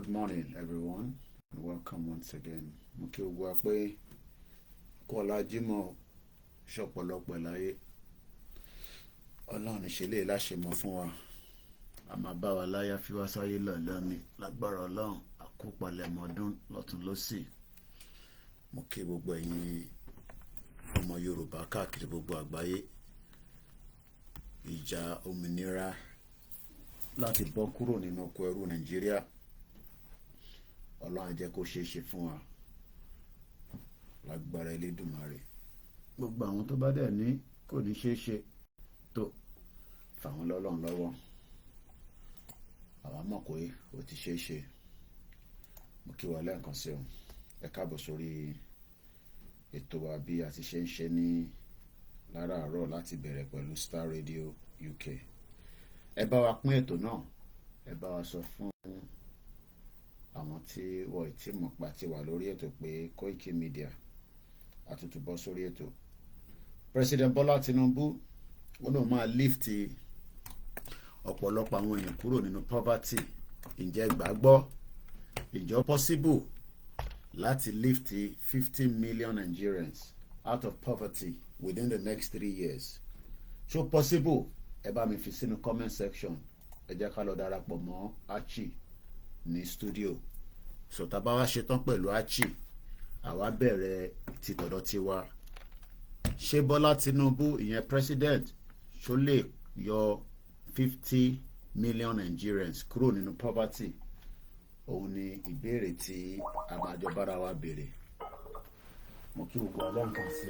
Good morning, everyone, and welcome once again. Mo kí gbogbo wa pé kọ́lá Jímọ̀ ṣọ̀pọ̀lọpọ̀ láyé. Ọlọ́run ṣe lè láṣemọ̀ fún wa. A máa bá wa láyà fi wá sáyé lọ́lọ́ ni lágbára Ọlọ́run àkópalẹ̀mọ́dún lọ́tún lọ́sì. Mo kí gbogbo ẹ̀yin ọmọ Yorùbá káàkiri gbogbo àgbáyé. Ìjà òmìnira láti bọ́ kúrò nínú oko ẹrú Nàìjíríà. Ọlọ́run á jẹ́ kó ṣeé ṣe fún wa lágbára Elédùmarè. Gbogbo àwọn tó bá dẹ̀ ní kò ní ṣeé ṣe tó fà wọ́n lọ́lọ́run lọ́wọ́. Àwa mọ̀ pé ó ti ṣeé ṣe. Mo kí wa lẹ́ẹ̀kan sí o. Ẹ káàbọ̀ sórí ètò wa bí a ti ṣe ń ṣe ní láràárọ̀ láti bẹ̀rẹ̀ pẹ̀lú Star Radio UK. Ẹ bá wa pín ètò náà. Ẹ bá wa sọ fún àwọn tí wọ́n ti mọ̀ pa ti wà lórí ètò pé KOIKIMEDIA àtútù bọ́ sórí ètò. President Bola Tinubu wọn náà máa lift ọ̀pọ̀lọpọ̀ àwọn èèyàn kúrò nínú poverty. Ǹjẹ́ gbàgbọ́ ìjọ possible láti lift 50 million Nigerians out of poverty within the next 3 years? So possible? Ẹ bá mi fi sínú comment section. Ẹ jẹ́ ká lọ darapọ̀ mọ́ Archie ní studio. So tá bá wá ṣetán pẹ̀lú Archie, àwa bẹ̀rẹ̀ títọ̀dọ̀ tiwa. Ṣé Bọ́lá Tinubu ìyẹn president ṣó lè yọ 50 million Nigerians kúrò nínú poverty? Òun ni ìbéèrè tí a máa jọ bára wa béèrè. Mo kí gbogbo ọlọ́run sí i.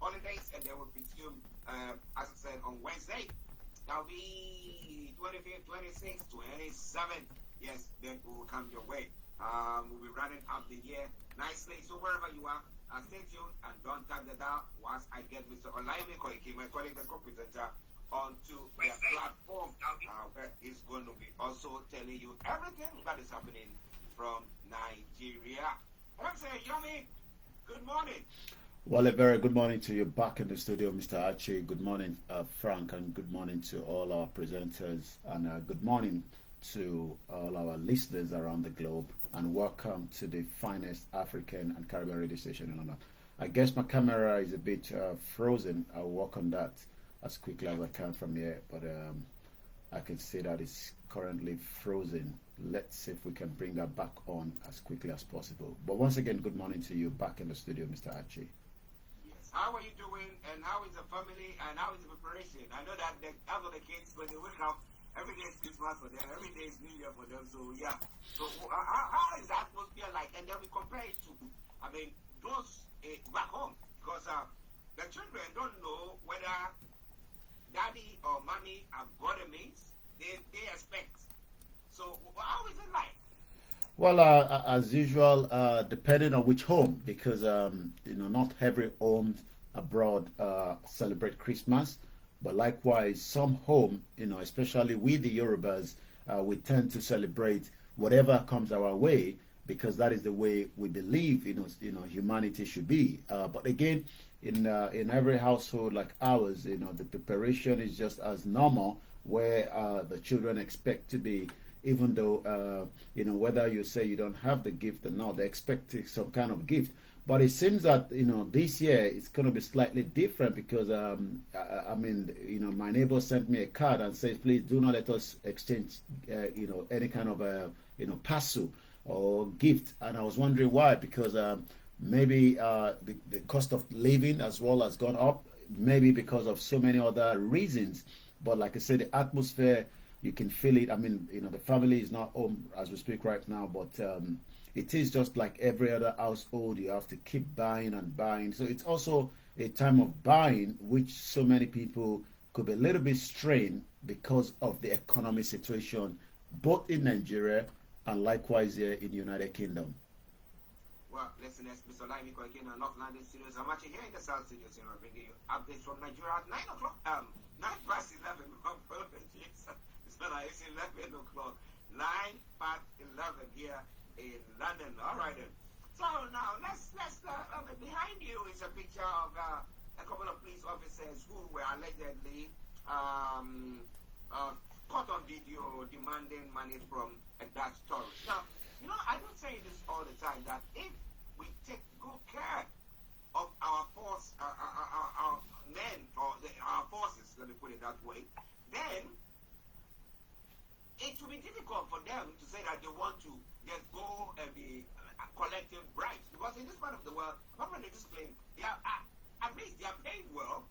Holidays, and they will resume, as I said, on Wednesday. That'll be 25th, 26th, 27th. Yes, then we will come your way. We'll be running up the year nicely. So wherever you are, stay tuned and don't tap the dial whilst I get Mr. Olaimi Koiki, my colleague, the co-presenter, onto their platform. Where he's going to be also telling you everything that is happening from Nigeria. I say, Yomi, good morning. Well, a very good morning to you back in the studio, Mr. Archie. Good morning, Frank, and good morning to all our presenters, and good morning to all our listeners around the globe, and welcome to the finest African and Caribbean radio station in London. I guess my camera is a bit frozen. I'll work on that as quickly as I can from here, but I can see that it's currently frozen. Let's see if we can bring that back on as quickly as possible. But once again, good morning to you back in the studio, Mr. Archie. How are you doing, and how is the family, and how is the preparation? I know that after the kids, when they wake up, every day is Christmas for them, every day is New Year for them, so yeah. So how is the atmosphere like? And then we compare it to, those back home, because the children don't know whether daddy or mommy have got a means, they expect. So how is it like? Well, as usual, depending on which home, because not every home abroad celebrate Christmas, but likewise some home, especially we the Yorubas, we tend to celebrate whatever comes our way, because that is the way we believe humanity should be. But again, in every household like ours, the preparation is just as normal, where the children expect to be. Even though, whether you say you don't have the gift or not, they expect some kind of gift. But it seems that, this year it's going to be slightly different, because, my neighbor sent me a card and says, please do not let us exchange, any kind of, parcel or gift. And I was wondering why, because maybe the cost of living as well has gone up, maybe because of so many other reasons. But like I said, the atmosphere, you can feel it. The family is not home as we speak right now, but it is just like every other household. You have to keep buying and buying. So it's also a time of buying, which so many people could be a little bit strained because of the economic situation, both in Nigeria and likewise here in the United Kingdom. Well, listeners, Mr. Olaimi Koiki, North London Studios. I'm actually here in the South Studios, bringing you updates from Nigeria at 9 o'clock, 9 past 11. It's 11 o'clock. 9 past 11 here in London. All right then. So now let's behind you is a picture of a couple of police officers who were allegedly caught on video demanding money from a Dutch tourist. Now, I don't say this all the time, that if we take good care of our force, our men, or our forces, let me put it that way, then it will be difficult for them to say that they want to just go and be collecting bribes. Because in this part of the world, when they disclaim, they are, at least they are paid well,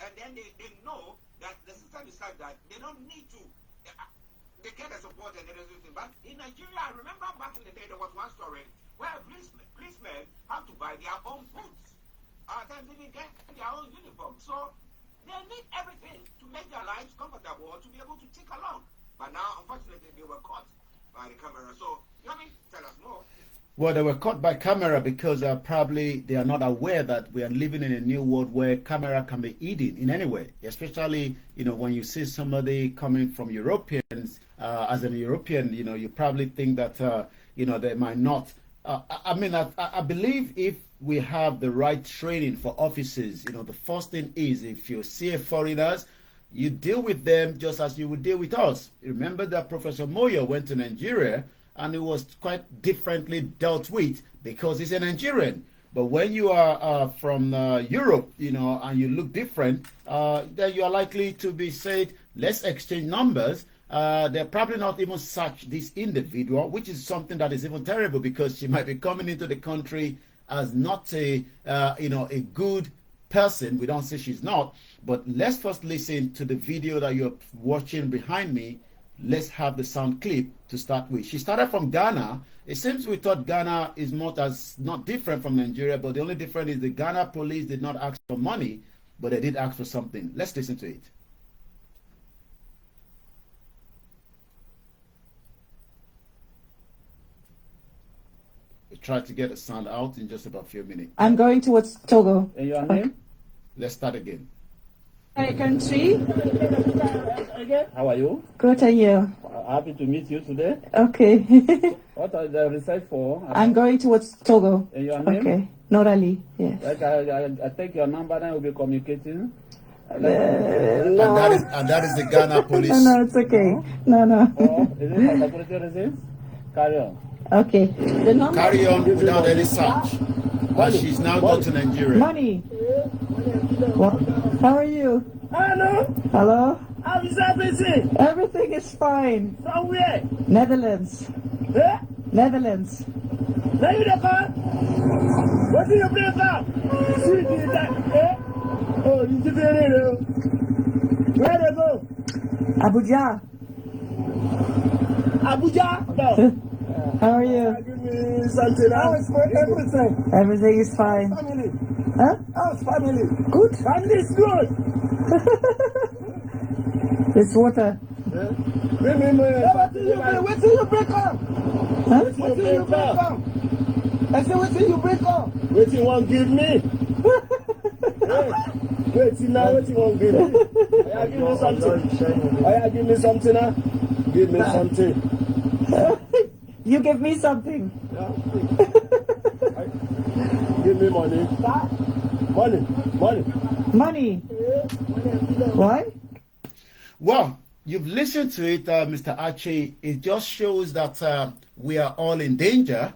and then they know that the system is like that. They don't need to, they get the support and everything. But in Nigeria, I remember back in the day, there was one story where policemen have to buy their own boots. Then they didn't get their own uniform. So they need everything to make their lives comfortable or to be able to tick along. But now, unfortunately, they were caught by the camera. So, tell us more. Well, they were caught by camera because probably they are not aware that we are living in a new world where camera can be hidden in any way. Especially, when you see somebody coming from Europeans, as an European, you probably think that, they might not. I believe if we have the right training for officers, the first thing is if you see foreigners, you deal with them just as you would deal with us. Remember that Professor Moyo went to Nigeria and it was quite differently dealt with because he's a Nigerian. But when you are from Europe, and you look different, then you are likely to be said, let's exchange numbers. They're probably not even search this individual, which is something that is even terrible because she might be coming into the country as not a good person. We don't say she's not, but let's first listen to the video that you're watching behind me. Let's have the sound clip to start with. She started from Ghana. It seems we thought Ghana is not different from Nigeria, but the only difference is the Ghana police did not ask for money, but they did ask for something. Let's listen to it. We'll try to get the sound out in just about a few minutes. I'm going towards Togo. And your name? Let's start again. My country. How are you? Good, and you? Happy to meet you today. Okay. What are the research for? I'm going towards Togo. And your name? Okay. Norali, yes. Like I take your number and we'll be communicating. No. And that is the Ghana police. No, it's okay. No. Or is it for security reasons? Carry on. Okay. The number. Carry on without any search. But she's now gone to Nigeria. Money. What? How are you? Hello. Hello? How is everything? Everything is fine. From where? Netherlands. Eh? Netherlands. Let me the car. What do you bring up? See the eh? Oh, you see the where they go? Abuja. Abuja? No. How are you? Give me something. How is everything? Everything is fine. Family. Huh? How's family? Good. Family is good. It's water. Give me money. Wait till you break up. Huh? Wait till you break up. I said, wait till you break up. Wait till you won't give me. Wait till now, wait till you won't give me. Give me something. Give me something now. Give me something. You give me something. Give me money. Money. Why? Well, you've listened to it, Mr. Archie. It just shows that we are all in danger,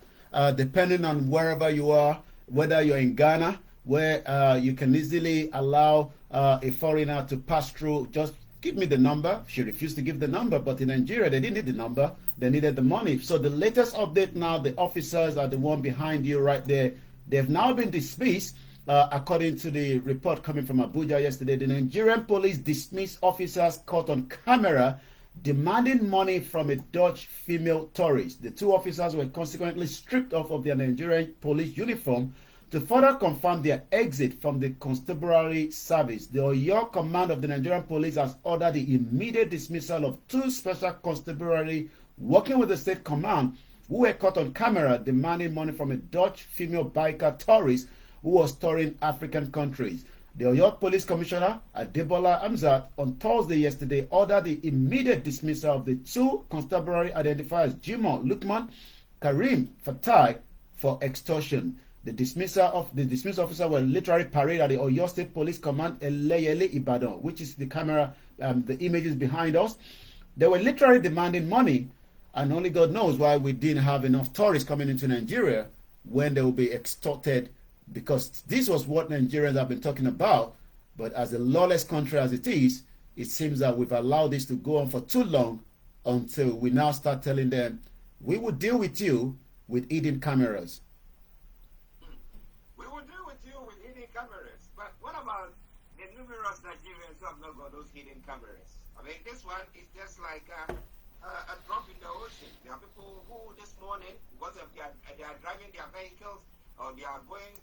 depending on wherever you are, whether you're in Ghana, where you can easily allow a foreigner to pass through. Just give me the number. She refused to give the number, but in Nigeria, they didn't need the number. They needed the money. So the latest update now, the officers are the one behind you right there. They've now been dismissed. According to the report coming from Abuja yesterday, the Nigerian police dismissed officers caught on camera demanding money from a Dutch female tourist. The two officers were consequently stripped off of their Nigerian police uniform to further confirm their exit from the constabulary service. The Oyo command of the Nigerian police has ordered the immediate dismissal of two special constabulary working with the state command who were caught on camera demanding money from a Dutch female biker tourist who was touring African countries. The Oyo Police Commissioner, Adebola Amzat, on Thursday yesterday ordered the immediate dismissal of the two constabulary identifiers, Jimoh Lukman, Karim Fatai, for extortion. The dismissed officer were literally paraded at the Oyo State Police Command Eleyele Ibadan, which is the camera, the images behind us. They were literally demanding money, and only God knows why we didn't have enough tourists coming into Nigeria when they will be extorted, because this was what Nigerians have been talking about. But as a lawless country as it is, it seems that we've allowed this to go on for too long, until we now start telling them, we will deal with you with hidden cameras. We will deal with you with hidden cameras. But what about the numerous Nigerians who have not got those hidden cameras? I mean, this one is just like a drop in the ocean. There are people who this morning, because of they are driving their vehicles, or they are moving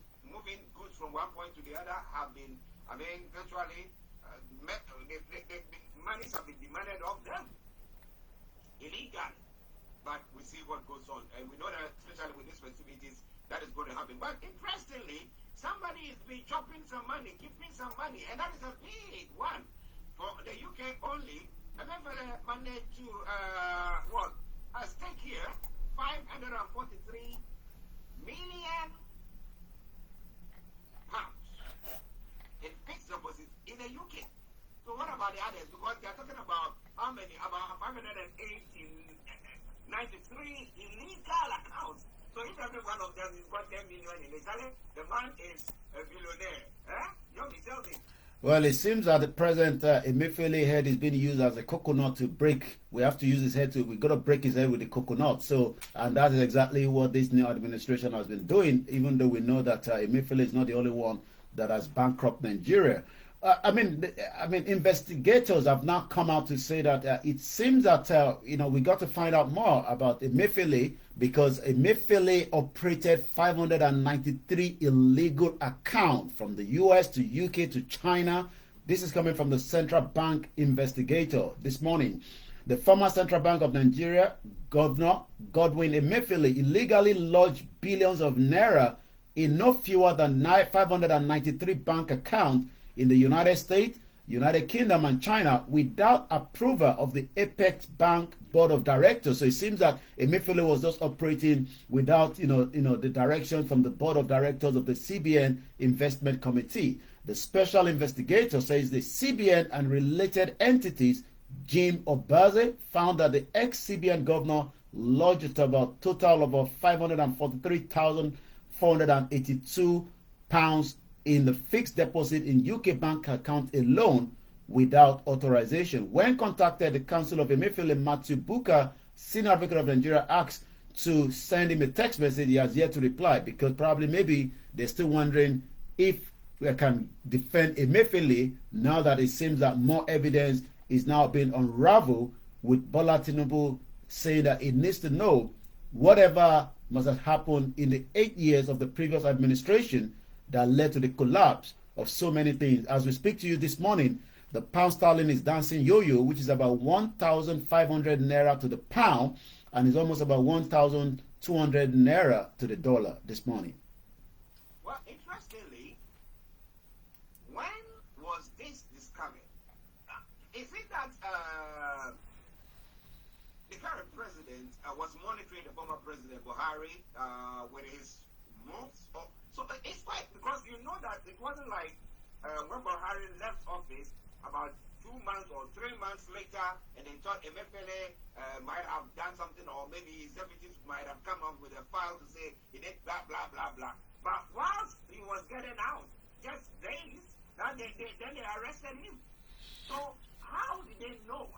goods from one point to the other, have been, I mean, virtually, the monies have been demanded of them illegally. But we see what goes on, and we know that, especially with these festivities, that is going to happen. But interestingly, somebody is been chopping some money, keeping some money, and that is a big one for the UK only. And then managed to a stake here, 543 million pounds in fixed deposits in the UK. So what about the others? Because they are talking about how many? About 593 illegal accounts. So if every one of them is got 10 million illegally, the man is a billionaire. You tell me. Well, it seems that the present Emefiele head is being used as a coconut to break. We have to use his head we got to break his head with the coconut. So, and that is exactly what this new administration has been doing, even though we know that Emefiele is not the only one that has bankrupted Nigeria. I mean, investigators have now come out to say that it seems that we got to find out more about Emefiele, because Emefiele operated 593 illegal accounts from the US to UK to China. This is coming from the Central Bank investigator this morning. The former Central Bank of Nigeria Governor Godwin Emefiele illegally lodged billions of naira in no fewer than 593 bank accounts in the United States, United Kingdom, and China without approval of the Apex Bank Board of Directors. So it seems that Emefiele was just operating without, the direction from the Board of Directors of the CBN Investment Committee. The special investigator says the CBN and related entities, Jim Obaze, found that the ex-CBN governor lodged about total of 543,482 pounds in the fixed deposit in UK bank account alone without authorization. When contacted, the counsel of Emefiele, Matthew Booker, senior advocate of Nigeria, asked to send him a text message. He has yet to reply, because probably maybe they're still wondering if we can defend Emefiele now that it seems that more evidence is now being unraveled, with Bola Tinubu saying that it needs to know whatever must have happened in the 8 years of the previous administration that led to the collapse of so many things. As we speak to you this morning, the pound sterling is dancing yo-yo, which is about 1,500 naira to the pound, and is almost about 1,200 naira to the dollar this morning. Well, interestingly, when was this discovered? Is it that the current president was monitoring the former president Buhari with his moves? So it's quite, because you know that it wasn't like when Buhari left office about 2 months or 3 months later, and they thought Emefiele might have done something, or maybe his deputies might have come up with a file to say he did blah, blah, blah, blah. But whilst he was getting out, just days, then they arrested him. So how did they know?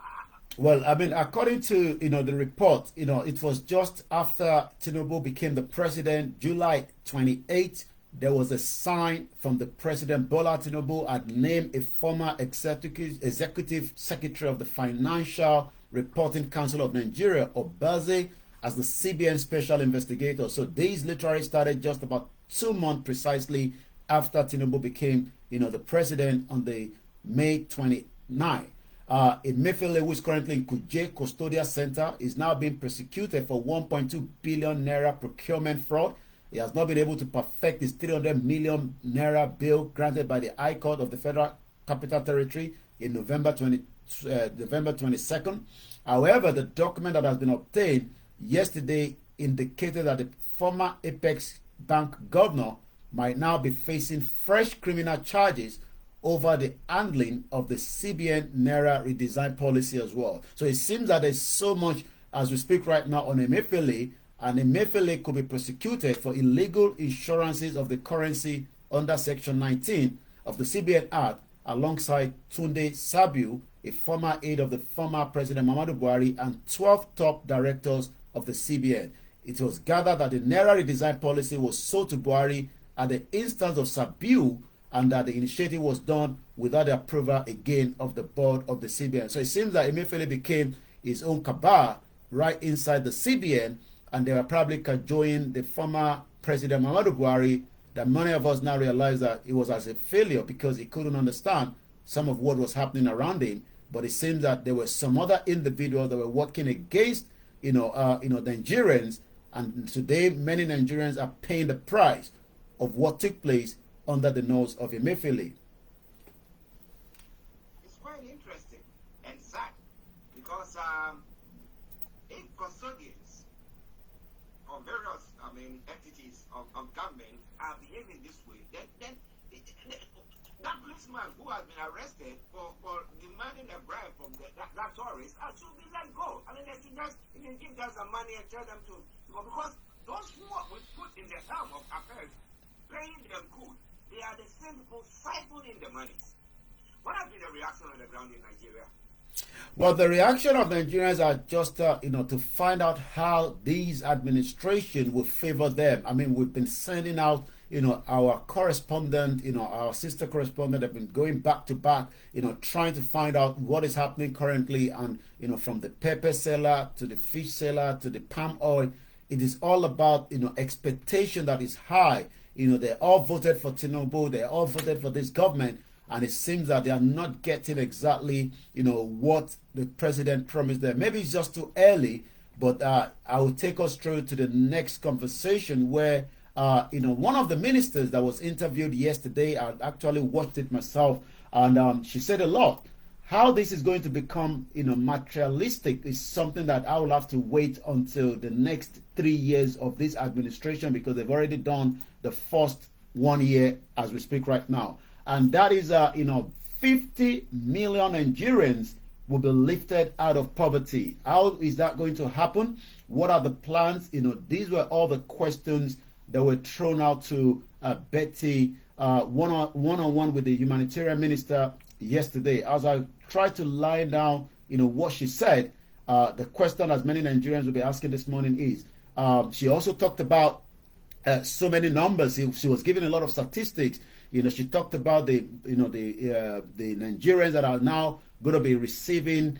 Well, I mean, according to, the report, it was just after Tinubu became the president, July 28th, there was a sign from the president. Bola Tinubu had named a former executive secretary of the Financial Reporting Council of Nigeria, Obaze, as the CBN special investigator. So these literally started just about 2 months precisely after Tinubu became, the president on the May 29th. Emefiele, who is currently in Kuje Custodial Center, is now being prosecuted for 1.2 billion naira procurement fraud. He has not been able to perfect his 300 million naira bill granted by the High Court of the Federal Capital Territory in November 22nd. However, the document that has been obtained yesterday indicated that the former Apex Bank governor might now be facing fresh criminal charges over the handling of the CBN Naira redesign policy as well. So it seems that there's so much as we speak right now on Emefiele, and Emefiele could be prosecuted for illegal insurances of the currency under Section 19 of the CBN Act, alongside Tunde Sabiu, a former aide of the former President Muhammadu Buhari, and 12 top directors of the CBN. It was gathered that the Naira redesign policy was sold to Buhari at the instance of Sabiu, and that the initiative was done without the approval again of the board of the CBN. So it seems that Emefiele became his own cabal right inside the CBN, and they were probably cajoling the former President Muhammadu Buhari, that many of us now realize that it was as a failure because he couldn't understand some of what was happening around him. But it seems that there were some other individuals that were working against, Nigerians, and today many Nigerians are paying the price of what took place under the nose of Emefiele. It's quite interesting and sad because if custodians of various, entities of government are behaving this way, then that policeman who has been arrested for demanding a bribe from that tourist should be let go. They should just give them some money and tell them to go, because those who we put in the helm of affairs, paying them good, they are the same people siphoning the money. What has been the reaction on the ground in Nigeria? Well, the reaction of Nigerians are just, to find out how these administration will favor them. We've been sending out, our correspondent, our sister correspondent have been going back to back, trying to find out what is happening currently. And, from the pepper seller to the fish seller to the palm oil, it is all about, expectation that is high. They all voted for Tinubu, they all voted for this government, and it seems that they are not getting exactly, what the president promised them. Maybe it's just too early, but I will take us through to the next conversation where, one of the ministers that was interviewed yesterday, I actually watched it myself, and she said a lot. How this is going to become, materialistic is something that I will have to wait until the next 3 years of this administration, because they've already done the first 1 year as we speak right now. And that is, 50 million Nigerians will be lifted out of poverty. How is that going to happen? What are the plans? These were all the questions that were thrown out to Betty one-on-one with the humanitarian minister yesterday. As I tried to lie down, what she said, the question as many Nigerians will be asking this morning is, she also talked about so many numbers. She was giving a lot of statistics. She talked about the Nigerians that are now going to be receiving,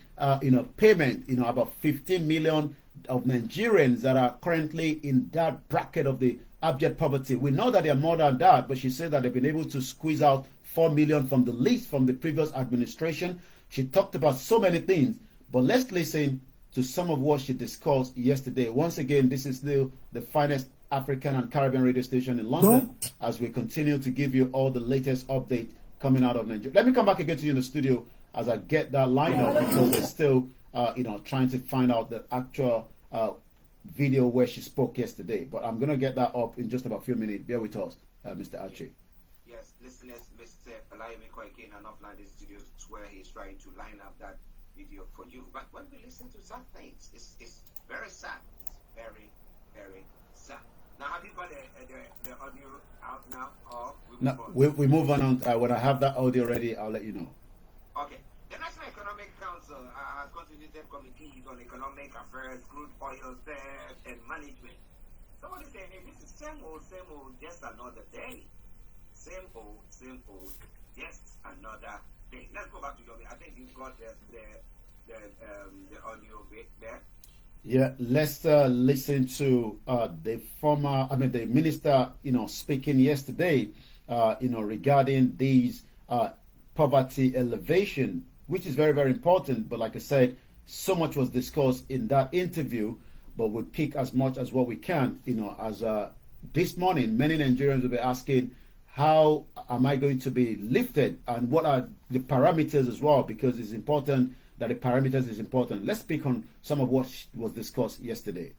payment. About 15 million of Nigerians that are currently in that bracket of the abject poverty. We know that they are more than that, but she said that they've been able to squeeze out 4 million from the list from the previous administration. She talked about so many things, but let's listen to some of what she discussed yesterday. Once again, this is still the finest African and Caribbean radio station in London, as we continue to give you all the latest update coming out of Nigeria. Let me come back again to you in the studio as I get that line up, because they're still, trying to find out the actual video where she spoke yesterday. But I'm going to get that up in just about a few minutes. Bear with us, Mr. Archie. Yes, listeners, Mr. Alaimi Koike and offline the studios where he's trying to line up that video for you. But when we listen to some things, it's very sad. It's very, very sad. Now, have you got the audio out now? Or we move on. When I have that audio ready, I'll let you know. Okay. The National Economic Council has constituted committees on economic affairs, crude oil theft, and management. Somebody saying, hey, this is same old, just another day. Same old, just another day. Let's go back to Yomi. I think you've got the audio bit there. Yeah, let's listen to the minister, speaking yesterday, regarding these poverty alleviation, which is very, very important. But like I said, so much was discussed in that interview, but we'll pick as much as what we can, as this morning, many Nigerians will be asking, how am I going to be lifted, and what are the parameters as well, because it's important that the parameters is important. Let's speak on some of what was discussed yesterday.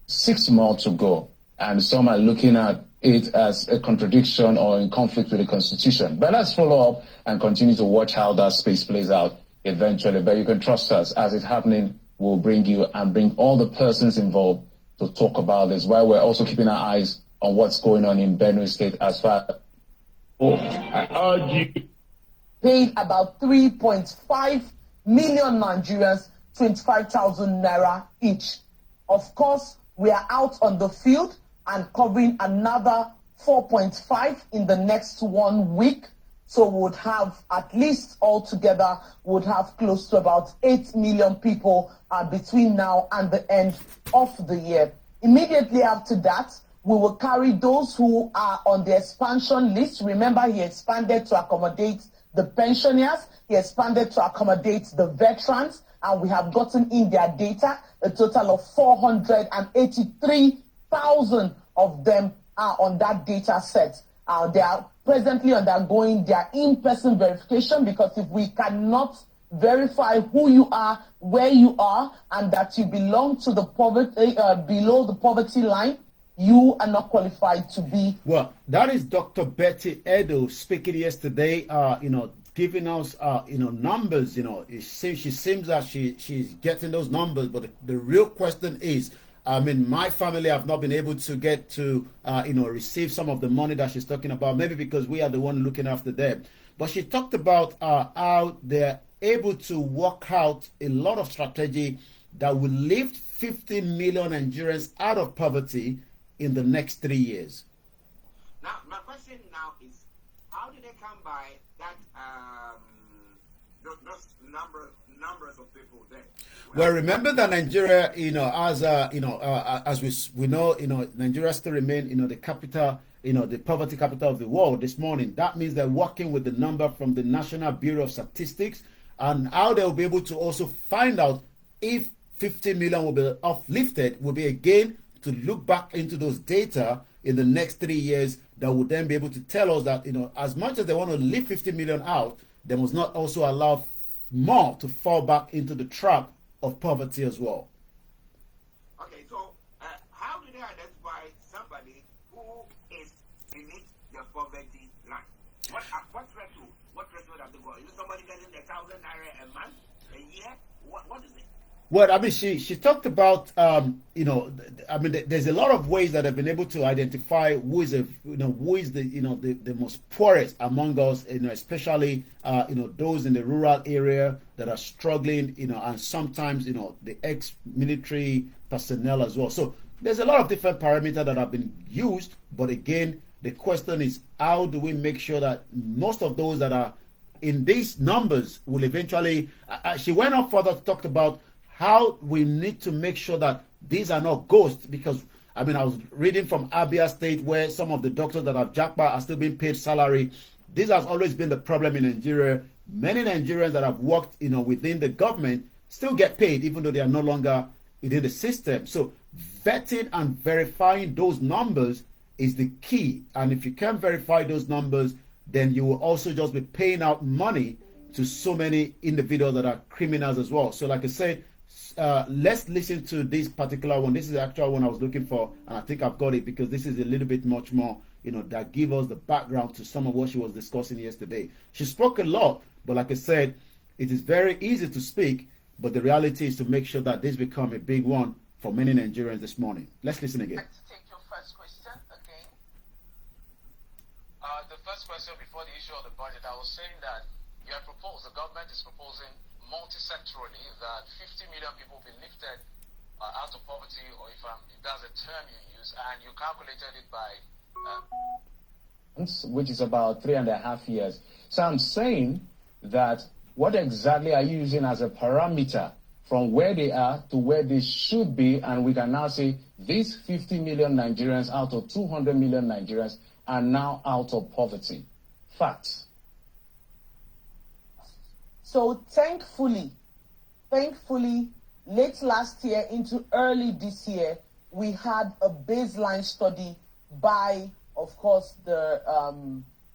6 more to go, and some are looking at it as a contradiction or in conflict with the Constitution. But let's follow up and continue to watch how that space plays out eventually. But you can trust us, as it's happening, we'll bring you and bring all the persons involved to talk about this, while we're also keeping our eyes on what's going on in Benue State as far as paid about 3.5 million Nigerians 25,000 naira each. Of course, we are out on the field and covering another 4.5 in the next 1 week. So we would have at least altogether, would have close to about 8 million people between now and the end of the year. Immediately after that, we will carry those who are on the expansion list. Remember, he expanded to accommodate the pensioners, he expanded to accommodate the veterans, and we have gotten in their data. A total of 483,000 of them are on that data set. They are presently undergoing their in-person verification, because if we cannot verify who you are, where you are, and that you belong to the poverty, below the poverty line, you are not qualified to be. Well, that is Dr. Betty Edo speaking yesterday, giving us, numbers. She seems that she's getting those numbers, but the real question is, my family have not been able to get to, receive some of the money that she's talking about, maybe because we are the one looking after them. But she talked about how they're able to work out a lot of strategy that will lift 50 million Nigerians out of poverty in the next 3 years. Now, my question now is, how did they come by that those numbers of people there? Well, remember that Nigeria, as we know, Nigeria still remain, the capital, the poverty capital of the world this morning. That means they're working with the number from the National Bureau of Statistics, and how they'll be able to also find out if 50 million will be uplifted, will be again to look back into those data in the next 3 years, that would then be able to tell us that, as much as they want to lift 50 million out, they must not also allow more to fall back into the trap of poverty as well. Okay, so how do they identify somebody who is beneath the poverty line? What threshold have they got? Is it somebody getting 1,000 naira a month, a year? What is it? Well, she talked about, there's a lot of ways that have been able to identify who is the most poorest among us, especially, those in the rural area that are struggling, and sometimes, the ex-military personnel as well. So there's a lot of different parameters that have been used, but again, the question is, how do we make sure that most of those that are in these numbers will eventually, she went on further to talk about how we need to make sure that these are not ghosts, because I was reading from Abia State, where some of the doctors that have jackpot are still being paid salary. This has always been the problem in Nigeria. Many Nigerians that have worked, within the government still get paid, even though they are no longer within the system. So vetting and verifying those numbers is the key. And if you can't verify those numbers, then you will also just be paying out money to so many individuals that are criminals as well. So like I said, let's listen to this particular one. This is the actual one I was looking for, and I think I've got it, because this is a little bit much more, that give us the background to some of what she was discussing yesterday. She spoke a lot, but like I said, it is very easy to speak, but the reality is to make sure that this become a big one for many Nigerians this morning. Let's listen again. Let's take your first question again. The first question before the issue of the budget, I was saying that the government is proposing multi-sectorally that 50 million people will be lifted out of poverty, or if that's a term you use, and you calculated it by which is about 3.5 years. So I'm saying that, what exactly are you using as a parameter from where they are to where they should be? And we can now say these 50 million Nigerians out of 200 million Nigerians are now out of poverty. Facts. So thankfully, late last year into early this year, we had a baseline study by, of course, the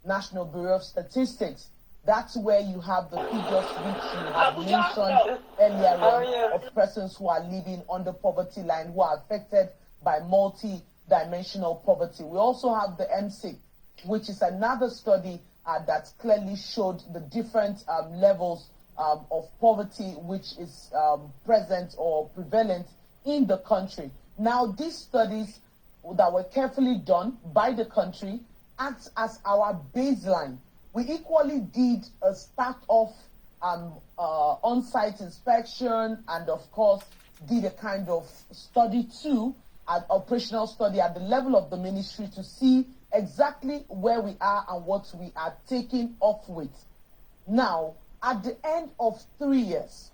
National Bureau of Statistics. That's where you have the figures which you have mentioned earlier on of persons who are living under poverty line, who are affected by multi-dimensional poverty. We also have the MSIC, which is another study that clearly showed the different levels of poverty which is present or prevalent in the country. Now, these studies that were carefully done by the country acts as our baseline. We equally did a start-off on-site inspection, and of course did a kind of study too, an operational study at the level of the ministry to see exactly where we are and what we are taking off with. Now, at the end of 3 years,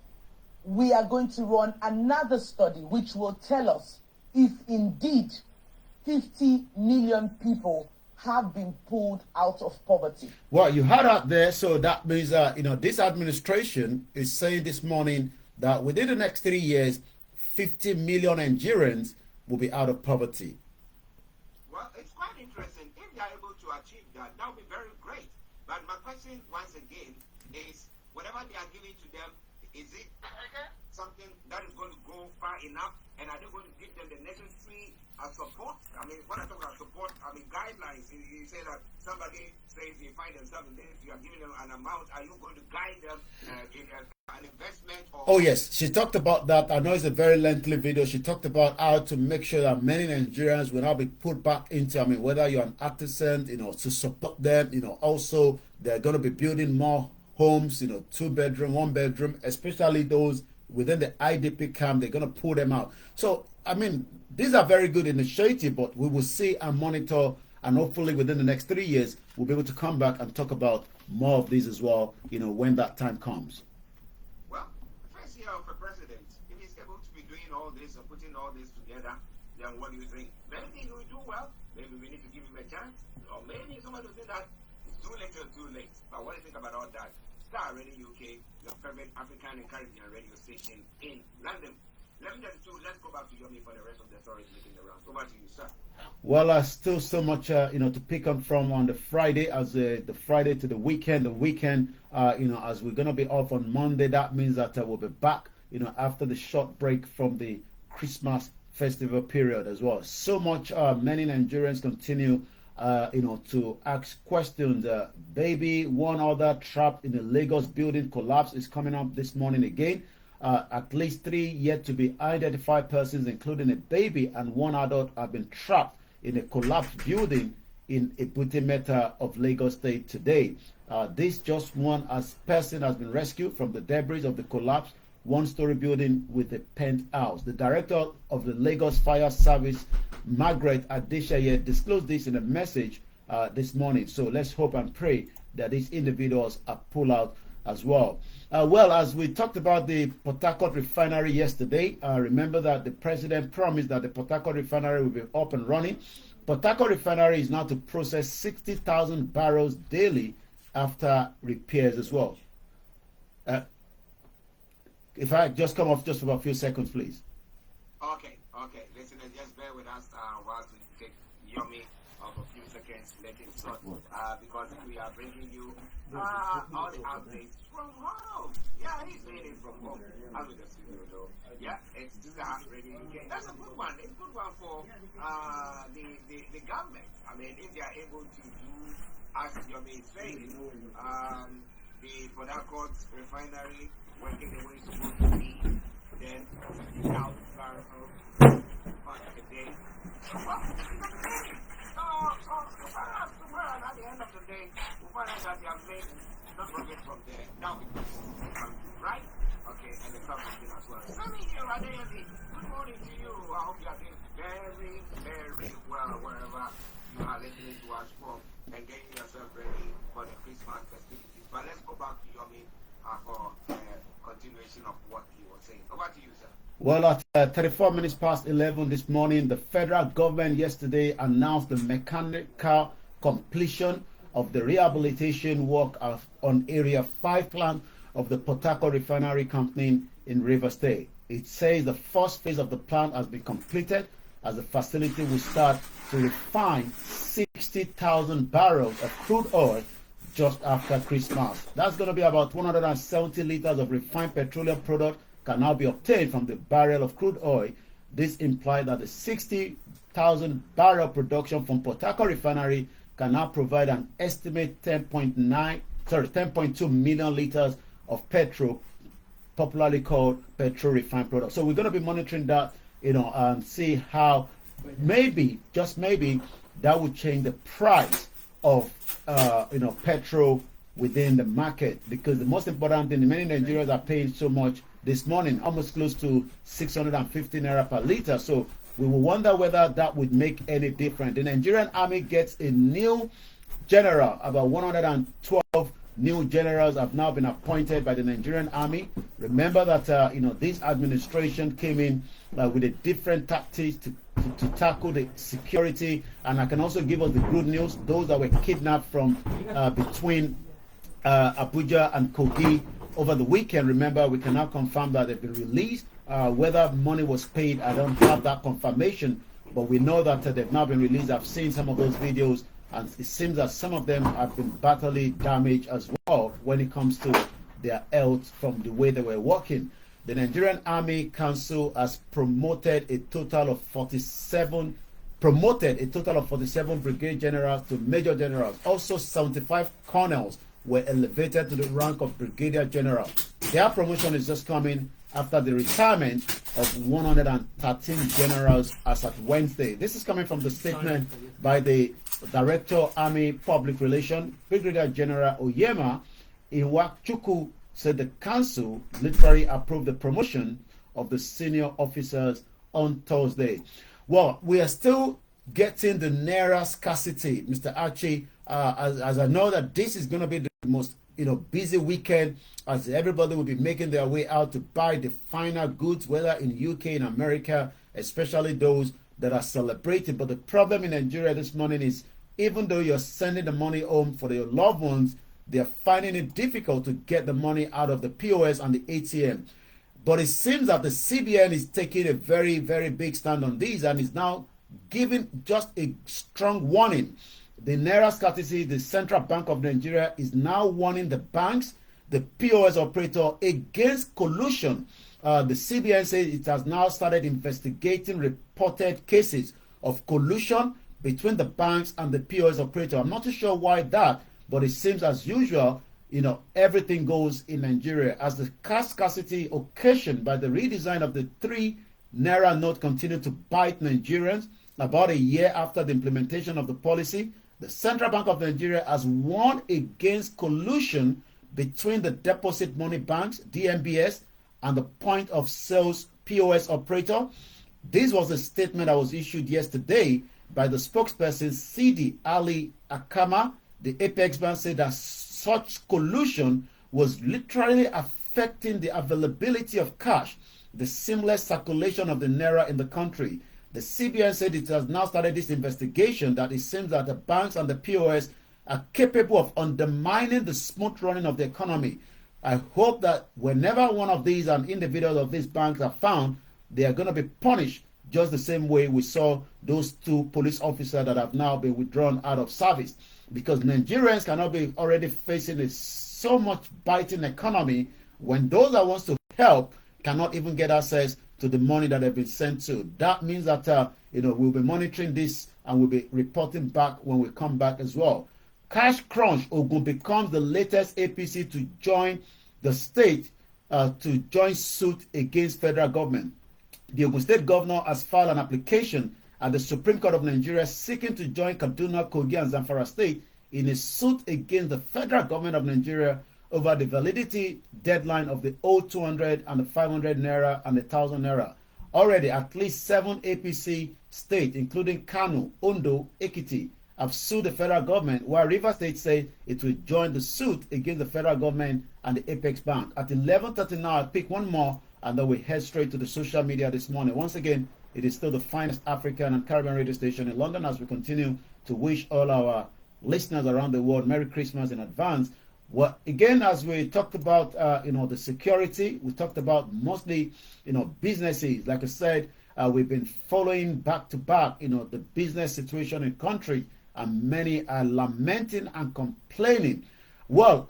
we are going to run another study which will tell us if indeed 50 million people have been pulled out of poverty. Well, you had out there, so that means this administration is saying this morning that within the next 3 years, 50 million Nigerians will be out of poverty. Well, it's quite interesting. If they are able to achieve that, that would be very great. But my question, once again, is whatever they are giving to them, is it something that is going to go far enough? And are they going to give them the necessary support? I mean, when I talk about support, I mean guidelines. You say that somebody says they find themselves in this, you are giving them an amount. Are you going to guide them in an investment? Or Oh yes, she talked about that. I know it's a very lengthy video. She talked about how to make sure that many Nigerians will not be put back into, I mean, whether you're an artisan, to support them, also they're going to be building more homes, 2-bedroom, 1-bedroom, especially those within the IDP camp. They're going to pull them out. So, I mean, these are very good initiatives, but we will see and monitor, and hopefully within the next 3 years, we'll be able to come back and talk about more of these as well, when that time comes. Well, first year of a president, if he's able to be doing all this or putting all this together, then what do you think? Maybe he will do well. Maybe we need to give him a chance. Or maybe somebody will think that it's too late or too late. But what do you think about all that? Star Radio UK, your favorite African and Caribbean radio station in London. 11:32. Let's go back to Yomi for the rest of the stories making the rounds. Over to you, sir. Well, still so much, to pick on from on the Friday, as the Friday to the weekend. The weekend, as we're going to be off on Monday, that means that we'll be back, after the short break from the Christmas festival period as well. So much, many Nigerians continue, to ask questions. Baby, one other trapped in the Lagos building collapse is coming up this morning again. At least 3 yet to be identified persons, including a baby and one adult, have been trapped in a collapsed building in Ibutimeta of Lagos State today. This just one person has been rescued from the debris of the collapsed one-story building with a penthouse. The director of the Lagos Fire Service, Margaret Adeshaye, disclosed this in a message this morning. So let's hope and pray that these individuals are pulled out as well. Well, as we talked about the Port Harcourt Refinery yesterday, remember that the president promised that the Port Harcourt Refinery will be up and running. Port Harcourt Refinery is now to process 60,000 barrels daily after repairs as well. If I just come off just for a few seconds, please. Okay. Listeners, just bear with us whilst we take Yomi of a few seconds, let it sort, because we are bringing you all the updates from home. Yeah, he's doing it from home. I'm with the studio though. Yeah, it's just Radio UK. That's a good one. It's a good one for the government. I mean, if they are able to do, as Yomi is saying, the Port Harcourt Refinery working the way it's supposed to be, then 60,000 barrels a day. So perhaps at the end of the day, we'll find out that they have made some progress from there. Now, right? Okay, and the company as well. Sammy here, Adeyemi. Good morning to you. I hope you are doing very, very well wherever you are listening to us from and getting yourself ready for the Christmas festivities. But let's go back to Yomi for continuation of what he was saying. Over to you, sir. Well, at 34 minutes past 11 this morning, the federal government yesterday announced the mechanical completion of the rehabilitation work on Area 5 plant of the Port Harcourt Refinery Company in Rivers State. It says the first phase of the plant has been completed as the facility will start to refine 60,000 barrels of crude oil just after Christmas. That's going to be about 170 liters of refined petroleum product can now be obtained from the barrel of crude oil. This implies that the 60,000 barrel production from Port Harcourt Refinery can now provide an estimated 10.2 million liters of petrol, popularly called petrol refined product. So we're going to be monitoring that, and see how maybe, just maybe, that would change the price of petrol within the market, because the most important thing, many Nigerians are paying so much this morning, almost close to 650 naira per liter. So we will wonder whether that would make any difference. The Nigerian army gets a new general. About 112 new generals have now been appointed by the Nigerian army. Remember that this administration came in with a different tactics to tackle the security. And I can also give us the good news: those that were kidnapped from between Abuja and Kogi over the weekend, remember, we can now confirm that they've been released. Whether money was paid, I don't have that confirmation, but we know that they've now been released. I've seen some of those videos, and it seems that some of them have been badly damaged as well when it comes to their health from the way they were working. The Nigerian Army Council has promoted a total of 47 brigade generals to major generals. Also, 75 colonels were elevated to the rank of brigadier general. Their promotion is just coming after the retirement of 113 generals as at Wednesday. This is coming from the statement by the Director Army Public Relations, Brigadier General Oyema Iwachukwu, said the council literally approved the promotion of the senior officers on Thursday. Well, we are still getting the naira scarcity, Mr. Archie, as I know that this is going to be the most busy weekend, as everybody will be making their way out to buy the final goods, whether in UK, in America, especially those that are celebrating. But the problem in Nigeria this morning is, even though you're sending the money home for your loved ones, they're finding it difficult to get the money out of the POS and the ATM. But it seems that the CBN is taking a very, very big stand on these and is now giving just a strong warning. The naira scarcity, the Central Bank of Nigeria, is now warning the banks, the POS operator, against collusion. The CBN says it has now started investigating reported cases of collusion between the banks and the POS operator. I'm not too sure why that, but it seems as usual, everything goes in Nigeria. As the cash scarcity occasioned by the redesign of the 3 naira note continued to bite Nigerians about a year after the implementation of the policy, the Central Bank of Nigeria has warned against collusion between the deposit money banks, DMBS, and the point of sales POS operator. This was a statement that was issued yesterday by the spokesperson Sidi Ali Akama. The Apex Bank said that such collusion was literally affecting the availability of cash, the seamless circulation of the naira in the country. The CBN said it has now started this investigation that it seems that the banks and the POS are capable of undermining the smooth running of the economy. I hope that whenever one of these and individuals of these banks are found, they are going to be punished just the same way we saw those 2 police officers that have now been withdrawn out of service. Because Nigerians cannot be already facing a so much biting economy when those that wants to help cannot even get access to the money that they've been sent to. That means that we'll be monitoring this and we'll be reporting back when we come back as well. Cash Crunch Ogun becomes the latest APC to join the state to join suit against federal government. The Ogun State governor has filed an application at the Supreme Court of Nigeria seeking to join Kaduna, Kogi, and Zamfara State in a suit against the federal government of Nigeria over the validity deadline of the old 200 and the 500 naira and the 1,000 naira. Already, at least 7 APC states, including Kano, Ondo, Ekiti, have sued the federal government, while Rivers State said it will join the suit against the federal government and the Apex Bank. At 11:30 now, I'll pick one more, and then we head straight to the social media this morning. Once again, it is still the finest African and Caribbean radio station in London, as we continue to wish all our listeners around the world Merry Christmas in advance. Well, again, as we talked about, the security, we talked about mostly, businesses. Like I said, we've been following back to back, the business situation in country, and many are lamenting and complaining. Well,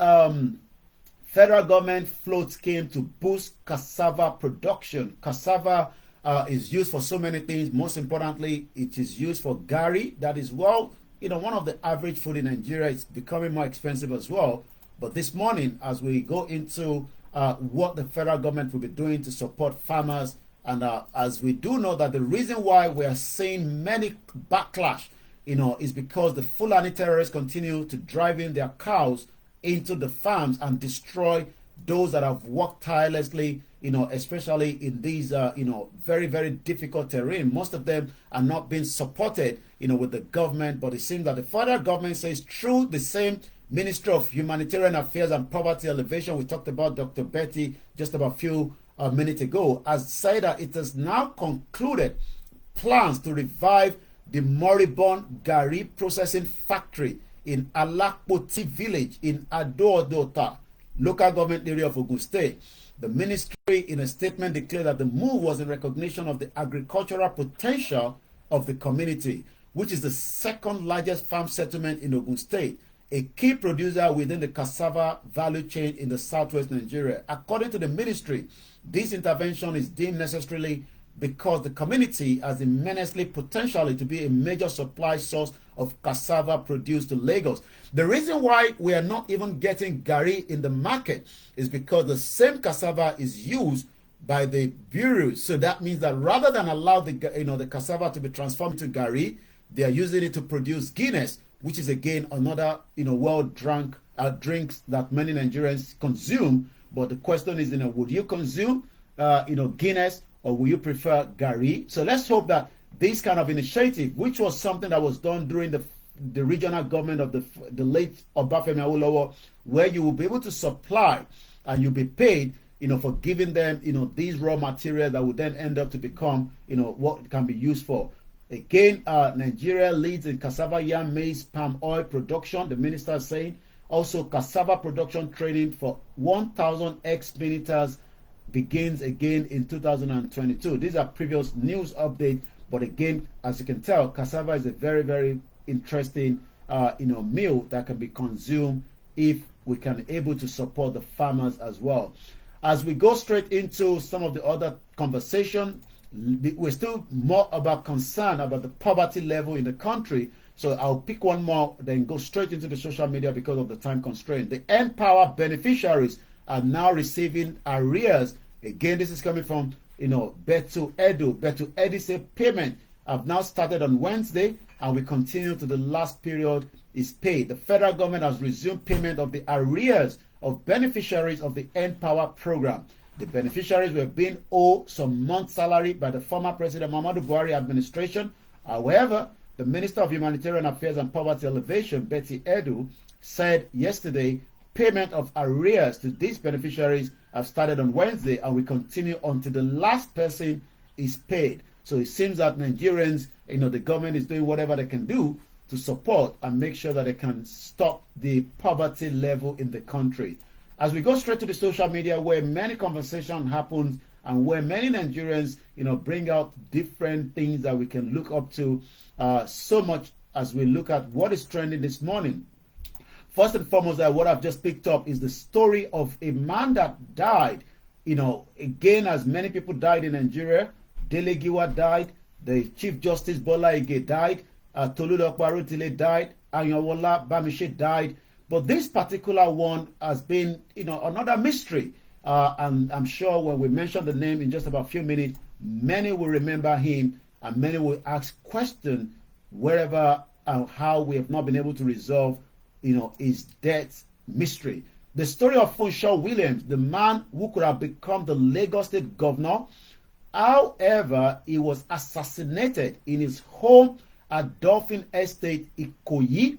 federal government float scheme to boost cassava production. Cassava is used for so many things. Most importantly, it is used for gari. That is, well, one of the average food in Nigeria. It's becoming more expensive as well. But this morning, as we go into what the federal government will be doing to support farmers, and as we do know that the reason why we are seeing many backlash, is because the Fulani terrorists continue to drive in their cows into the farms and destroy those that have worked tirelessly, especially in these, very, very difficult terrain. Most of them are not being supported, with the government, but it seems that the federal government says through the same Ministry of Humanitarian Affairs and Poverty Alleviation, we talked about Dr. Betty just about a few minutes ago, has said that it has now concluded plans to revive the moribund Gari processing factory in Alakpoti village in Ado-Odota, local government area of Ogun State. The ministry in a statement declared that the move was in recognition of the agricultural potential of the community, which is the second largest farm settlement in Ogun State, a key producer within the cassava value chain in the southwest Nigeria. According to the ministry, this intervention is deemed necessarily because the community has immensely potentially to be a major supply source of cassava produced to Lagos. The reason why we are not even getting gari in the market is because the same cassava is used by the bureaus. So that means that rather than allow the cassava to be transformed to gari, they are using it to produce Guinness, which is again another well drunk drinks that many Nigerians consume. But the question is, would you consume Guinness, or will you prefer gari? So let's hope that this kind of initiative, which was something that was done during the regional government of the late Obafemi Awolowo, where you will be able to supply and you'll be paid, for giving them, these raw materials that would then end up to become, what it can be used for. Again, Nigeria leads in cassava, yam, maize, palm oil production. The minister is saying also cassava production training for 1,000 ex-militars begins again in 2022. These are previous news updates, but again, as you can tell, cassava is a very, very interesting, meal that can be consumed if we can able to support the farmers as well. As we go straight into some of the other conversation, we're still more about concern about the poverty level in the country. So I'll pick one more, then go straight into the social media because of the time constraint. The Empower beneficiaries are now receiving arrears. Again, this is coming from, Betu Edu. Betu Edu say payment have now started on Wednesday and we continue to the last period is paid. The federal government has resumed payment of the arrears of beneficiaries of the Empower program. The beneficiaries were being owed some month's salary by the former President Muhammadu Buhari administration. However, the Minister of Humanitarian Affairs and Poverty Alleviation, Betty Edu, said yesterday payment of arrears to these beneficiaries have started on Wednesday and will continue until the last person is paid. So it seems that Nigerians, the government is doing whatever they can do to support and make sure that they can stop the poverty level in the country. As we go straight to the social media where many conversation happens and where many Nigerians, bring out different things that we can look up to, so much as we look at what is trending this morning. First and foremost, what I've just picked up is the story of a man that died. Again, as many people died in Nigeria, Dele Giwa died, the Chief Justice Bola Ige died, Tolulope Arutile died, Ayanwola Bamishe died. But this particular one has been, another mystery. And I'm sure when we mention the name in just about a few minutes, many will remember him and many will ask questions wherever and how we have not been able to resolve, his death mystery. The story of Funshaw Williams, the man who could have become the Lagos State governor. However, he was assassinated in his home at Dolphin Estate, Ikoyi.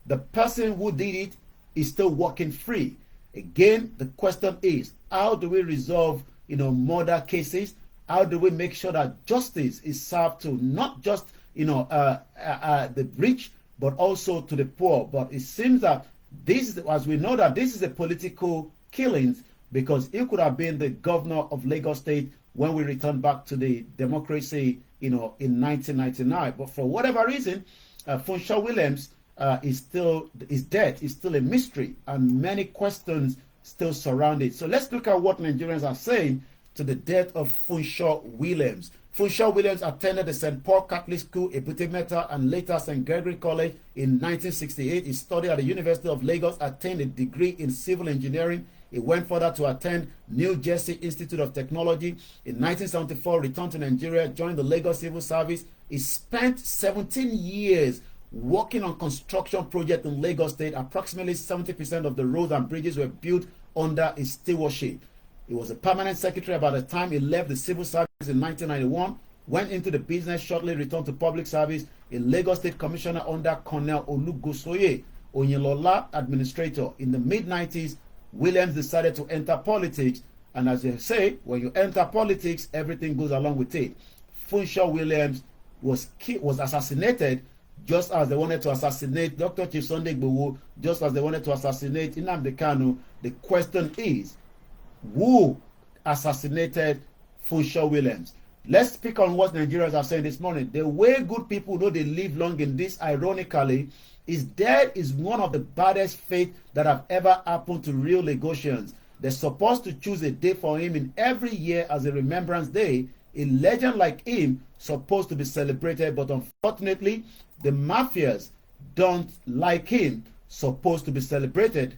The person who did it is still walking free. Again, the question is, how do we resolve, murder cases? How do we make sure that justice is served to not just, the rich, but also to the poor? But it seems that this, as we know that this is a political killing, because he could have been the governor of Lagos State when we returned back to the democracy, in 1999. But for whatever reason, Funshaw Williams is dead. Is still a mystery, and many questions still surround it. So let's look at what Nigerians are saying to the death of Funshaw Williams. Funshaw Williams attended the St. Paul Catholic School, Ebute Metta, and later St. Gregory College in 1968. He studied at the University of Lagos, attained a degree in civil engineering. He went further to attend New Jersey Institute of Technology. In 1974, returned to Nigeria, joined the Lagos Civil Service. He spent 17 years working on construction projects in Lagos State. Approximately 70% of the roads and bridges were built under his stewardship. He was a permanent secretary by the time he left the civil service in 1991, went into the business, shortly returned to public service, a Lagos State Commissioner under Colonel Olugosoye Onyelola administrator. In the mid-90s, Williams decided to enter politics, and as they say, when you enter politics, everything goes along with it. Funshaw Williams was assassinated just as they wanted to assassinate Dr. Chief Sunday Igboho, just as they wanted to assassinate Nnamdi Kanu. The question is, who assassinated Funshaw Williams? Let's speak on what Nigerians are saying this morning. The way good people know they live long in this, ironically, is death is one of the baddest fates that have ever happened to real Lagosians. They're supposed to choose a day for him in every year as a remembrance day. A legend like him supposed to be celebrated, but unfortunately, the mafias don't like him supposed to be celebrated.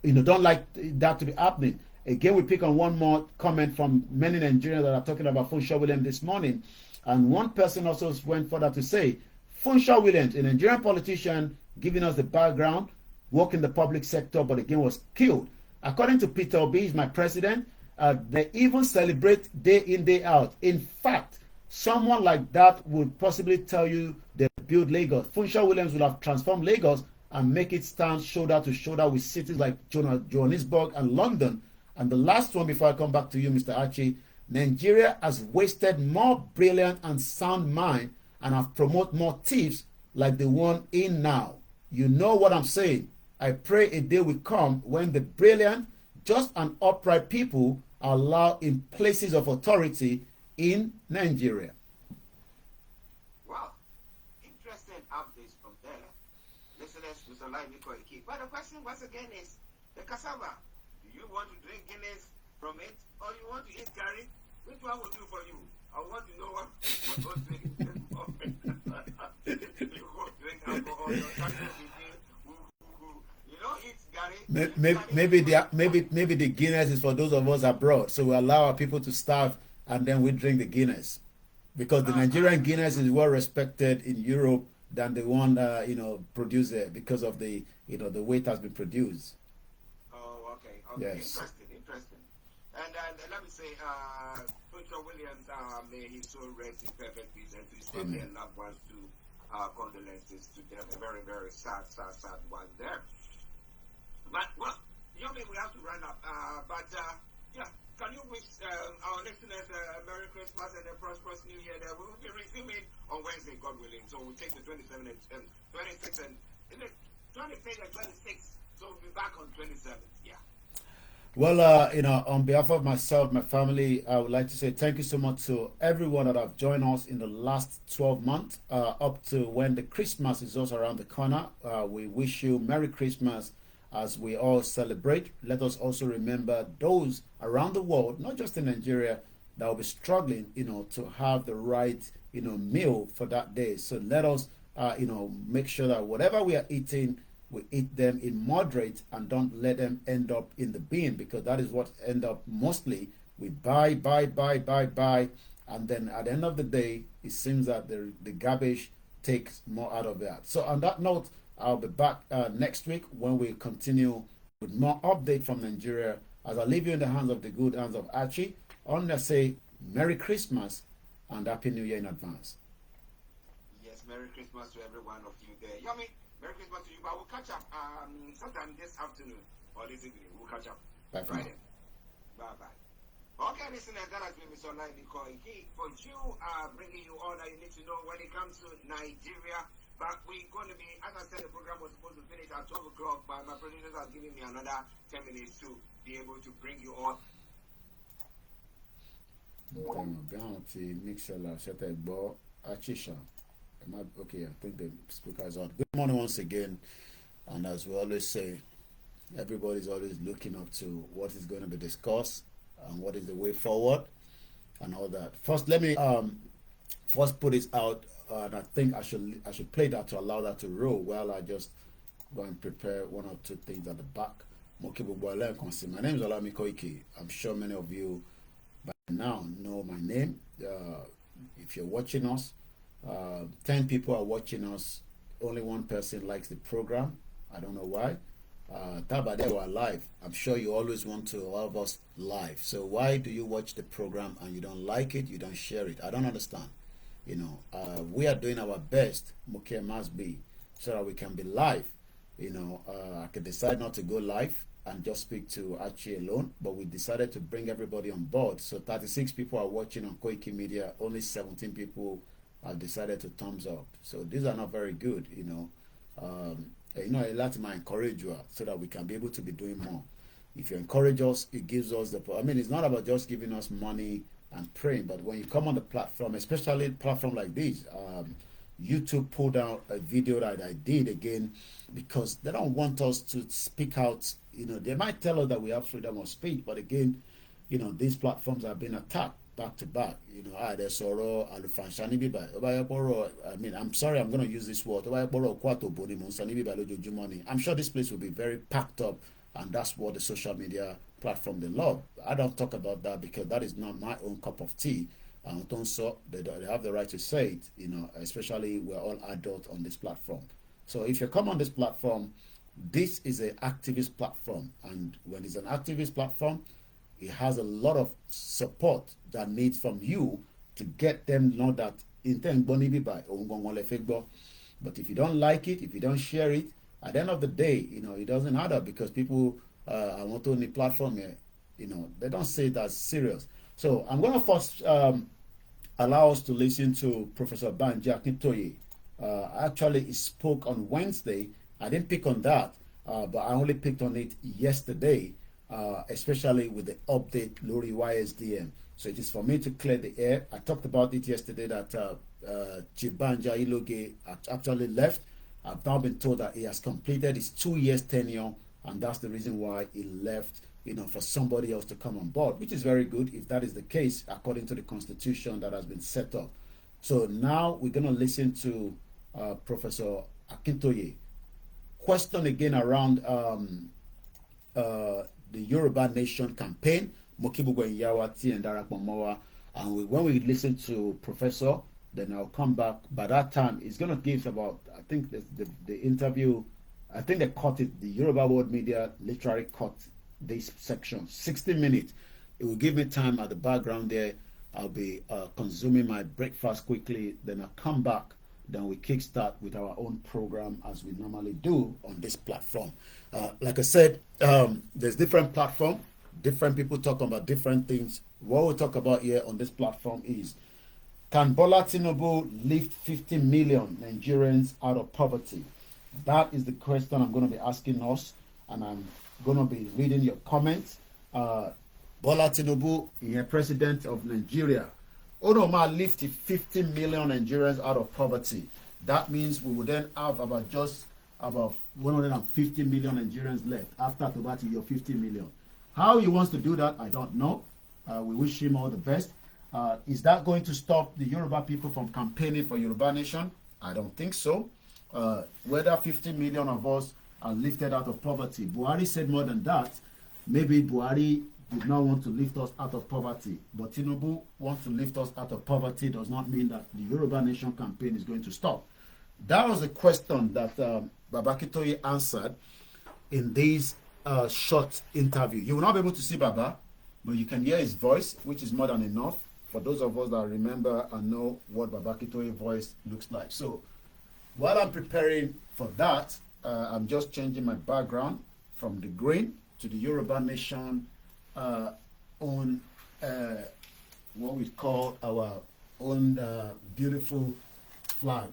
Don't like that to be happening. Again, we pick on one more comment from many Nigerians that are talking about Funshaw Williams this morning. And one person also went further to say, Funshaw Williams, a Nigerian politician, giving us the background, worked in the public sector, but again was killed. According to Peter Obi, he's my president, they even celebrate day in, day out. In fact, someone like that would possibly tell you they build Lagos. Funshaw Williams would have transformed Lagos and make it stand shoulder to shoulder with cities like Johannesburg and London. And the last one before I come back to you, Mr. Archie, Nigeria has wasted more brilliant and sound mind and have promoted more thieves like the one in now. You know what I'm saying. I pray a day will come when the brilliant, just and upright people are allowed in places of authority in Nigeria. Well, interesting updates from there. Listeners, Mr. Lively Koiki. But the question once again is the cassava. Do you want to drink Guinness from it, or you want to eat curry? Which one will do for you? I want to know what will drink from it. You will drink alcohol, Maybe the Guinness is for those of us abroad, so we allow our people to starve and then we drink the Guinness, because the Nigerian Guinness is well respected in Europe than the one produced there because of the the way it has been produced. Oh, okay. Yes. Interesting. And let me say, Funshaw Williams, may his soul rest in perfect peace, and to his family and loved ones to condolences to them. A very, very sad one there. But, well, we have to run up. Can you wish our listeners a Merry Christmas and a prosperous New Year? We will be resuming on Wednesday, God willing. So we'll take the 27th and 26th and 25th and 26th. So we'll be back on 27th. Yeah. Well, on behalf of myself, my family, I would like to say thank you so much to everyone that have joined us in the last 12 months, up to when the Christmas is also around the corner. We wish you Merry Christmas as we all celebrate. Let us also remember those around the world, not just in Nigeria, that will be struggling, to have the right, meal for that day. So let us, make sure that whatever we are eating, we eat them in moderate and don't let them end up in the bin, because that is what end up mostly. We buy, and then at the end of the day, it seems that the garbage takes more out of that. So on that note, I'll be back next week when we continue with more update from Nigeria. As I leave you in the hands of the good hands of Archie, I want to say Merry Christmas and Happy New Year in advance. Yes, Merry Christmas to every one of you there. Yummy, Merry Christmas to you. But we'll catch up sometime this afternoon or this evening. We'll catch up. Bye for now. Bye-bye. Okay, listeners, that has been Mr. Lively Koiki. For you, bringing you all that you need to know when it comes to Nigeria. But we're going to be, as I said, the program was supposed to finish at 12 o'clock, but my producers are giving me another 10 minutes to be able to bring you all Okay, I think the speaker is on. Good morning once again. And as we always say, everybody's always looking up to what is going to be discussed and what is the way forward and all that. First, let me first put this out, and I think I should play that to allow that to roll while I just go and prepare one or two things at the back. My name is Olami Koiki. I'm sure many of you by now know my name. If you're watching us, 10 people are watching us. Only one person likes the program. I don't know why. Tabade are live. I'm sure you always want to have us live. So why do you watch the program and you don't like it? You don't share it? I don't understand. You know, we are doing our best. Muke must be so that we can be live. You know, I could decide not to go live and just speak to Archie alone, but we decided to bring everybody on board. So 36 people are watching on KOIKIMEDIA. Only 17 people have decided to thumbs up. So these are not very good. You know, a lot might encourage you so that we can be able to be doing more. If you encourage us, it gives us the. I mean, it's not about just giving us money and praying, but when you come on the platform, especially a platform like this, YouTube pulled out a video that I did again because they don't want us to speak out. You know, they might tell us that we have freedom of speech, but again, you know, these platforms have been attacked back to back. You know, I mean, I'm sorry, I'm going to use this word. I'm sure this place will be very packed up, and that's what the social media platform they love. I don't talk about that because that is not my own cup of tea. They have the right to say it, you know, especially we're all adults on this platform. So if you come on this platform, this is an activist platform, and when it's an activist platform, it has a lot of support that needs from you to get them to know that but if you don't like it, if you don't share it, at the end of the day, you know, it doesn't matter because people I want to on the platform here, you know, they don't say that serious. So I'm going to first allow us to listen to Professor Banji Akintoye. Actually, he spoke on Wednesday. I didn't pick on that, but I only picked on it yesterday, especially with the update Lori YSDM. So it is for me to clear the air. I talked about it yesterday that Chief Banja Iloge actually left. I've now been told that he has completed his 2 years tenure, and that's the reason why he left, you know, for somebody else to come on board, which is very good if that is the case, according to the constitution that has been set up. So now we're going to listen to Professor Akintoye. Question again around the Yoruba Nation campaign, Mokibugo Yawati and Darakmomowa. And when we listen to Professor, then I'll come back. By that time, it's going to give about, I think the interview, I think they cut it, the Yoruba World Media literally cut this section, 60 minutes. It will give me time at the background there. I'll be consuming my breakfast quickly, then I'll come back, then we kickstart with our own program as we normally do on this platform. Like I said, there's different platform, different people talking about different things. What we'll talk about here on this platform is, can Bola Tinubu lift 50 million Nigerians out of poverty? That is the question I'm going to be asking us, and I'm going to be reading your comments. Bola Tinubu, president of Nigeria, Onoma lifted 50 million Nigerians out of poverty. That means we will then have about 150 million Nigerians left after Tobati, your 50 million. How he wants to do that, I don't know. We wish him all the best. Is that going to stop the Yoruba people from campaigning for Yoruba Nation? I don't think so. Whether 50 million of us are lifted out of poverty. Buhari said more than that. Maybe Buhari did not want to lift us out of poverty, but Tinubu wants to lift us out of poverty does not mean that the Yoruba Nation campaign is going to stop. That was a question that Baba Akintoye answered in this short interview. You will not be able to see Baba, but you can hear his voice, which is more than enough for those of us that remember and know what Baba Akintoye's voice looks like. So while I'm preparing for that, I'm just changing my background from the green to the Yoruba Nation on what we call our own beautiful flag.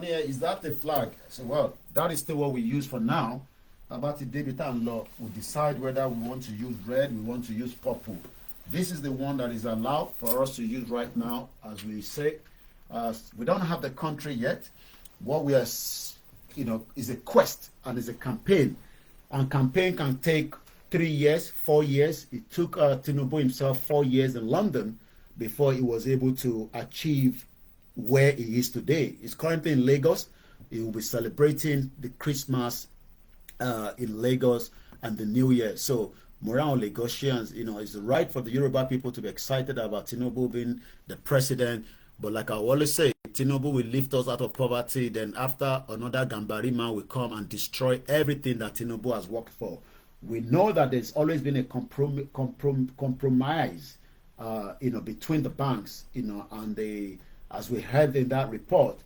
Is that the flag? So, well, that is still what we use for now. About the David and Law, we'll decide whether we want to use red, we want to use purple. This is the one that is allowed for us to use right now, as we say. We don't have the country yet. What we are, is a quest and is a campaign. And campaign can take 3 years, 4 years. It took Tinubu himself 4 years in London before he was able to achieve where he is today. He's currently in Lagos. He will be celebrating the Christmas in Lagos and the New Year. So morale Lagosians, it's right for the Yoruba people to be excited about Tinubu being the president. But like I always say, Tinubu will lift us out of poverty. Then after, another Gambari man will come and destroy everything that Tinubu has worked for. We know that there's always been a compromise, between the banks, and as we heard in that report,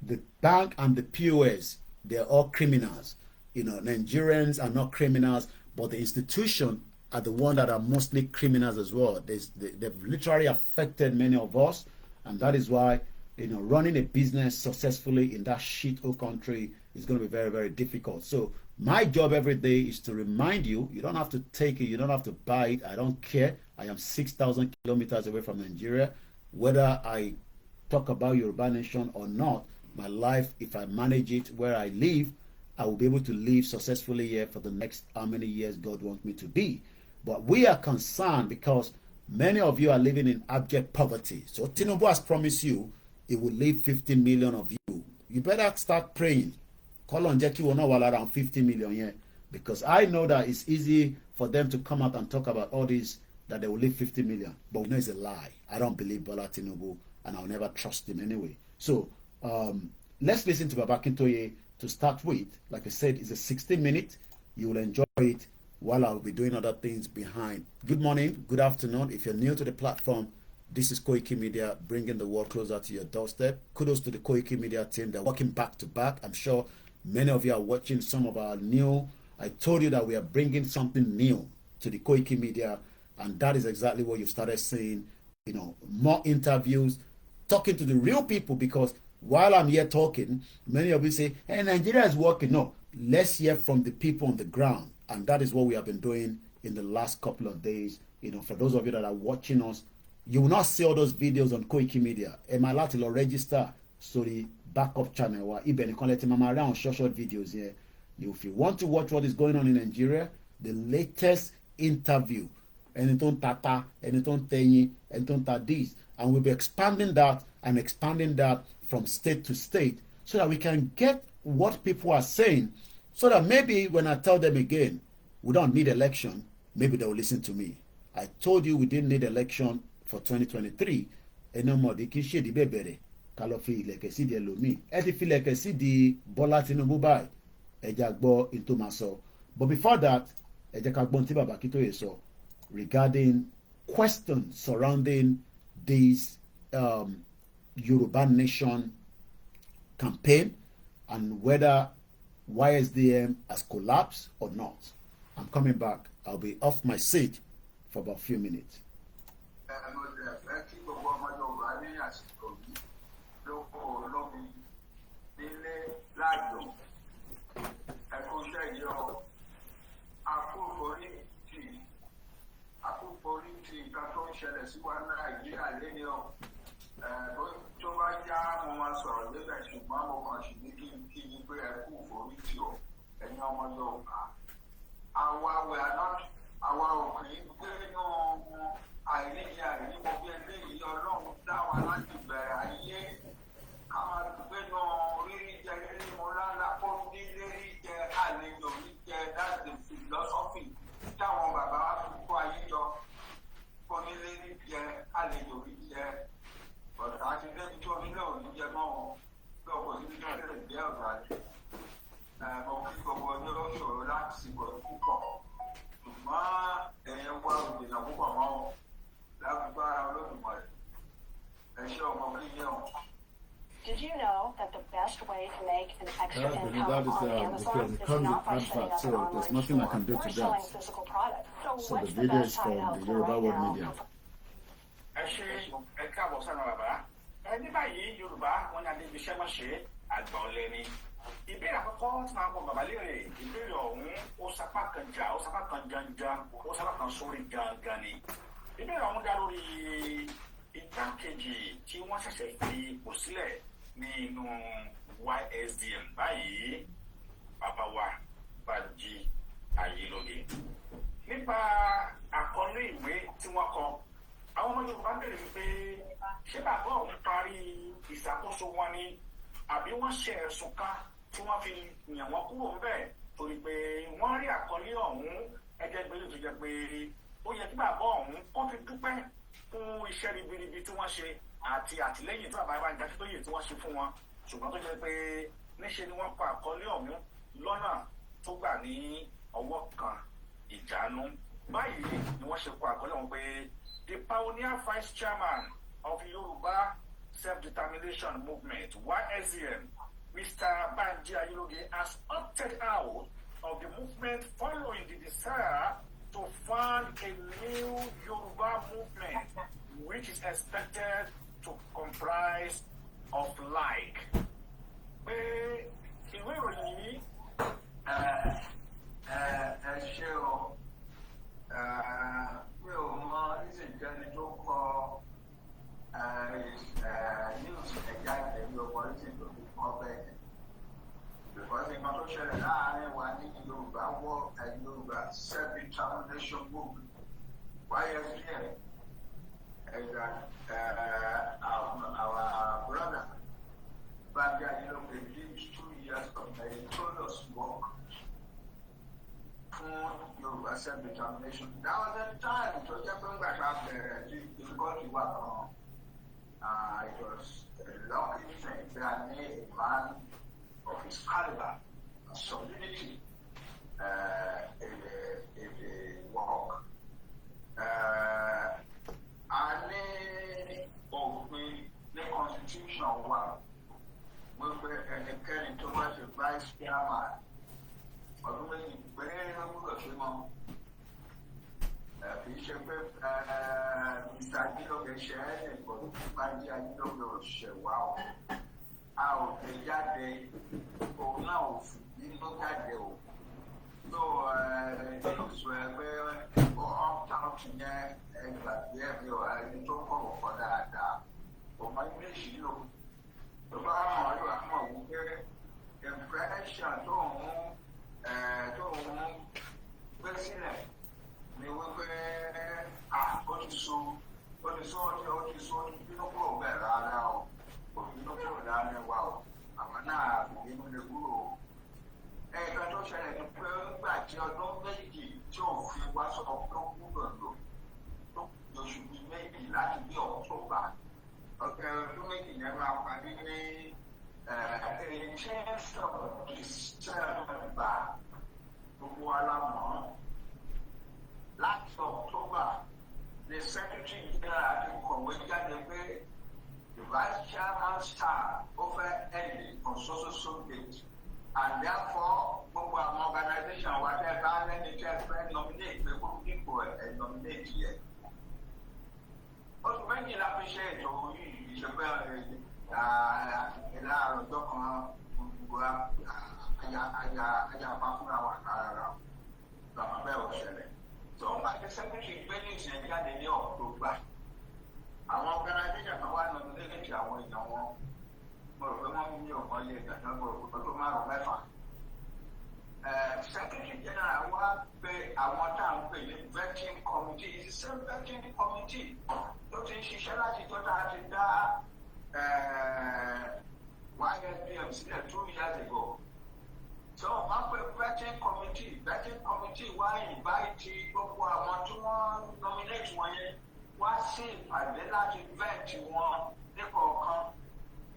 the bank and the POS, they're all criminals. Nigerians are not criminals, but the institution are the ones that are mostly criminals as well. They've literally affected many of us, and that is why running a business successfully in that shithole country is going to be very, very difficult. So my job every day is to remind you, you don't have to take it, you don't have to buy it. I don't care. I am 6,000 kilometers away from Nigeria. Whether I talk about Yoruba nation or not, my life, if I manage it where I live, I will be able to live successfully here for the next how many years God wants me to be. But we are concerned because many of you are living in abject poverty. So Tinubu has promised you he will leave 15 million of you. You better start praying. Call on Jackie will not around 50 million here. Because I know that it's easy for them to come out and talk about all this, that they will leave 50 million. But we know it's a lie. I don't believe Bola Tinubu, and I'll never trust him anyway. So let's listen to Baba Akintoye to start with. Like I said, it's a 60-minute. You will enjoy it while I'll be doing other things behind. Good morning, good afternoon. If you're new to the platform, this is Koiki Media, bringing the world closer to your doorstep. Kudos to the Koiki Media team. They're working back to back. I'm sure many of you are watching some of our new. I told you that we are bringing something new to the Koiki Media, and that is exactly what you started seeing. More interviews, talking to the real people, because while I'm here talking, many of you say, hey, Nigeria is working. No, let's hear from the people on the ground. And that is what we have been doing in the last couple of days. For those of you that are watching us, you will not see all those videos on Koiki Media. Emalati will register so the backup channel or even connect mama around short videos here. If you want to watch what is going on in Nigeria, the latest interview, Eniton Tata, Eniton Tenyi, Eniton Tadis, and we'll be expanding that from state to state so that we can get what people are saying, so that maybe when I tell them again, we don't need election, maybe they will listen to me. I told you we didn't need election for 2023. Eno mo di kishe di bebere. Kalo fi ileke si di elomi. Eti fi ileke si di Bola Tinubu bai. Eja gbo into maso. But before that, eja ka gbo nti Baba Akintoye so regarding questions surrounding this Yoruba Nation campaign and whether YSDM has collapsed or not. I'm coming back. I'll be off my seat for about a few minutes. Did you know that the best way to make an extra income on Amazon is not by setting up an online store or selling physical products? So what's the best side out there right now? Ìbéèrè àkọ́kọ́ tí máa ń kọ́ bàbá léèrè ìbéèrè ọ̀hún ó sapá kan jà ó sapá kan janjan ó sapá kan sórí gangan ni ìbéèrè ọ̀hún dá lórí igbákejì tí wọ́n ṣẹ̀ṣẹ̀ fi ipò sílẹ̀ nínú YSDM báyìí bàbá wa Banji Ayiloge. Nípa àkọlé ìwé tí wọ́n kọ, àwọn ọmọ Yorùbá ń bèrè wípé ṣé bàbá ọ̀hún parí ìṣàkóso wọn ni àbí wọ́n ṣe ẹ̀sùn kan tí wọ́n fi yàn wọ́n kúrò ń bẹ̀ torí pé wọ́n rí àkọlé ọ̀hún ẹgẹ́ gbélé tó jẹ́ pé ó yẹ kí bàbá ọ̀hún kó fi dúpẹ́ fún iṣẹ́ ribiribi tí wọ́n ṣe àti àtìlẹ́yìn tí bàbá Banji Akintoye tí wọ́n ṣe fún wọn, ṣùgbọ́n tó jẹ́ pé níṣe ni wọ́n kọ àkọlé ọ̀hún lọ́nà tó gbà ní ọwọ́ kan ìjánu. Báyìí ni wọ́n ṣe kọ àkọlé ọ̀hún pé the pioneer vice chairman of Yoruba self-determination movement YSDM, Mr. Banji Ayiloge, has opted out of the movement following the desire to fund a new Yoruba movement, which is expected to comprise of like. Pé ìwé ìròyìn yìí ẹ ṣe o pé o mọ ìṣèjẹni tó kọ news ẹ̀yà ìtẹ̀wé ọkọ̀ ìṣèjọba tó kọ bẹ́ẹ̀. Because nǹkan tó ṣẹlẹ̀ láàárín wa ní Yorùbá Yorùbá self-determination movement YSDM our brother Banji Ayiloge did 2 years of meritorious work for Yoruba self-determination. That was the time to get back up there. Difficulty was it was a lucky thing that made a man of his caliber and solidity in the work. The constitution was ẹnikẹ́ni tó bá ṣe vice chairman ọdún méjì péré ló gbúdọ̀ ṣe mọ́. Kì í ṣe pé Mr. Ayiloge ṣe é nìkan Banji Ayiloge ò ṣẹ̀ wá o. A ò lè jáde òun náà ò fi bínú jáde o. So nínú sọ ẹ pé uptown yẹn ẹgbàgbé ẹ̀mí ọ̀ ẹni tó kọ̀ ọ̀pọ̀ dáadáa. Ọmọ English yìí lò. Tó bá mọ̀ ọ́ yóò mọ̀ wípé impression tó ń gbé sílẹ̀ ni wípé ó ti so bínú kúrò bẹ́ẹ̀ rárá o, kò bínú kúrò dáná wa o, àwọn náà kò bínú lè kúrò o. Ẹ̀ka tó ṣẹlẹ̀ ni pé nígbà tí ọdún méjì tí òfin wá sọ pé ó gbúdọ̀ lò tó oṣù bíi méjì láti bí October. Ọdún méjì yẹn máa parí ní 18th of December. Gbogbo alámọ̀ láti October the secretary general ti kọ̀wé jáde pé the vice chairman star ó fẹ́ end on so date, and therefore gbogbo àwọn organization wa tẹ́ bá lẹ́ni tẹ́ fẹ́ nominate pé kó dípò ẹ̀ nominate yẹ. Oṣù méjì la fi ṣe ètò yìí ìṣẹ́pẹ́ ìlà àròjọ kan gbogbo ajá fúnra wa kára lọ́mọ bẹ́ẹ̀ ò ṣẹlẹ̀. So wọ́n máa ṣe secretary gbé ní ìṣẹ̀ jáde ní October. Àwọn organization kan wá nominate àwọn èèyàn wọn. Mo rò pé wọ́n ní ọ̀pọ̀ ilé ìgbàgbọ́ mo rò pé tó márùn-ún mẹ́fà. Secretary general wá pé àwọn tá à ń pè ní vetting committee, it's the same vetting committee tó ti ń ṣiṣẹ́ láti tó tá a ti dá YSDM sílẹ̀ 2 years ago. So wọ́n pe vetting committee wá invite gbogbo àwọn tí wọ́n nominate wọn yẹn wá sí ìpàdé láti vet wọn níkọ̀ọ̀kan.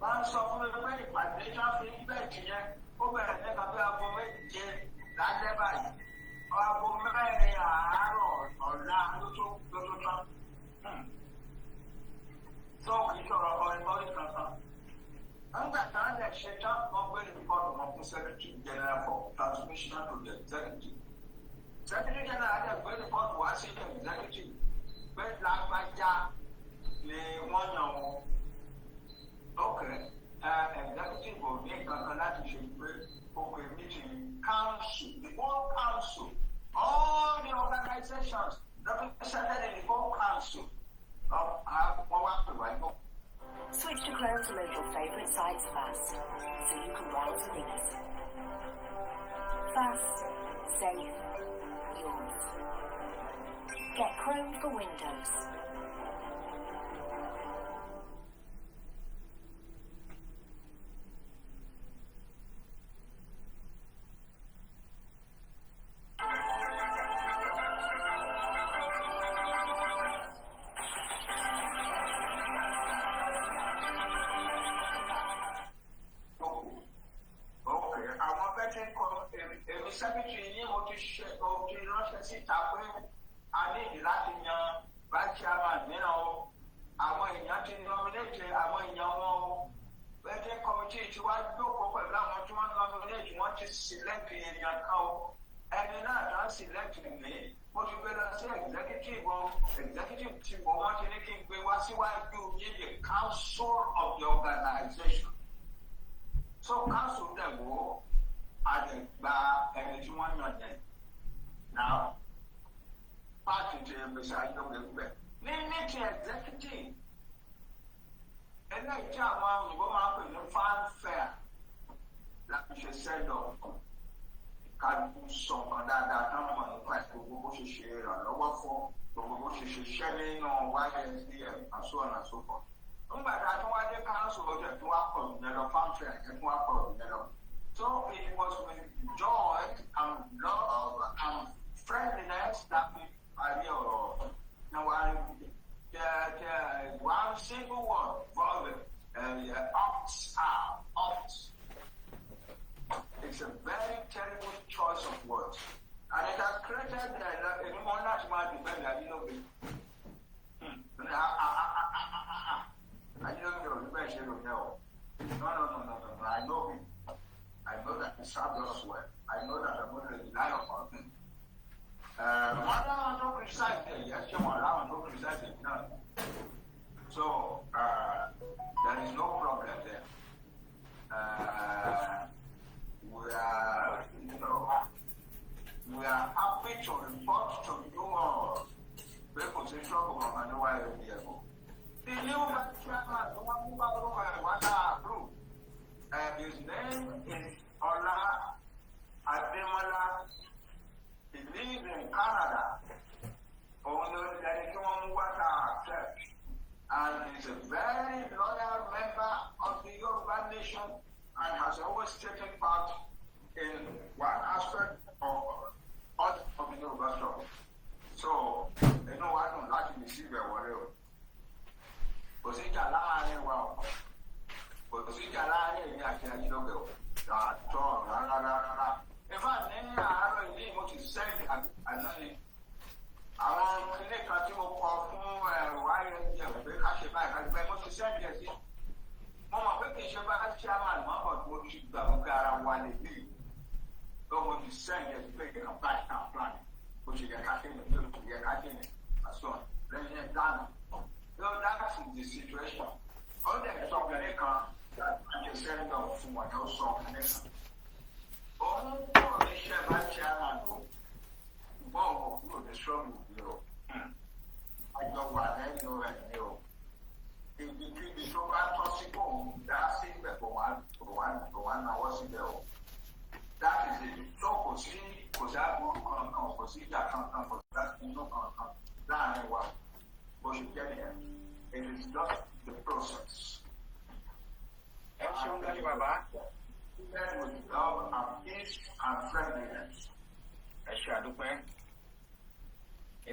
Wọ́n sọ fún mi pé ìpàdé tí wọ́n fi vet yẹn ó bẹ̀rẹ̀ nípa bí aago 7 lálẹ́ báyìí. Aago 4 àárọ̀ ọ̀la ló tó tán. So kì í sọ̀rọ̀ ọ̀rẹ́ kankan. Nígbà táwọn ẹ̀ ṣe tán, wọ́n gbé rìpọ́ọ̀tù wọn fún Secretary General for Transmission to the Executive. Secretary General adé gbé rìpọ́ọ̀tù wá sí the Executive pé lágbájá ni wọ́n yàn wọn. Lókè Executive ò ní kankan láti ṣe pé òkè meeting council, the whole council, all the organizations represented in the whole council. council. Switch to Chrome to load your favorite sites fast, so you can browse with ease. Fast, safe, yours. Get Chrome for Windows. Secretary ní mo ti ránṣẹ́ síta pé a ní ìdí láti yan vice chairman mìíràn o. Àwọn èèyàn ti nominate àwọn èèyàn wọn o. Vetting committee ti wá jókòó pẹ̀lú àwọn tí wọ́n nominate wọ́n ti select èèyàn kan o. Ẹni náà dá select mi. Mo ti gbé lọ sí executive team wọ́n ti ní kí n gbé wá síwájú ní the council of the organization. So council dẹ̀ wò àdẹ̀gbà ẹni tí wọ́n yàn yẹn. Now, pàtì tí ẹgbẹ̀sẹ̀ ayọ́gbẹ̀gbẹ̀. Ní ti executive, eléyìí tí àwọn òyìnbó máa ń pè ní fanfare láti ṣe sẹ́dọ̀ kálukú sọ nǹkan dáadáa tán mọ̀ nípa gbogbo bó ṣe ṣe ìrànlọ́wọ́ fún gbogbo bó ṣe ṣiṣẹ́ nínú YSDM and so on and so forth. Nígbà tá a tún wá dé council ọjọ́ tí wọ́n á pọ̀ jù lọ fanfare yẹn tí wọ́n á pọ̀ jù lọ. So it was with joy and love and friendliness that we are here. Now, one single word for the opt out. It's a very terrible choice of words. And it has created a more national debate that you know. I don't know. No. I know him. I know that he served us well. I know that I'm going to rely upon him. I'm not criticizing. Yes, I'm not criticizing. No. So there is no problem there. We are happy to report to you all the position of Manuel Diego. The new chairman, the one who was approved. His name is Ola Ademola. He lives in Canada. And he's a very loyal member of the Yoruba nation and has always taken part in one aspect of the Yoruba struggle. So, you know what? I'm not going to see the world. Because it's a lie. Kò sí ìjà láàárín èmi àti Ajílógbè o. Àtọ̀ rárá. In fact, ní àárọ̀ ilé mo ti sẹ́ẹ̀dì àná ni. Àwọn ilé kan tí mo kọ fún YSDM pé ká ṣe báyìí ká ṣe báyìí mo ti sẹ́ẹ̀dì ẹ̀ sí. Mo mọ̀ pé kì í ṣe bá chairman mọ́ bọ̀ tí mo ti gbà wípé ara wa lè bí. Lọ́wọ́ mo ti sẹ́ẹ̀dì ẹ̀ sí pé kí n báyìí kan plan. Bó ṣe yẹ ká ṣe ní bí o yẹ ká ṣe ní. Àṣọ lẹ́yìn ẹ̀ dáná. So that is the situation. All the company can send off from what else on the next. All the chairman, well, the struggle, I know what I know and you. If you keep the so possible, that's it, but one hour ago. That is it. So, because I will come, because that can't come, that you know, that I want. But you get it. It is just the process. With love and peace and friendliness. Ẹ ṣe àdúpẹ́.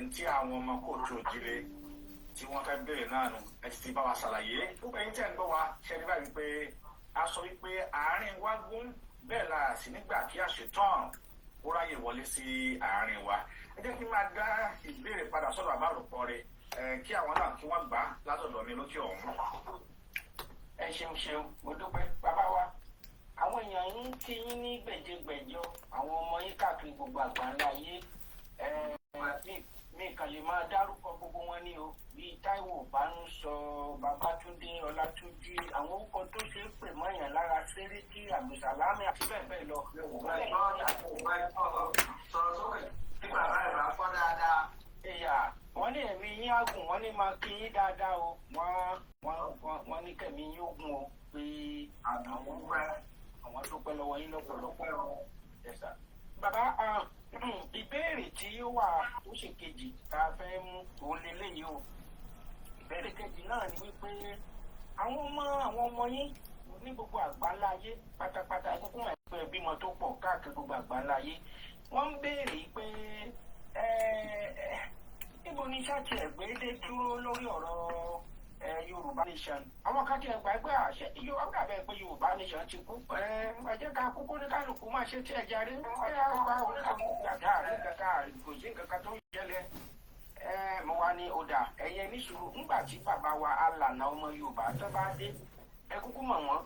Ntí àwọn ọmọ kóòtù òjìlé tí wọ́n fẹ́ bèrè náà nù ẹ ti bá wa ṣàlàyé. Gbogbo ẹ̀yin tẹ́ ń gbọ́ wa ṣe ní báyìí pé a sọ wípé àárín wa gún bẹ́ẹ̀ la sì nígbà kí àṣetán ó ráyè wọlé sí àárín wa. Ẹ jẹ́ kí n máa dá ìbéèrè padà sọ́dọ̀ àbáròpọ̀ rẹ̀. Kí àwọn náà kí wọ́n gbà á látọ̀dọ̀ mi lókè ọ̀hún. Ẹ ṣeun mo dúpẹ́ bàbá wa àwọn èèyàn yín tí yín ní gbèjégbèjọ àwọn ọmọ yín káàkiri gbogbo àgbáńlá ayé mi kàn lè máa dárúkọ gbogbo wọn ní o bíi Táíwò Bánúsọ Babátúndé Ọlátúnjí àwọn orúkọ tó ṣe é pè mọ́yàn lára Sẹ́ríkì Àbdùsàlámì àti bẹ́ẹ̀ bẹ́ẹ̀ lọ. Sọ̀rọ̀ sókè nígbà báyìí bá fọ́ dáadáa. Ẹ̀yà wọ́n ní ẹ̀mí yín àgùn wọ́n ní ní máa kí yín dáadáa o wọ́n ní kẹ́mi yóò gùn o pé àwọn dúpẹ́ lọ́wọ́ yín lọ́pọ̀lọpọ̀ ẹ̀sà. bàbá ìbéèrè tí ó wà tó ṣe kejì tá a fẹ́ mú òun lélẹ́yìí o. ìbéèrè kejì náà ni wípé àwọn ọmọ yín ní gbogbo àgbáńlá ayé pátápátá kúkú máa ń pẹ́ bímọ tó pọ̀ káàkiri gbogbo àgbáńlá ayé wọ́n ń béèrè pé níbo ni iṣẹ́ tiẹ̀ gbé dé dúró lórí ọ̀rọ̀ Yorùbá nation. àwọn kan tiẹ̀ gbà pé àṣẹ Yorùbá bẹ̀ pé Yorùbá nation ti kú ẹ jẹ́ ká kúkú ní kálukú máa ṣe tí ẹ jáde ọ̀yà ọ̀pá oníkàkú gbàgbà rẹ̀ kankan kò sí kankan tó ń ṣẹlẹ̀ mo wá ní ọ̀dà ẹ̀yẹ níṣòro ńgbà tí bàbá wa alànà ọmọ Yorùbá tó bá dé ẹ kúkú mọ̀ wọ́n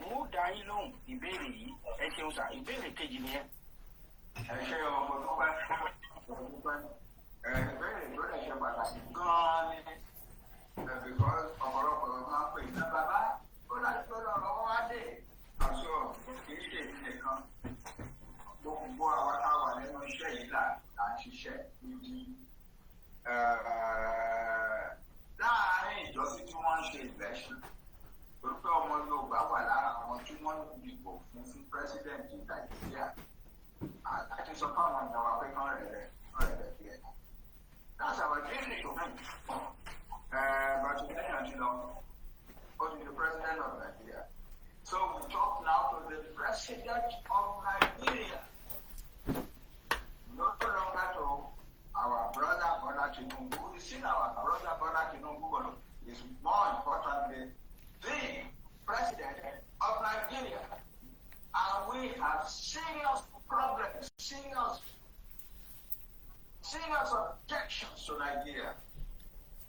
n ó dá yín lóhùn ìbéèrè yìí ẹ ṣeun sà ìbéèrè kejì nìyẹn. ẹ ṣe ọmọ tó bá ìbéèrè tó lè ṣe pàtàkì gan-an ni because ọ̀pọ̀lọpọ̀ máa ń pè ní bàbá ó láti tó lọ́rọ̀ wá dé àṣọ kì í ṣe ìdílé kan gbogbo àwọn táwà nínú iṣẹ́ yìí là ń ṣiṣẹ́ níbi láàárín ìjọsìn tí wọ́n ń ṣe election pé ọmọ Yorùbá wà lára àwọn tí wọ́n dìbò fún pírẹsidẹ̀ntì Nàìjíríà àti sọ fún àwọn ìjọba pé kán rẹ̀ bí ẹ̀. That's our duty to him. But today, you know, to the president of Nigeria. So we talk now to the president of Nigeria. No longer to our brother Bola Tinubu. We see our brother Bola Tinubu is more importantly the president of Nigeria. And we have serious problems, serious objections to Nigeria.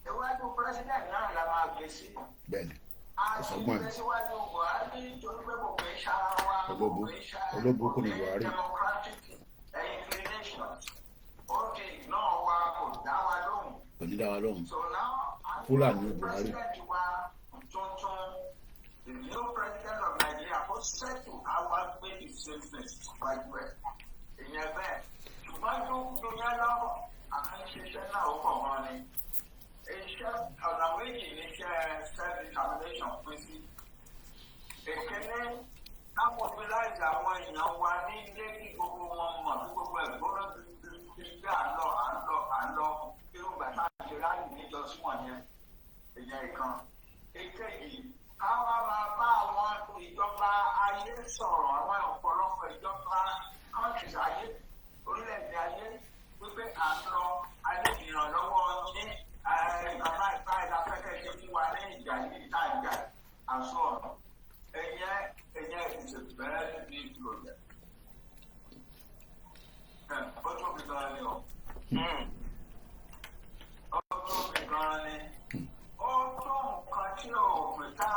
The white president now la máa gbé sí. Bẹ́ẹ̀ni. Àti ìgbésíwájú Buhari torí pé kò fẹ́ ṣara wa, kò fẹ́ ṣara olóbùkún ni Buhari. democratic inclinations. Okay, náà wa kò dá wa lóhùn. Kò ní dá wa lóhùn. So now, Fúlàní Buhari. president wa tuntun, the new president of Nigeria, kò settle our baby safety right well. Ìyẹn bẹ́ẹ̀. Ṣùgbọ́n tó yẹn lọ, àkànṣiṣẹ́ náà ó pọ̀ mọ́ ni. Iṣẹ́ ọ̀nà méjì ní iṣẹ́ self-determination pín sí. Èkéní, ká mobilize àwọn èèyàn wa ní ilé kí gbogbo wọn mọ̀ bí gbogbo ẹ̀gbọ́n ti gbé àlọ́ irú gbàtà àti ráàlì níjọsí wọ̀nyẹn. Ìyẹn ìkan. Èkejì, káwá máa bá àwọn ìjọba ayé sọ̀rọ̀, àwọn ọ̀pọ̀lọpọ̀ ìjọba countries ayé, orílẹ̀-èdè ayé, wípé à ń lọ ayé ìrànlọ́wọ́ ní ìgbàgbá ìta ìdáfẹ́kẹ́ ṣe fún wa ní ìjà yìí ìta ìjà àṣọ ọ̀nà. Ẹ̀yẹ is a very big project. Ó tóbi gan-an ni o. Ó tóbi gan-an ni. Ó tó nǹkan tí ò pè tá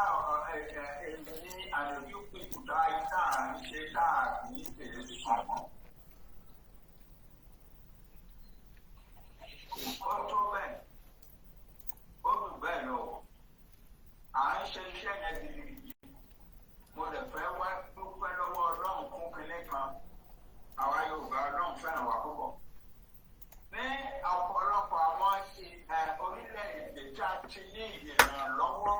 ní àlejò pípù dáa tá à ń ṣe tá à kì í tèlé sọ̀mọ́. Ó tó bẹ́ẹ̀. Ó dùn bẹ́ẹ̀ lọ. À ń ṣe iṣẹ́ yẹn gidigidi. Mo lè fẹ́ wá dúpẹ́ lọ́wọ́ Ọlọ́run fún kinní kan. Àwa Yorùbá Ọlọ́run fẹ́ràn wa púpọ̀. Ní ọ̀pọ̀lọpọ̀ àwọn orílẹ̀-èdè tí a ti ní ìrànlọ́wọ́,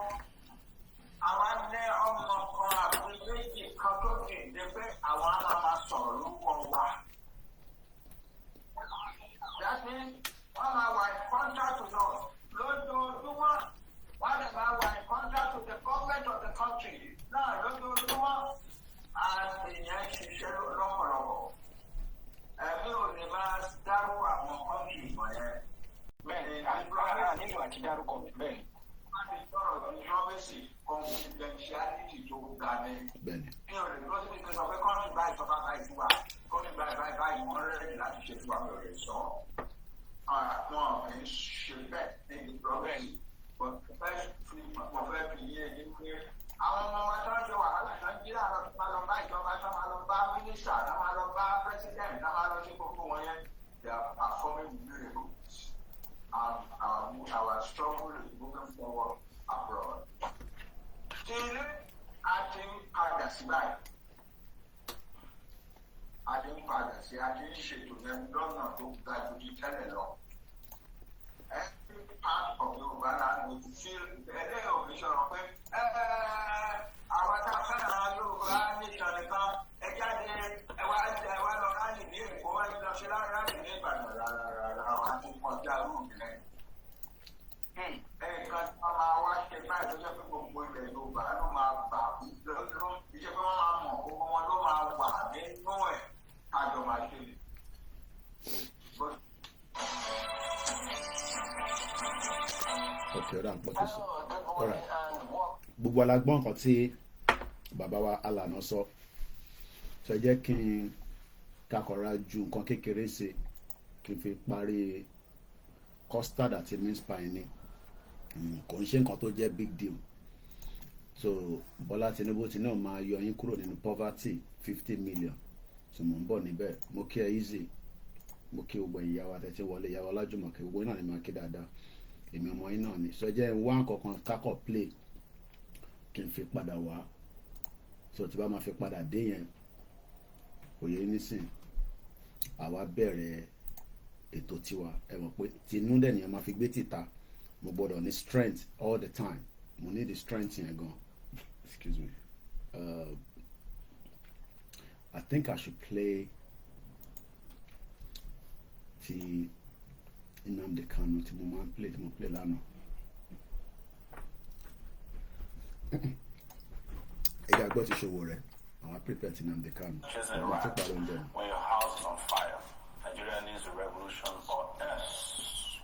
àwa ní ọmọ kan àbí méjì kan tó dìde pé àwọn á máa sọ̀rọ̀ lórúkọ wa. That means wọ́n máa wà in contact with us lójoojúmọ́. Wọ́n lè máa wà in contact with the government of the country náà lójoojúmọ́. Ìyẹn ṣiṣẹ́ lọ́pọ̀lọpọ̀. Ẹ̀mí ò ní máa dárúkọ àwọn kọ́ńtì ìmọ̀ yẹn. Bẹ́ẹ̀ni, àdúrà nílò àti dárúkọ bẹ́ẹ̀ni. Wọ́n ti sọ̀rọ̀ ní province confidentiality tó ga ní. Ní ọ̀rẹ́ ló ti fi sọ pé kọ́ńtì báyìí sọ báyìí sí wa, kọ́ńtì báyìí wọ́n rẹ̀ láti ṣe tiwa mi ò lè sọ. Wọn kì í ṣe bẹ́ẹ̀ ní province. Mo fẹ́ fi yé ẹni pé àwọn ọmọ wa tó ń ṣe wàhálà tó ń jí láàárọ̀ tó máa lọ bá ìjọba tó máa lọ bá mínísítà tó máa lọ bá pírẹsidẹ̀ntì tó máa lọ sí gbogbo wọn yẹn. They are performing miracles. Our struggle is moving forward abroad. Tí ilé àti padà sí báyìí, àti ń padà sí àti ń ṣètò yẹn lọ́nà tó ga ju ti tẹ́lẹ̀ lọ. every part of Yorubaland will feel ẹ̀rẹ́ òfìṣọ́ rọ̀ pé àwọn tá a fẹ́ràn Yorùbá nation nìkan ẹja ni ẹwà lọ rálì ní Èkó wá lọ ṣe rálì ní Ìbàdàn rárá àwọn àti kọjá rúùmù rẹ̀. Ẹ̀ẹ̀kan tí wọ́n máa wá ṣe báyìí tó jẹ́ pé gbogbo ilẹ̀ Yorùbá ló máa bà lọ́dún ìṣe pé wọ́n máa mọ̀ gbogbo wọn ló máa wà nínú ẹ̀ àjọ máa ṣe lè. Okay, ọ̀dà pọ̀ tó sọ. Alright. Gbogbo alágbọ́n nǹkan tí bàbá wa alànà sọ. Ṣé jẹ́ kí n kakọ̀ra ju nǹkan kékeré ṣe kí n fi parí custard àti mince pie ni. Kò ń ṣe nǹkan tó jẹ́ big deal. So Bọ́lá Tinubu ti náà máa yọ yín kúrò nínú poverty 50 million. So mo ń bọ̀ níbẹ̀. Mo kí ẹ easy. Mo kí gbogbo ìyàwó àtẹ̀tẹ̀ wọlé ìyàwó Ọlájùmọ̀kẹ́ gbogbo náà ni máa kí dáadáa. Èmi ọmọ yín náà ni. So jẹ́ wá nǹkan kákọ̀ play kí n fi padà wá. So tí bá máa fi padà dé yẹn kò yẹ nísìn àwa bẹ̀rẹ̀ ètò tiwa ẹ mọ̀ pé tinú dẹ̀ nìyẹn máa fi gbé tìta mo gbọ́dọ̀ ní strength all the time mo need the strength yẹn gan. Excuse me. I think I should play ti Nnamdi Kanu tí mo máa ń play tí mo play lánàá. Ẹ̀yà gbọ́ ti ṣòwò rẹ̀ àwọn prepare ti Nnamdi Kanu. When your house is on fire, Nigeria needs a revolution or else.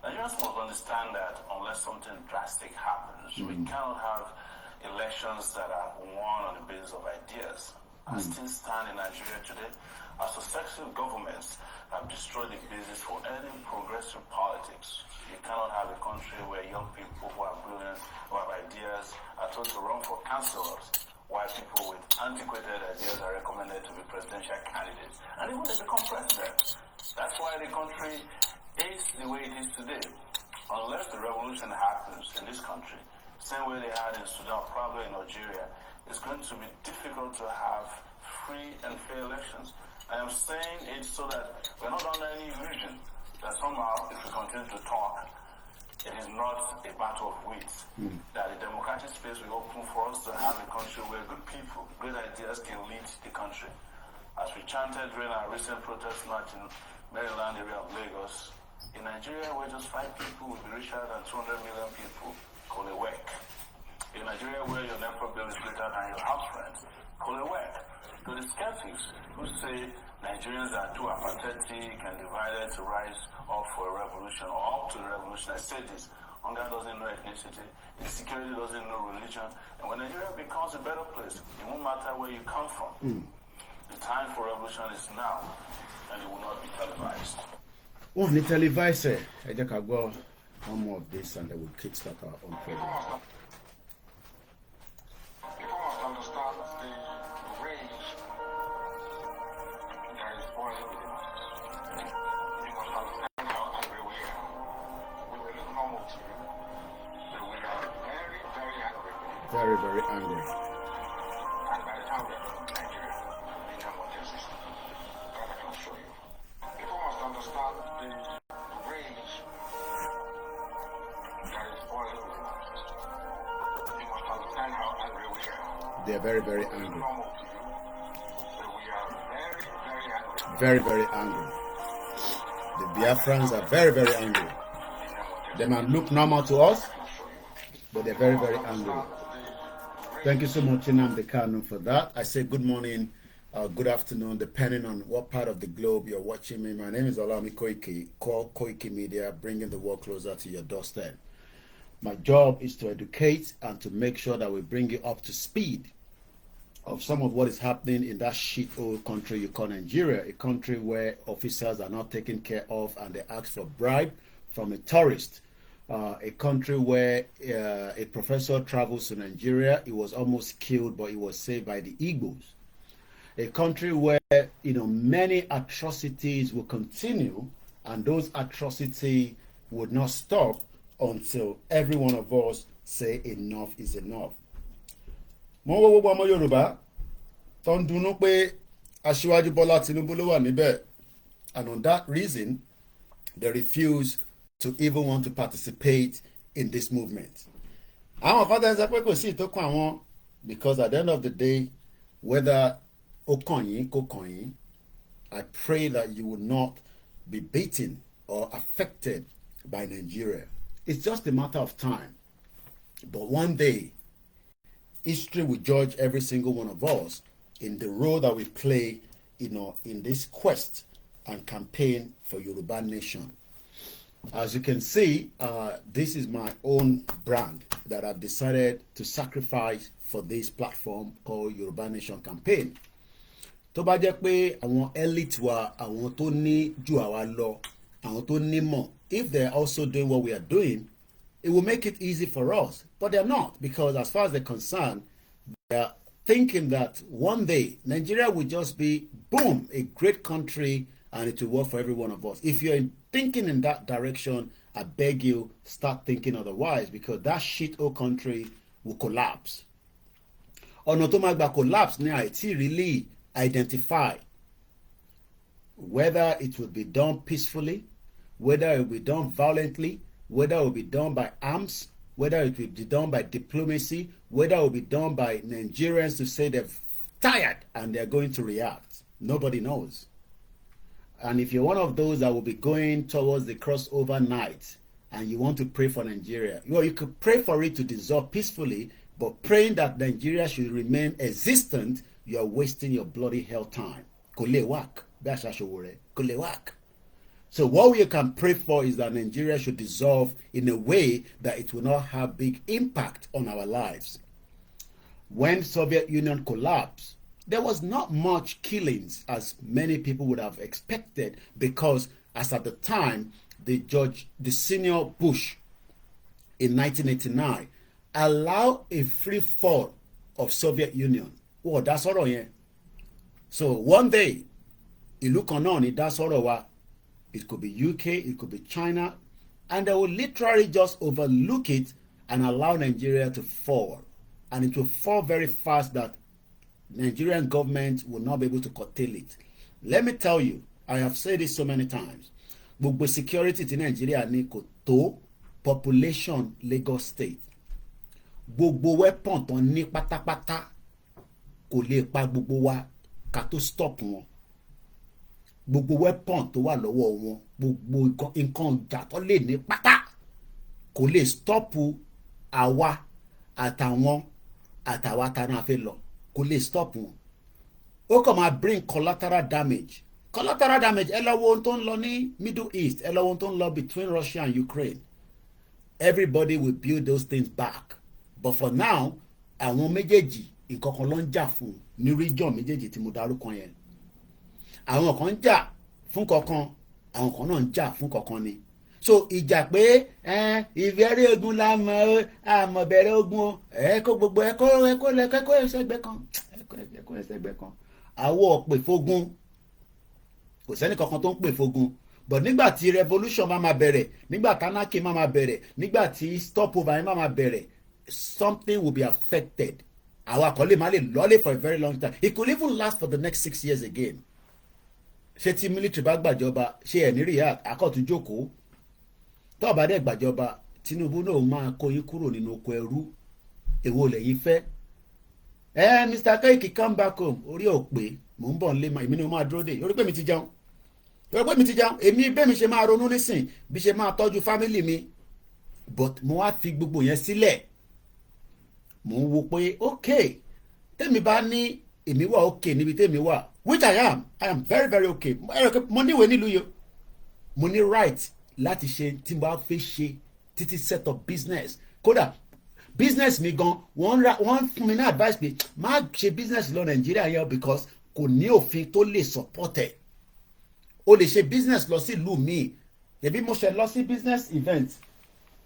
Nigerians must understand that unless something drastic happens, we cannot have elections that are won on the basis of ideas. As things stand in Nigeria today, our successive governments have destroyed the basis for any progressive politics. You cannot have a country where young people who are brilliant, who have ideas, are told to run for councillors, while people with antiquated ideas are recommended to be presidential candidates. And even they become president. That's why the country is the way it is today. Unless the revolution happens in this country, same way they had in Sudan, probably in Algeria, it's going to be difficult to have free and fair elections. I am saying it so that we're not under any illusion that somehow, if we continue to talk, it is not a battle of wits. That the democratic space will open for us to have a country where good people, great ideas can lead the country. As we chanted during our recent protest march in Maryland area of Lagos, in Nigeria where just 5 people will be richer than 200 million people, call it work. In Nigeria where your NEPA bill is greater than your house rent, call it work. To the skeptics who say Nigerians are too apathetic and divided to rise up for a revolution or up to the revolution, I say this: hunger doesn't know ethnicity, insecurity doesn't know religion, and when Nigeria becomes a better place, it won't matter where you come from. The time for revolution is now, and it will not be televised. Oh, the televisor. I just go one more of this, and then we'll kickstart our own program. People must understand the rage that is boiling within us. You must understand how angry we are. We will look normal to you, but we are very, very angry. Very, very angry. And by the time we are in Nigeria, we know what this is. That I can show you. People must understand the rage that is boiling within us. You must understand how angry we are. They are very, very angry. Normal to you, but we are very, very angry. Very, very angry. The Biafrans are very, very angry. They might look normal to us, but they're very, very angry. Thank you so much, Nnamdi Kanu, for that. I say good morning, good afternoon, depending on what part of the globe you're watching me. My name is Olami Koiki, call KOIKIMEDIA, bringing the world closer to your doorstep. My job is to educate and to make sure that we bring you up to speed of some of what is happening in that shit old country you call Nigeria, a country where officers are not taken care of and they ask for bribe from a tourist. A country where a professor travels to Nigeria, he was almost killed, but he was saved by the Igbos. A country where, many atrocities will continue, and those atrocities would not stop until every one of us say enough is enough. Mo wo gbogbo ọmọ Yorùbá tó ń dunnú pé Aṣíwájú Bọ́lá Tinubu ló wà níbẹ̀, and on that reason they refuse to even want to participate in this movement. Àwọn kan tẹ́ ń sọ pé kò sí ìtókùn àwọn, because at the end of the day, whether ó kàn yín kò kàn yín, I pray that you will not be beaten or affected by Nigeria. It's just a matter of time. But one day, history will judge every single one of us in the role that we play, in this quest and campaign for Yoruba nation. As you can see, this is my own brand that I've decided to sacrifice for this platform called Yoruba Nation Campaign. Tó bá jẹ́ pé àwọn elite wa, àwọn tó ní jù àwa lọ, àwọn tó ní mọ̀, if they're also doing what we are doing, it will make it easy for us. But they're not, because as far as they're concerned, they're thinking that one day Nigeria will just be, boom, a great country, and it will work for every one of us. If you're thinking in that direction, I beg you, start thinking otherwise, because that shithole country will collapse. Ọ̀nà tó máa gbà collapse ni àìtí really identify whether it will be done peacefully, whether it will be done violently, whether it will be done by arms, whether it will be done by diplomacy, whether it will be done by Nigerians to say they're tired and they're going to react. Nobody knows. And if you're one of those that will be going towards the crossover night and you want to pray for Nigeria, well, you could pray for it to dissolve peacefully, but praying that Nigeria should remain existent, you are wasting your bloody hell time. Kò lè work. Kò lè work. So what we can pray for is that Nigeria should dissolve in a way that it will not have big impact on our lives. When Soviet Union collapsed, there was not much killings as many people would have expected, because as at the time, the senior Bush in 1989 allowed a free fall of Soviet Union. Oh, that's all right. So one day, ìlú kan náà ni that's all right. It could be UK, it could be China, and they will literally just overlook it and allow Nigeria to fall. And it will fall very fast that Nigerian government will not be able to curtail it. Let me tell you, I have said this so many times. Gbogbo security ti Nigeria ní kò tó population Lagos State. Gbogbo weapon tó ní pátápátá kò lè pa gbogbo wa ká tó stop wọn. Gbogbo weapon tó wà lọ́wọ́ wọn, gbogbo nǹkan ìjà tó lè ní pátá kò lè stop àwa àtàwọn tá náà fẹ́ lọ. Kò lè stop wọn. Ó kàn máa bring collateral damage. Collateral damage, ẹ lọ wo ohun tó ń lọ ní Middle East, ẹ lọ wo ohun tó ń lọ between Russia and Ukraine. Everybody will build those things back. But for now, àwọn méjèèjì nǹkan kan ló ń jà fún ní region méjèèjì tí mo dárúkọ yẹn. Àwọn kan ń jà fún kankan, àwọn kan náà ń jà fún kankan ni. So ìjà pé ìbẹ̀rẹ̀ ogun la mọ̀ àmọ̀ bẹ̀rẹ̀ ogun kó gbogbo ẹ̀kọ́ ẹ̀sẹ̀gbẹ́ kan. Àwọ̀ pè fógun, kò sẹ́ni kankan tó ń pè fógun. But nígbà tí revolution máa bẹ̀rẹ̀, nígbà tí anarchy máa bẹ̀rẹ̀, nígbà tí stopover yẹn máa bẹ̀rẹ̀, something will be affected. Àwa kò lè má lè lọ́lé for a very long time. It could even last for the next 6 years again. Ṣé tí military bá gbàjọba, ṣé ẹ̀ ní react akọ́tún jókòó? Tó bá dé gbàjọba, Tinubu náà máa kó yín kúrò nínú oko ẹrú. Èwo lẹ̀yin fẹ́? Mr. Koiki, come back home. Orí ò pé, mò ń bọ̀ nílé, èmi ni mo máa dúró dè. Orí pé mi ti jẹun. Èmi bẹ́ẹ̀ mi ṣe máa ronú nísìn, bí ṣe máa tọ́jú family mi. But mo wá fi gbogbo yẹn sílẹ̀. Mo ń wo pé okay, tèmi bá ní èmi wà okay níbi tèmi wà, which I am very very okay. Mo níwèé nílùú yìí. Mo ní right láti ṣe tí mo bá fẹ́ ṣe títí set up business. Kódà business mi gan wọ́n fún mi ní advice pé má ṣe business lọ Nàìjíríà yẹn because kò ní òfin tó lè support ẹ̀. O lè ṣe business lọ sí ìlú mi. Ẹbí mo ṣe lọ sí business event.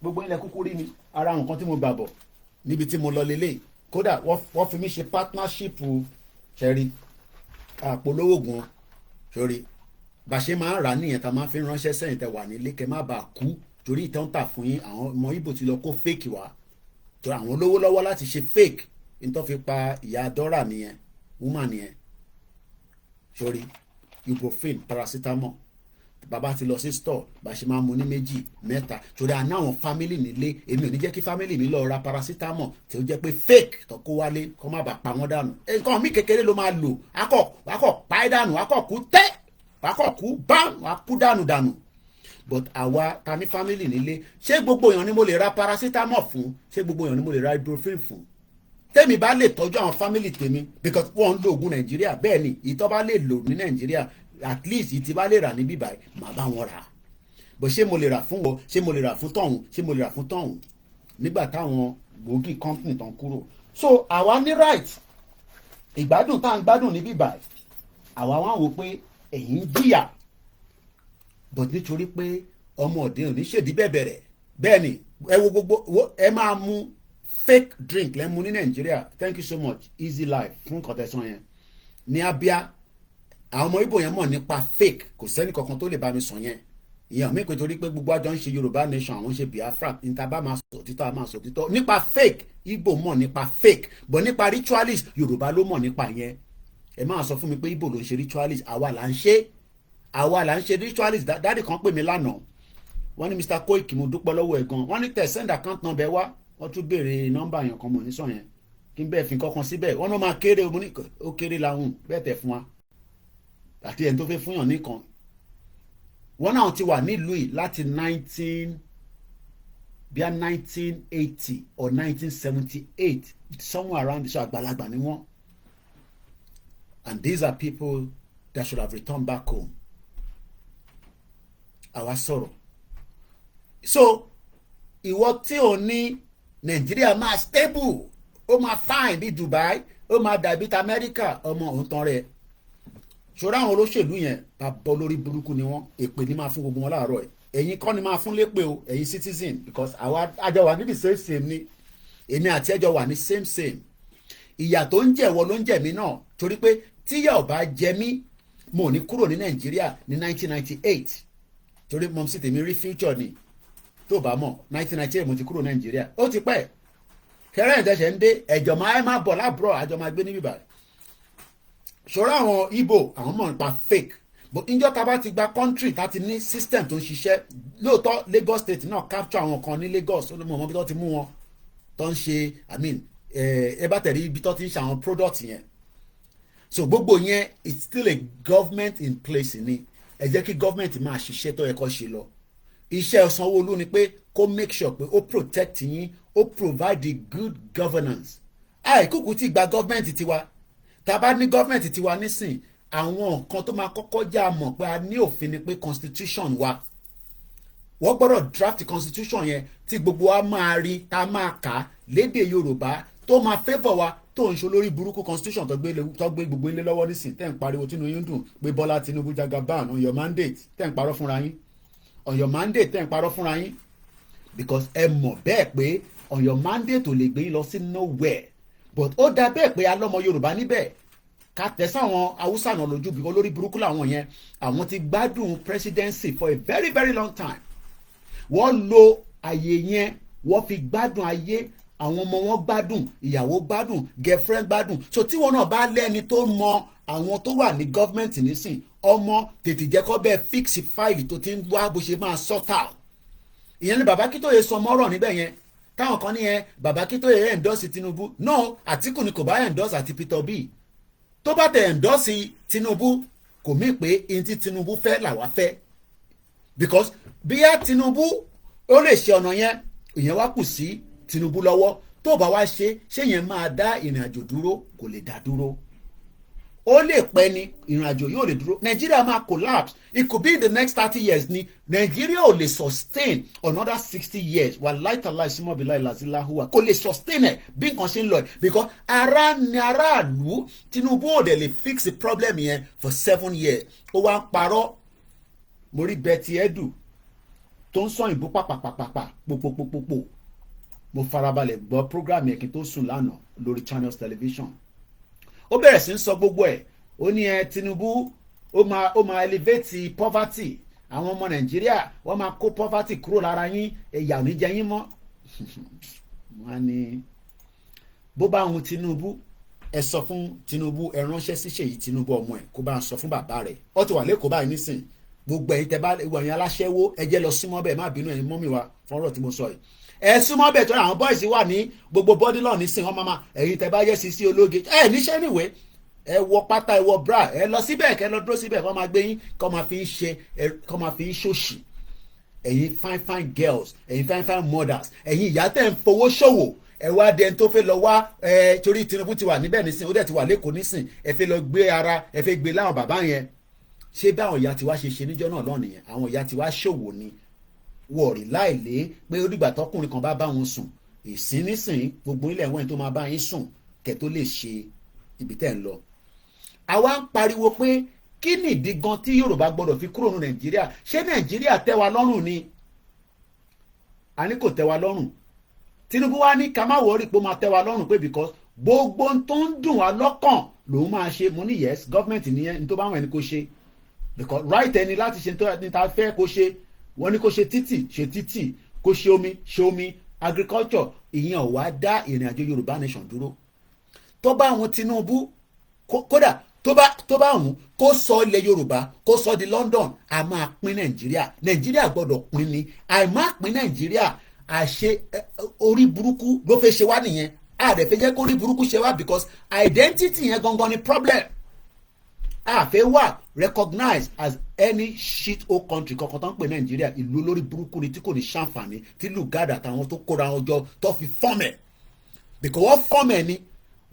Gbogbo ilẹ̀ kúkú rí mi ara nǹkan tí mo gbà bọ̀ níbi tí mo lọ lélẹ̀. Kódà wọ́n fi mí ṣe partnership ṣẹ́rí àpolówó gan sórí bá ṣe máa ń rà nìyẹn tá máa fi ránṣẹ́ sẹ́yìn tẹ́ wà nílé kẹ́ má bàa kú torí ìtàn tà fún yín. Àwọn ọmọ Ìgbò ti lọ kó fake wá torí àwọn olówó lọ́wọ́ láti ṣe fake nítorí fi pa ìyá dọ́rà nìyẹn woman nìyẹn sórí ibuprofen paracetamol bàbá ti lọ sí store bá ṣe máa mu ní méjì mẹ́ta torí àná àwọn family nílé èmi ò ní jẹ́ kí family mi lọ ra paracetamol tí ó jẹ́ pé fake tó kó wálé kó má bàa pa wọ́n dànù nǹkan mi kékeré ló máa lò akọ̀ pa ẹ́ dànù akọ̀ kú tẹ́ akọ̀ kú bam akú dànù but àwa ta ní family nílé ṣé gbogbo èèyàn ni mo lè ra paracetamol fún ṣé gbogbo èèyàn ni mo lè ra ibuprofen fún tèmi bá lè tọ́jú àwọn family tèmi because wọ́n ń lo oògùn nàìjíríà bẹ́ẹ̀ ni ìtọ́ bá lè lò ní nàìjíríà at least ìtì bá lè rà ní bíbá màá bá wọn rà bó ṣé mo lè rà fún wọn ṣé mo lè rà fún tọ̀hún ṣé mo lè rà fún tọ̀hún nígbà táwọn gbòógì company tán kúrò so àwa ní right ìgbádùn tá à ń gbádùn ní bíbá àwa wá wò pé ẹ̀yin jìyà but nítorí pé ọmọ òde òní ṣèdí bẹ̀bẹ̀rẹ̀ bẹ́ẹ̀ ni ẹ wo gbogbo ẹ máa mu fake drink lẹ́mu ní nàìjíríà thank you so much easy life fún kọ̀tẹ́sán yẹn ní abia àwọn ọmọ ibo yẹn mọ̀ nípa fake kò sẹ́ni kankan tó lè bá mi sọ yẹn ìyẹn mi pé torí pé gbogbo àjọ ń ṣe yorùbá nation àwọn ń ṣe biafra níta bá máa sọ títọ́ a máa sọ títọ́ nípa fake ibo mọ̀ nípa fake but nípa ritualist yorùbá ló mọ̀ nípa yẹn ẹ máa sọ fún mi pé ibo ló ń ṣe ritualist àwa là ń ṣe ritualist dáàdì kan pè mí lánàá wọ́n ní Mr. Koiki mo dúpẹ́ lọ́wọ́ ẹ̀ gan wọ́n ní tẹ̀ send account number wá wọ́n tún béèrè nọ́mbà yẹn kan mọ̀ ní sọ yẹn kí n bẹ́ẹ̀ fi kankan síbẹ̀ wọ́n náà máa kéré ó kéré lahùn bẹ́ẹ̀ tẹ̀ fún wa àti ẹni tó fẹ́ fún yàn nìkan wọ́n náà ti wà nílùú yìí láti 1980 or 1978 somewhere around this àgbàlagbà ni wọ́n and these are people that should have returned back home àwa sọ̀rọ̀ so ìwọ tí ò ní nàìjíríà máa stable ó máa fine bí Dubai ó máa dàbí ti Amẹ́ríkà ọmọ òun tán rẹ̀ ṣọ́ra àwọn olóṣèlú yẹn bàbá olórí burúkú ni wọ́n èpè ní máa fún gbogbo wọn láàárọ̀ ẹ̀ ẹ̀yin kọ́ ni máa fún lépè o ẹ̀yin citizen because àwa àjọ wà níbi same ni èmi àti ẹjọ́ wà ní same ìyà tó ń jẹ̀wọ́ ló ń jẹ̀ mí náà torí pé tíyà ò bá jẹ mí mo ní kúrò ní nàìjíríà ní 1998 torí mọ̀ sí tèmi rí future ni tó bá mọ̀ 1998 mo ti kúrò nàìjíríà ó ti pẹ́ kẹrẹ́ ìdẹ́sẹ̀ ń dé ẹ̀jọ̀ máa bọ̀ lábúrò àjọ máa gbé níbí báyìí ṣọ́ra àwọn Igbo àwọn mọ̀ nípa fake but ìjọ tá a bá ti gba country tá a ti ní system tó ń ṣiṣẹ́ lóòótọ́ Lagos state náà capture àwọn kan ní Lagos ó ní mọ̀ bí tó ti mú wọn tó ń ṣe ẹ bá tẹ̀lé ibi tó ti ń ṣe àwọn product yẹn so gbogbo yẹn it's still a government in place ni ẹ jẹ́ kí government máa ṣiṣẹ́ tó yẹ kó ṣe lọ iṣẹ́ Sanwó-Olú ni pé kó make sure pé ó protect yín ó provide the good governance àìkúkú tí gba government tiwa tá a bá ní government tiwa nísìn àwọn nǹkan tó máa kọ́kọ́ já a mọ̀ pé a ní òfin ni pé constitution wa wọ́n gbọ́dọ̀ draft constitution yẹn tí gbogbo wa máa rí tá a máa kà á lédè Yorùbá tó máa favour wa tó ń ṣe olórí burúkú constitution tó gbé gbogbo ilé lọ́wọ́ nísìn tẹ́ ń pariwo tínú yín dùn pé Bọ́lá Tinubu jagaban on your mandate tẹ́ ń parọ́ fúnra yín on your mandate tẹ́ ń parọ́ fúnra yín because ẹ mọ̀ bẹ́ẹ̀ pé on your mandate ò lè gbé yín lọ sí nowhere but ó dá bẹ́ẹ̀ pé alọ́mọ Yorùbá níbẹ̀ ká tẹ̀ sáwọn Haúsá náà lójú bí olórí burúkú làwọn yẹn àwọn ti gbádùn presidency for a very very long time wọ́n lo àyè yẹn wọ́n fi gbádùn ayé àwọn ọmọ wọn gbádùn ìyàwó gbádùn girlfriend gbádùn so tí wọn náà bá lẹ́ni tó mọ àwọn tó wà ní gọ́fìmẹ̀ntì nísìn ọmọ tètè jẹ́ kó bẹ́ẹ̀ fix fáìlì tó ti ń wá bó ṣe máa sort out ìyẹn ni bàbá Kítóyè sọ mọ́rọ̀ níbẹ̀ yẹn táwọn kan ní yẹn bàbá Kítóyè endorse Tinubu no Àtíkù ni kò bá endorse àti Peter Obi tó bá tẹ endorse Tinubu kò mí pé ihun tí Tinubu fẹ́ làwa fẹ́ because bíyà Tinubu ó lè ṣe ọ̀nà yẹn ìyẹn wá kù sí Tinubu lọ́wọ́ tó bá wá ṣe yẹn máa dá ìrìn àjò dúró kò lè dá dúró ó lè pẹ́ ni ìrìn àjò yóò lè dúró Nàìjíríà máa collapse it could be in the next 30 years ni Nàìjíríà ò lè sustain another 60 years wà láìtàláì símọ́bìláì làzíláhùwà kò lè sustain ẹ̀ bí nǹkan ṣe ń lọ because aráàlú Tinubu ò dẹ̀ lè fix the problem yẹn for 7 years ó wá ń parọ́ mo rí Betty Edu tó ń sọ ìbú pàpàpàpà pòpòpòpò mo farabalẹ̀ gbọ́ program yẹn kí n tó sùn lánàá lórí Channels Television ó bẹ̀rẹ̀ sí ń sọ gbogbo ẹ̀ ó ní Tinubu ó máa elevate poverty àwọn ọmọ Nàìjíríà wọ́n máa kó poverty kúrò lára yín ẹ̀yà ò ní jẹ yín mọ́ wọ́n ní bó bá hun Tinubu ẹ sọ fún Tinubu ẹ ránṣẹ́ sí Ṣèyí Tinubu ọmọ ẹ̀ kó bá ń sọ fún bàbá rẹ̀ ó ti wà lẹ́kọ̀ọ́ báyìí nísìn gbogbo ẹ̀yin tẹ́ bá wọ ẹ̀yin aláṣẹ́wó ẹ jẹ́ lọ súnmọ́ bẹ́ẹ̀ má bínú ẹ̀yin mọ́mì wa fọ́nrọ̀ tí mo sọ yìí ẹ súnmọ́ bẹ́ẹ̀ tó àwọn boys wà ní gbogbo body law nísìn wọn máa ẹ̀yin tẹ́ bá yẹ sí ológe ẹ níṣẹ́ níwèé ẹ wọ pátá ẹ wọ bra ẹ lọ síbẹ̀ kẹ lọ dúró síbẹ̀ kọ́ máa gbé yín kọ́ máa fi ń ṣòṣì ẹ̀yin fine girls ẹ̀yin fine mothers ẹ̀yin ìyá tẹ̀ ń fowó ṣòwò ẹ wá dẹni tó fẹ́ lọ wá torí Tinubu ti wà níbẹ̀ nísìn ó dẹ̀ ti wà lẹ́kọ̀ọ́ nísìn ẹ fẹ́ lọ gbé ara ẹ fẹ́ gbé láwọn bàbá yẹn ṣé bí àwọn ìyá tiwa ṣe níjọ́ náà lọ́nìí yẹn àwọn ìyá tiwa ṣòwò ni wọ̀ọ̀rì láìlé pé ó dìgbà tọkùnrin kan bá wọn sùn ìsín nísìn gbogbo ilẹ̀ wọ́n tó máa bá yín sùn kẹ́ tó lè ṣe ibi tẹ́ ń lọ. àwa ń pariwo pé kí nìdí gan tí Yorùbá gbọ́dọ̀ fi kúrò ní Nàìjíríà ṣé Nàìjíríà tẹ́ wa lọ́rùn ni a ní kò tẹ́ wa lọ́rùn Tinubu wa ní ká má wọrí pé ó máa tẹ́ wa lọ́rùn pé because gbogbo tó ń dùn wá lọ́kàn lòun máa ṣe mo ní yes gọ́ọ̀mẹ̀ntì nìyẹn ní tó bá wọn ẹni kó ṣe because right ẹni láti ṣe ní ta fẹ́ kó ṣe wọ́n ní kó ṣe títì kó ṣe omi agriculture ìyẹn ò wá dá ìrìn àjò Yorùbá nation dúró tó bá àwọn Tinubu kódà tó bá àwọn kó sọ ilẹ̀ Yorùbá kó sọ di London a máa pín Nàìjíríà gbọ́dọ̀ pín ni àìmá pín Nàìjíríà àṣe orí burúkú ló fẹ́ ṣe wá nìyẹn àdẹ̀fẹ́ jẹ́ kó orí burúkú ṣe wá because identity yẹn gangan ni problem àfẹ́ wà recognized as any shit hole country kankan tó ń pè Nàìjíríà ìlú lórí burúkú ni tí kò ní ṣàǹfààní tí lùgádà àtàwọn tó kóra wọn jọ tó fi fọ́ọ̀mù ẹ̀ because wọ́n fọ́ọ̀mù ẹ̀ ni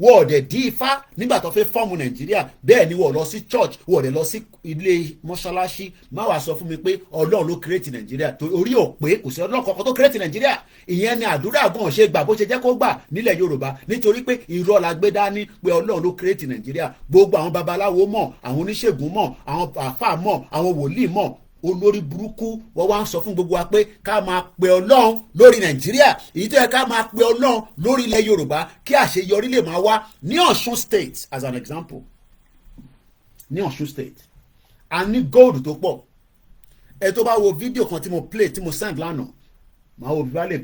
wọ́n ọ̀dẹ̀ dí ifá nígbà tó fẹ́ fọ́ọ̀mù Nàìjíríà bẹ́ẹ̀ ni wọ́n lọ sí church wọ́n ọ̀dẹ̀ lọ sí ilé mọ́ṣáláṣí má wàá sọ fún mi pé Ọlọ́run ló kírètì Nàìjíríà tó orí ò pé kò sí Ọlọ́run kankan tó kírètì Nàìjíríà ìyẹn ni àdúrà gan ṣe gbà bó ṣe jẹ́ kó gbà nílẹ̀ Yorùbá nítorí pé irọ́ la gbé dání pé Ọlọ́run ló kírètì Nàìjíríà gbogbo àwọn babaláwo mọ̀ àwọn oníṣègùn mọ̀ àwọn àfáà mọ̀ àwọn wòlíì mọ̀ olórí burúkú wọ́n wá ń sọ fún gbogbo wa pé ká máa pe Ọlọ́run lórí Nàìjíríà èyí tó yẹ ká máa pe Ọlọ́run lórí ilẹ̀ Yorùbá kí àṣeyọrí lè máa wá ní Ọ̀ṣun state as an example ní Ọ̀ṣun state a ní gold tó pọ̀ ẹ tó bá wo fídíò kan tí mo play tí mo send lánàá màá wo bí wàá lè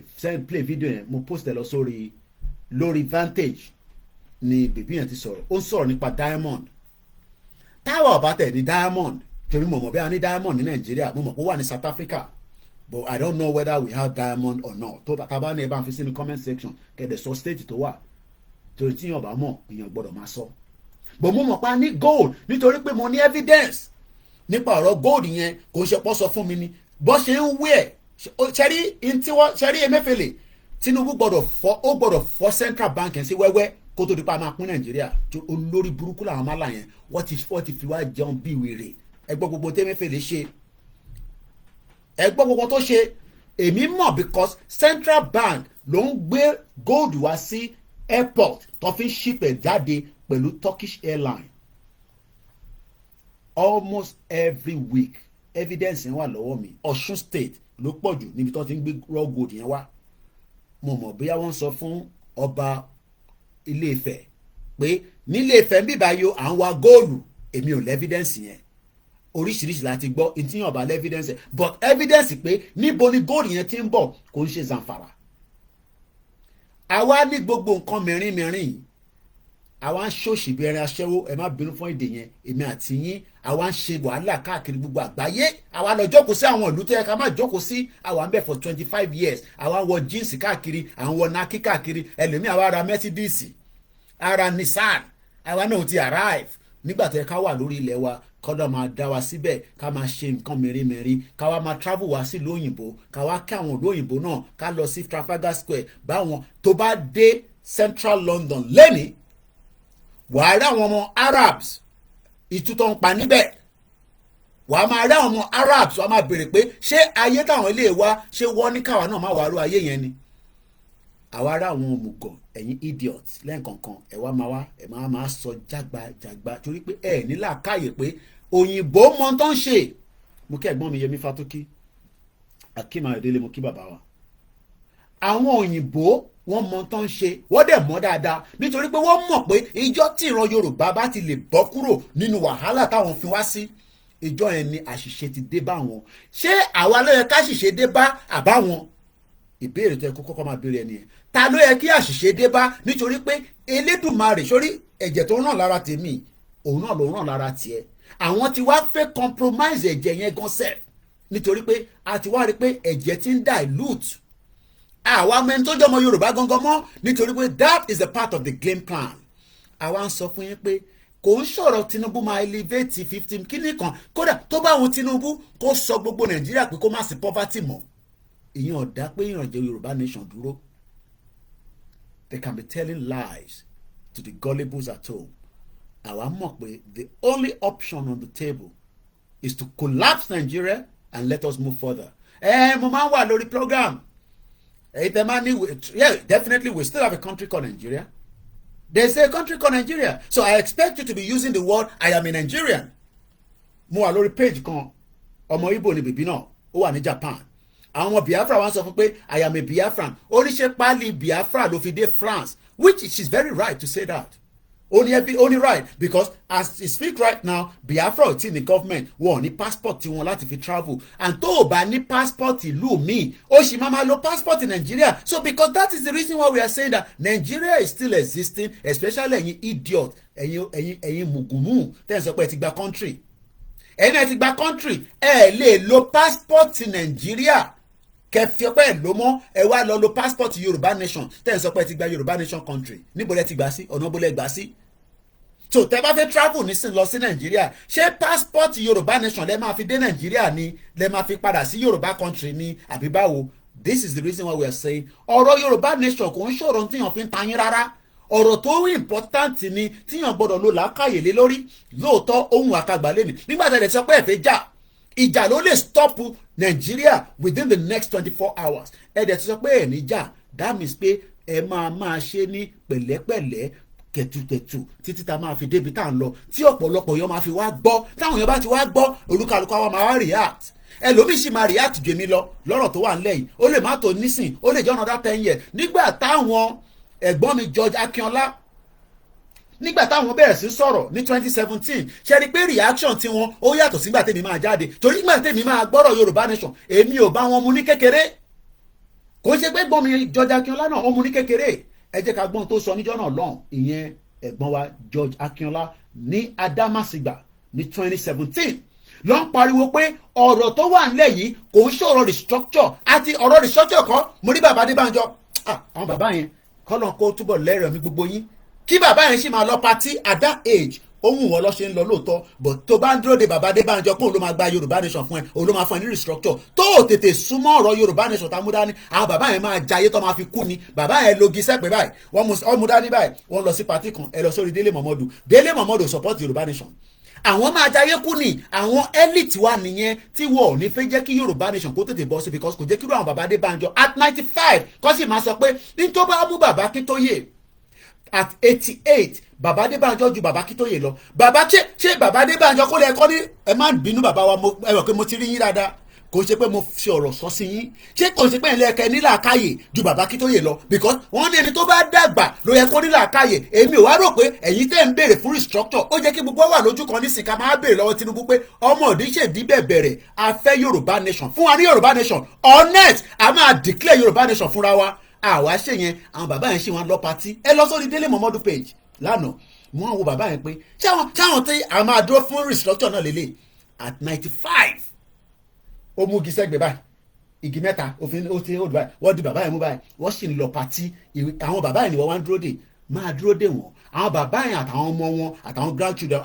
play fídíò yẹn mo post ẹ lọ lórí Vantage ni bèbí yẹn ti sọ̀rọ̀ ó ń sọ̀rọ̀ nípa diamond táwa ọ̀bá tẹ̀ ní diamond torí mo mọ̀ bí a ní diamond ní Nàìjíríà mo mọ̀ pé ó wà ní South Africa but I don't know whether we have diamond or not tó bá ní ẹ bá ń fi sínú comment section kẹ̀dẹ̀ sọ state tó wà torí tí yàn bá mọ̀ èèyàn gbọ́dọ̀ máa sọ but mo mọ̀ pé a ní gold nítorí pé mo ní evidence nípa ọ̀rọ̀ gold yẹn kò ń ṣe pọ́ sọ fún mi ni bó ṣe ń wé ẹ̀ ṣẹ́rí Emefiele Tinubu gbọ́dọ̀ fọ́ central bank ẹ̀ sí wẹ́wẹ́ kó tó di pa máa pín Nàìjíríà olórí burúkú làwọn máa là yẹn wọ́n ti fi wá jẹun bí wèrè ẹgbọ́ gbogbo tẹ́mẹ́fẹ́lẹ́ ṣe ẹgbọ́ gbogbo tó ṣe èmi mọ̀ because central bank ló ń gbé gold wá sí airport tó fi ń ṣípẹ̀ jáde pẹ̀lú Turkish airline almost every week evidence yẹn wà lọ́wọ́ mi Ọ̀ṣun state ló pọ̀ jù níbi tó ti ń gbé raw gold yẹn wá mo mọ̀ bóyá wọ́n sọ fún ọba Ilé Ifẹ̀ pé nílé Ifẹ̀ ń bíbáyò à ń wa góòlù èmi ò lẹ́fídẹ́ǹsì yẹn oríṣiríṣi láti gbọ́ ìtìyàn bá lẹ́fídẹ́ǹsì but evidence pé níbo ni gold yẹn ti ń bọ̀ kò ń ṣe Zamfara àwa ní gbogbo nǹkan mìíràn yìí àwa ń ṣòṣì bí ẹran aṣẹ́wó ẹ má bínú fún èdè yẹn èmi àti yín àwa ń ṣe wàhálà káàkiri gbogbo àgbáyé àwa lọ jókòó sí àwọn ìlú tó yẹ ká má jókòó sí àwa ń bẹ̀ for 25 years àwa ń wọ jíǹsì káàkiri àwọn wọ nákì káàkiri ẹlòmíì àwa ra Mercedes ara Nissan àwa náà ti arrive nígbà tó yẹ ká wà lórí ilẹ̀ wa kọ́dọ̀ máa dá wa síbẹ̀ ká máa ṣe nǹkan mèremère ká wá máa travel wá sí ìlú òyìnbó ká wá kí àwọn ìlú òyìnbó náà ká lọ sí Trafalgar Square báwọn tó bá dé Central London lẹ́ni wàá rí àwọn ọmọ Arabs ìtútọ́ ń pa níbẹ̀ wàá máa rí àwọn ọmọ Arabs wàá máa béèrè pé ṣé ayé táwọn ilé wa ṣé wọ́n ní káwa náà máa wàá rú ayé yẹn ni àwa rí àwọn òmùgọ̀ ẹ̀yin idiot lẹ́ẹ̀kọ̀ọ̀kan ẹ̀ wá máa sọ jágbajàgba torí pé ẹ̀ ní làákàyè pé òyìnbó mọ tó ń ṣe mo kí ẹ̀gbọ́n mi Yẹmí Fátókí Akeem Ayọ̀délé mo kí bàbá wa àwọn òyìnbó wọ́n mọ tó ń ṣe wọ́n dẹ̀ mọ̀ dáadáa nítorí pé wọ́n mọ̀ pé ìjọ tí ìran Yorùbá bá ti lè bọ́ kúrò nínú wàhálà táwọn fi wá sí ìjọ yẹn ni àṣìṣe ti dé bá wọn ṣé àwa ló yẹ ká ṣìṣe dé bá àbáwọn ìbéèrè tó yẹ kó kọ́kọ́ máa béèrè ẹni yẹn ta ló yẹ kí àṣìṣe dé bá nítorí pé Elédùmarè sórí ẹ̀jẹ̀ tó ń ràn lára tèmi òun náà ló ń ràn lára tiẹ̀ àwọn ti wá fẹ́ compromise ẹ̀jẹ̀ yẹn gan sef nítorí pé a ti wá rí pé ẹ̀jẹ̀ ti ń dilute àwa mẹ́ni tó jọmọ Yorùbá gangan mọ́ nítorí pé that is a part of the game plan. àwa ń sọ fún yín pé kò ń sọ̀rọ̀ Tinubu máa elevate 15 kíní kan kódà tó bá wọn Tinubu kó sọ gbogbo Nàìjíríà pé kó má sí poverty mọ́ ìyẹn ọ̀dà pé ìrànjẹ́ Yorùbá nation dúró. They can be telling lies to the gullibles at home. àwa mọ̀ pé the only option on the table is to collapse Nigeria and let us move further. mo máa ń wà lórí program. Yeah, definitely we still have a country called Nigeria. There's a country called Nigeria. So I expect you to be using the word I am a Nigerian. Mo wà lórí page kan ọmọ Igbo ni bìbí náà ó wà ní Japan. Àwọn Biafra wá sọ fún pé I am a Biafran. Oníṣẹ́ pálí Biafra ló fi dé France, which she's very right to say that. Only right because as we speak right now Biafra ò tí ní government wọn ní passport tiwọn láti fi travel and tó o bá ní passport ìlú míì ó sì máa lo passport in Nigeria. So because that is the reason why we are saying that Nigeria is still existing, especially ẹ̀yin idiot ẹ̀yin mugumu tẹ́ ẹ sọ pé ẹ ti gba country ẹ̀yin ẹ ti gba country ẹ lè lo passport Nigeria kẹfì ọpẹ ẹ ló mọ ẹ wá lọ lo passport Yorùbá nation tẹ́ ẹ sọ pé ẹ ti gba Yorùbá nation country níbo lẹ ti gbà sí ọ̀nà bó lẹ gbà sí. So tẹ́ bá fẹ́ travel nísìn lọ sí Nàìjíríà ṣé passport Yorùbá nation lẹ máa fi dé Nàìjíríà ni lẹ máa fi padà sí Yorùbá country ni àbí báwo. This is the reason why we are saying ọ̀rọ̀ Yorùbá nation kò ń ṣòro tíyàn fi ń tayín rárá ọ̀rọ̀ tó important ni tíyàn gbọ́dọ̀ lò lákàyè lé lórí lóòótọ́ ohun àkàgbà lẹ́nu nígbà tẹ́ ẹ sọ pé ẹ fẹ́ jà ìjà ló lè stop Nigeria within the next 24 hours ẹ dẹ̀ ti sọ pé ẹ̀ níjà that means pé ẹ máa ṣe ní pẹ̀lẹ́pẹ̀lẹ́ kẹ̀tùkẹ̀tù títí tá máa fi débi tá à ń lọ tí ọ̀pọ̀lọpọ̀ yẹn máa fi wá gbọ́ táwọn yẹn bá ti wá gbọ́ olúkálùkù àwọn máa wá react ẹlòmíì sì máa react jèmi lọ lọ́rọ̀ tó wà nílẹ̀ yìí ó lè má tó nísìn ó lè jẹ́ another 10 years nígbà táwọn ẹ̀gbọ́n mi George Akínọlá nígbà táwọn bẹ̀rẹ̀ sí sọ̀rọ̀ ní 2017 ṣe rí pé reaction tiwọn ó yàtọ̀ sígbà tèmi máa jáde torí nígbà tèmi máa gbọ́rọ̀ Yorùbá nation èmi ò bá wọn mu ní kékeré kò ṣe pé gbọ́n mi George Akínọlá náà ó mu ní kékeré ẹ jẹ́ ká gbọ́n tó sọ níjọ́ náà lọ́hùn ìyẹn ẹ̀gbọ́n wa George Akínọlá ní Adámàsìgbà ní 2017 ló ń pariwo pé ọ̀rọ̀ tó wà nílẹ̀ yìí kò ń ṣọ̀rọ̀ restructure àti ọ̀rọ̀ restructure kan mo rí bàbá Adébánjọ àwọn bàbá yẹn kọ́lọ́n kó túbọ̀ lẹ́rọ̀ mi gbogbo yín kí bàbá yẹn sì máa lọ patí at that age ohun wọn lọ ṣe ń lọ lóòótọ́ but tó bá ń dúró de bàbá Adébánjọ kóun ló máa gba Yorùbá nation fún ẹ òun ló máa fún ẹ ní restructure tó o tètè súnmọ́ ọ̀rọ̀ Yorùbá nation tá a mú dání àwọn bàbá yẹn máa jayé tó máa fi kú ni bàbá yẹn logi sẹ́pẹ̀ báyìí wọ́n mú dání báyìí wọ́n lọ sí patí kan ẹ lọ sórí Délé Mọ̀mọ́dù support Yorùbá nation àwọn máa jayé kú ni àwọn elite wa nìyẹn tí wọ́n ò ní fẹ́ jẹ́ kí Yorùbá nation kó tètè bọ́ sí because kò jẹ́ kí irú àwọn bàbá Adébánjọ at 95 kọ́ sì máa sọ pé ní tó bá mú bàbá Akíntóyè at 88 bàbá Adébánjọ ju bàbá Akíntóyè lọ bàbá ṣé bàbá Adébánjọ kó lè kọ́ ní ẹ má bínú bàbá wa ẹ rò pé mo ti rí yín dáadáa kò ṣe pé mo fi ọ̀rọ̀ sọ sí yín ṣé kò ṣe pé ẹ̀lẹ́kẹ̀ nílàákàyè ju bàbá Akíntóyè lọ because wọ́n ní ẹni tó bá dàgbà ló yẹ kó nílàákàyè èmi ò wá rò pé ẹ̀yin tẹ́ ń béèrè fún restructure ó jẹ́ kí gbogbo wà lójú kan nísìnyí ká máa béèrè lọ́wọ́ Tinubu pé ọmọ òdì ṣèdí bẹ̀rẹ̀ a fẹ́ Yorùbá nation fún wa ní Yorùbá nation honest a máa declare Yorùbá nation fúnra wa àwa ṣe yẹn àwọn bàbá yẹn ṣe wọn lọ patí ẹ lọ sórí Délé Mọ̀mọ́dù page lánàá mo àwọn bàbá yẹn pé táwọn tí a máa dúró fún restructure náà lélẹ̀ at 95 ó mú igi sẹ́gbẹ̀ẹ́ báyìí igi mẹ́ta òfin ó ti hold báyìí wọ́n di bàbá yẹn mú báyìí wọ́n sì ń lọ patí àwọn bàbá yẹn ni wọ́n wá ń dúró dè máa dúró dè wọ́n àwọn bàbá yẹn àtàwọn ọmọ wọn àtàwọn grandchildren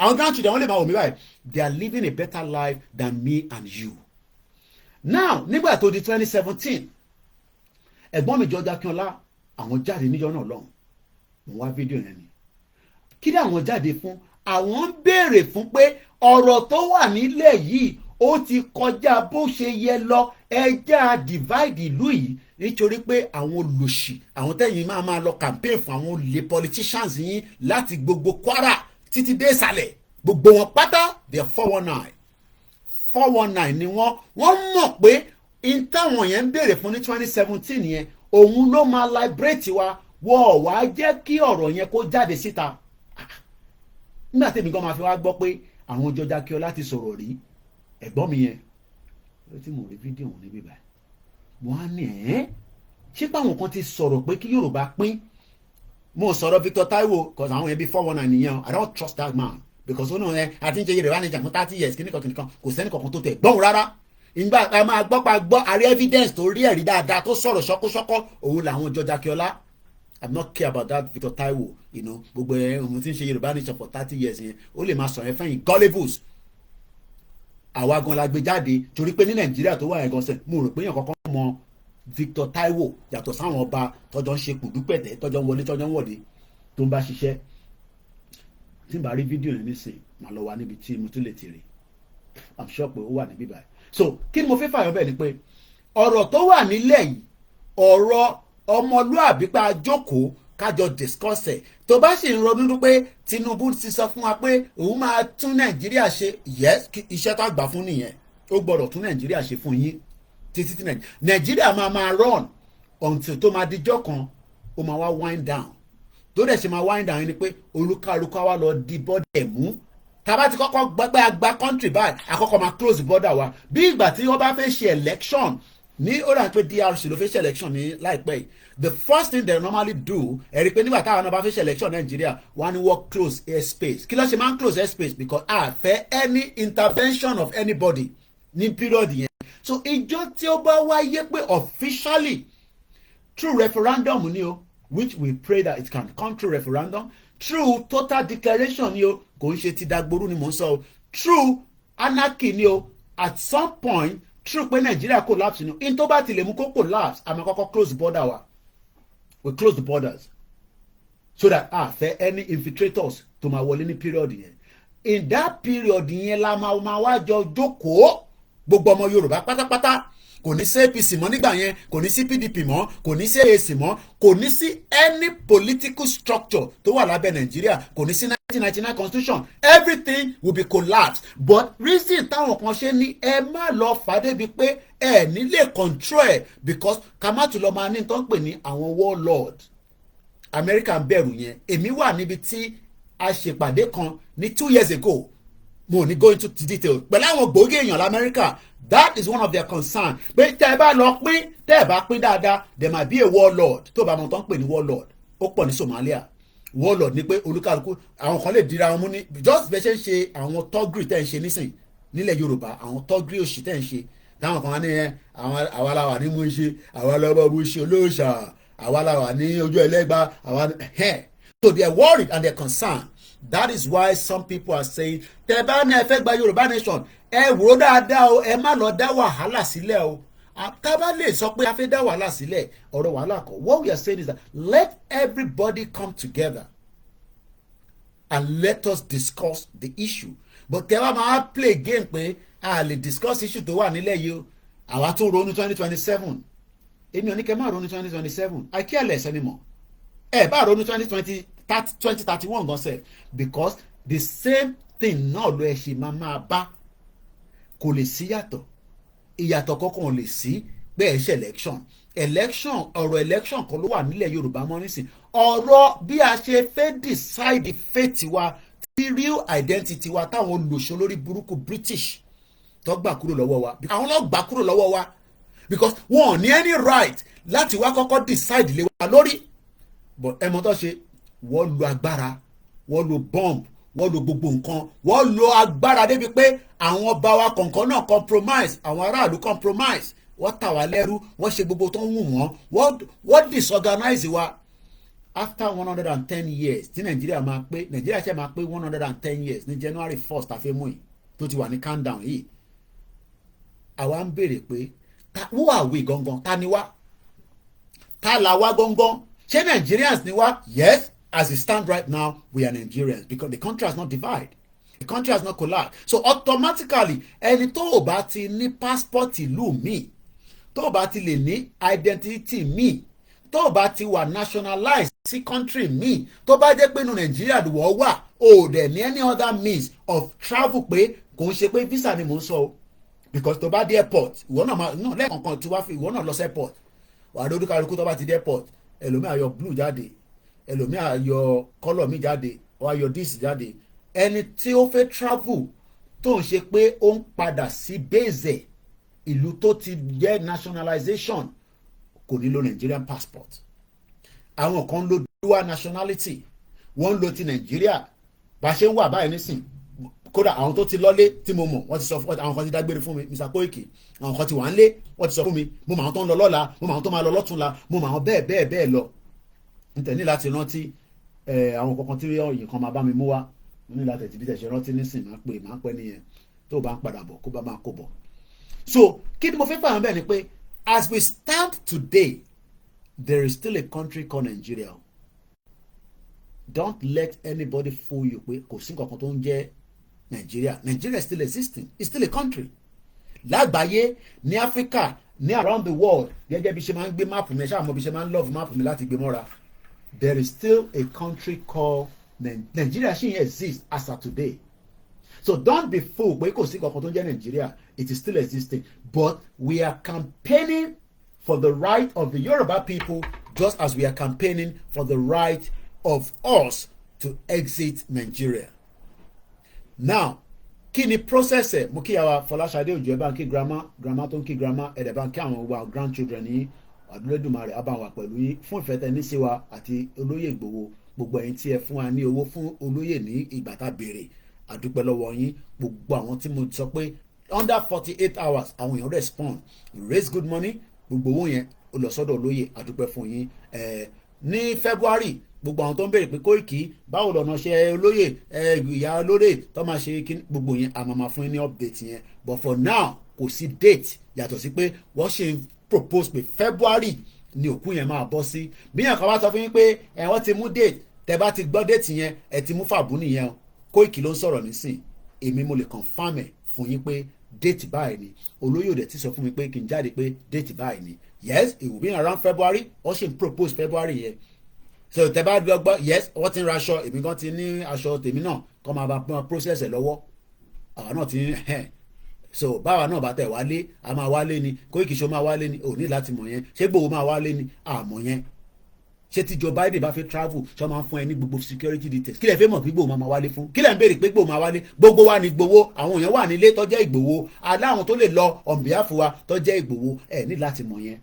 wọ́n lè máa wò mí báyìí they are living a better life than me and you. Now nígbà tó di 2017 ẹ̀gbọ́n mi George Akínọlá àwọn jáde níjọ́ náà lọ́hùn mo wá fídíò yẹn ni kí ni àwọn jáde fún àwọn ń béèrè fún pé ọ̀rọ̀ tó wà nílẹ̀ yìí ó ti kọjá bó ṣe yẹ lọ ẹjá divide ìlú yìí nítorí pé àwọn olòṣì àwọn tẹ́yìn máa lọ campaign fún àwọn olè politicians yín láti gbogbo Kwara títí dé ìsàlẹ̀ gbogbo wọn pátá they are 419 ni wọ́n mọ̀ pé in táwọn yẹn ń béèrè fún ní 2017 yẹn òun ló máa liberate wa wọ́n wá jẹ́ kí ọ̀rọ̀ yẹn kó jáde síta nígbà tèmi gan máa fi wá gbọ́ pé àwọn George Akínọlá ti sọ̀rọ̀ rí ẹ̀gbọ́n mi yẹn ló ti mọ̀ rí fídíò wọn níbí báyìí wọ́n á ní ṣé báwọn kan ti sọ̀rọ̀ pé kí Yorùbá pín mo sọ̀rọ̀ Victor Taiwo cause àwọn yẹn bí 419 nìyẹn I don't trust that man because ó náà àti ń ṣe Yorùbá nation fún 30 years kíníkan kò sẹ́ni kankan tó tẹ̀ gbọ́n rárá ìgbà a máa gbọ́ àrí evidence tó rí ẹ̀rí dáadáa tó sọ̀rọ̀ ṣọ́kọ́ṣọ́kọ́ òun làwọn George Akiola. I'm not care about that Victor Taiwo, you know, gbogbo ohun tí ń ṣe Yorùbá nation for 30 years yẹn ó lè máa sọ̀rọ̀ fẹ́yìn gullibles. Àwa gan la gbé jáde torí pé ní Nàìjíríà tó wà yẹn gan sẹ́ mo rò pé èèyàn kankan mọ Victor Taiwo yàtọ̀ sáwọn ọba tọ́jọ́ ń ṣe kùdúpẹ̀tẹ̀ tọ́jọ́ ń wọlé tọ́jọ́ ń wọ̀de tó ń bá ṣiṣẹ́. Tí n bá rí fídíò yẹn nísìn màá lọ wá níbi tí mo tún lè ti rí. I'm sure pé ó wà níbí báyìí. So kí ni mo fẹ́ fààyàn bẹ́ẹ̀ ni pé ọ̀rọ̀ tó wà nílẹ̀ yìí ọ̀rọ̀ ọmọlúàbí pé a jókòó kájọ discuss ẹ̀ tó bá sì ń ronú pé Tinubu ti sọ fún wa pé òun máa tún Nàìjíríà ṣe yes iṣẹ́ tó àgbà fún nìyẹn ó gbọ́dọ̀ tún Nàìjíríà ṣe fún yín títí tí Nàìjíríà máa run until tó máa dijọ́ kan ó máa wá wind down tó dẹ̀ ṣe máa wind down ni pé olúkálukú wa lọ di bọ́dẹ̀ mú tàbá ti kọ́kọ́ gbẹ́gbẹ́ àgbà country báyìí àkọ́kọ́ máa close border wa bí ìgbà tí wọ́n bá fẹ́ ṣe election ní ó dà pé DRC ló fẹ́ ṣe election ní láìpẹ́ yìí the first thing they normally do ẹ̀rí pé nígbà táwọn náà bá fẹ́ ṣe election Nàìjíríà wọ́n á ní wọ́n close airspace kí ló ṣe máa ń close airspace because a fẹ́ any intervention of anybody ní period yẹn so ìjọ tí ó bá wáyé pé officially through referendum ni o which we pray that it can come through referendum through total declaration ni o kò ń ṣe ti dagboru ni mò ń sọ o through anarchy ni o at some point through pé Nigeria collapse ni o in tó bá ti lè mú kó collapse àmọ́ kọ́kọ́ close the border wa we close the borders so that a fẹ́ any infiltrators tó máa wọlé ní period yẹn in that period yẹn la máa wá jọ jókòó gbogbo ọmọ Yorùbá pátápátá kò ní sí APC mọ́ nígbà yẹn kò ní sí PDP mọ́ kò ní sí AAC mọ́ kò ní sí any political structure tó wà lábẹ́ Nàìjíríà kò ní sí 1999 constitution everything will be collapsed but reason táwọn kan ṣe ní ẹ má lọ fàdé bíi pé ẹ nílé control ẹ because ká má tún lọ máa ní tó ń pè ní àwọn warlord America ń bẹ̀rù yẹn èmi wà níbi tí a ṣèpàdé kan ní 2 years ago mo ní go into detail pẹ̀lú àwọn gbòógì èèyàn lamẹ́ríkà that is one of their concern pé tẹ́ ẹ bá lọ pín tẹ́ ẹ bá pín dáadáa there might be a warlord tó bá mọ̀ tó ń pè ní warlord ó pọ̀ ní Somalia warlord ni pé olúkàlùkù àwọn kan lè dira wọn mú ní just bẹ́ẹ̀ ṣe ń ṣe àwọn tọ́gìrì tẹ́ ń ṣe nísìn nílẹ̀ Yorùbá àwọn tọ́gìrì òṣì tẹ́ ń ṣe táwọn kan wá ní àwa la wà ní mú ṣe àwa la bá mú ṣe olóòṣà àwa la wà ní ojú ẹlẹ́gbà àwa so they are worried and they are concerned. That is why some people are saying tẹ́ bá ní ẹ fẹ́ gba Yorùbá nation ẹ wò dáadáa o ẹ má lọ dá wàhálà sílẹ̀ o tá bá lè sọ pé a fẹ́ dá wàhálà sílẹ̀ ọ̀rọ̀ wàhálà kọ́ what we are saying is that let everybody come together and let us discuss the issue but tẹ́ bá máa play game pé a lè discuss issue tó wà nílẹ̀ yìí o àwa tún ronú 2027 èmi ò ní kẹ́ máa ronú 2027 I care less anymore ẹ bá ronú 2031 gan sef because the same thing náà ló ẹ ṣe máa bá kò lè sí yàtọ̀ ìyàtọ̀ kankan ò lè sí pé ẹ ṣe election ọ̀rọ̀ election kan ló wà nílẹ̀ Yorùbá mọ́ nísìn ọ̀rọ̀ bí a ṣe fẹ́ decide fate wa ti real identity wa táwọn olùṣọ́ lórí burúkú British tó gbà kúrò lọ́wọ́ wa àwọn ló gbà kúrò lọ́wọ́ wa because wọn ò ní any right láti wá kọ́kọ́ decide lé wa lórí but ẹ mọ̀ tó ṣe wọ́n lo agbára wọ́n lo bomb wọ́n lo gbogbo nǹkan wọ́n lo agbára débi pé àwọn ọba wa kọ̀ọ̀kan náà compromise àwọn aráàlú compromise wọ́n tà wá lẹ́rú wọ́n ṣe gbogbo tó ń wù wọ́n disorganize wa after 110 years tí Nàìjíríà ṣe máa pé 110 years ní January 1st àfẹ́mú yìí tó ti wà ní countdown yìí àwa ń béèrè pé who are we gangan ta ni wá ta la wá gangan ṣé Nigerians ni wá yes. As it stands right now, we are Nigerians because the country has not divided. The country has not collapsed. So automatically, ẹni tó o bá ti ní passport ìlú mi, tó o bá ti lè ní identity mi, tó o bá ti wà nationalized sí country mi, tó bá jẹ́ pé inú Nàìjíríà ló wọ́ wà, o dẹ̀ ní any other means of travel pé kò ń ṣe pé visa ni mò ń sọ o. Because tó bá dé airport, ìwọ náà lẹ́ẹ̀kankan tí wàá fi ìwọ náà lọ sí airport. Wàá lórí kálukú tó bá ti dé airport, ẹlòmíà yọ blue jáde. Ẹlòmíì ayọ̀ kọ́lọ̀ mi jáde ó ayọ̀ dis jáde ẹni tí ó fẹ́ travel tó ń ṣe pé ó ń padà sí base ìlú tó ti jẹ́ nationalization kò nílò Nigerian passport àwọn kan ń lo dual nationality wọ́n ń lo ti Nàìjíríà bá ṣe ń wà báyìí nísìn kódà àwọn tó ti lọ́lé tí mo mọ̀ wọ́n ti sọ fún àwọn kan ti dágbére fún mi Mr. Koiki, àwọn kan ti wà ń lé wọ́n ti sọ fún mi, mo mọ̀ àwọn tó ń lọ lọ́la, mo mọ̀ àwọn tó máa lọ lọ́túnla, mo mọ̀ àwọn bẹ́ẹ̀ lọ. n tẹ̀ ní láti rántí àwọn kankan tí ọ̀yìn kan máa bá mi mú wá, mo ní láti ẹ̀tì bí tẹ̀ ṣe rántí nísìn máa pẹ́ nìyẹn tó bá ń padà bọ̀ kó bá máa kó bọ̀. So kí ni mo fẹ́ fàwọn bẹ́ẹ̀ ni pé as we stand today there is still a country called Nigeria. Don't let anybody fool you pé kò sí nǹkan tó ń jẹ́ Nigeria. Nigeria is still existing. It's still a country. Lágbàáyé, ní Africa, ní around the world, gẹ́gẹ́ bí ṣe máa ń gbé máàpù mi, ṣáà mo bí ṣe máa ń love máàpù mi láti gbé mọ́ra. There is still a country called Nigeria. She exists as of today. So don't be fooled pé kò sí nǹkan tó ń jẹ́ Nigeria. It is still existing. But we are campaigning for the right of the Yoruba people just as we are campaigning for the right of us to exit Nigeria. Now, kí ni process ẹ̀? Mo kí àwa Fọláṣadé Òjó ẹ̀ bá ń kí grandma tó ń kí grandma ẹ̀dẹ̀ bá ń kí àwọn wa grandchildren ní Adúlédùmarè abáwọn pẹ̀lú yín fún ìfẹ́ tẹ ní sí wa àti olóyè Ìgbòho, gbogbo ẹ̀yin tí ẹ fún wa ní owó fún olóyè ní ìgbà tá béèrè, àdúpẹ́ lọ́wọ́ yín. Gbogbo àwọn tí mo sọ pé under 48 hours àwọn èèyàn respond, raise good money, gbogbo owó yẹn ó lọ sọ́dọ̀ olóyè, àdúpẹ́ fún yín. Ní February gbogbo àwọn tó ń béèrè pé Koiki báwo lọ́nà ṣe olóyè ìyá olóyè tó máa ṣe kí gbogbo yẹn a máa fún yín ní update yẹn, but for now kò sí date yàtọ̀ sí pé wọ́n ṣe propose pé February ni òkú yẹn máa bọ́ sí. bí yẹn kan bá sọ fún yín pé wọ́n ti mú date, tẹ́ bá ti gbọ́ date yẹn ẹ ti mú fàbú nìyẹn. Koiki ló ń sọ̀rọ̀ nísìn, èmi mo lè confirm ẹ̀ fún yín pé date báyìí ni. olóyè òde ti sọ fún mi pé kí n jáde pé date báyìí ni. Yes, it will be around February. wọ́n ṣe propose February yẹn. So tẹ́ bá gbọ́ yes wọ́n ti ń ra aṣọ, èmi gan ti ní aṣọ tèmi náà kọ́ máa bá process ẹ̀ lọ́wọ́, àwa náà ti ń so báwa náà bá tẹ̀ wálé a máa wálé ni. Koiki ṣó máa wálé ni, ò ní láti mọ̀ yẹn. ṣé Ìgbòho máa wálé ni, àmọ́ yẹn. ṣé tí Joe Biden bá fẹ́ travel ṣọ́ máa ń fún ẹ ní gbogbo security details. kí lẹ fẹ́ mọ̀ pé Ìgbòho máa wálé fún? kí lẹ ń béèrè pé Ìgbòho máa wálé? gbogbo wa ni Ìgbòho, àwọn èèyàn wà nílé tó jẹ́ Ìgbòho, aláwọn tó lè lọ on behalf wa tó jẹ́ Ìgbòho, ẹ ní láti mọ̀ yẹn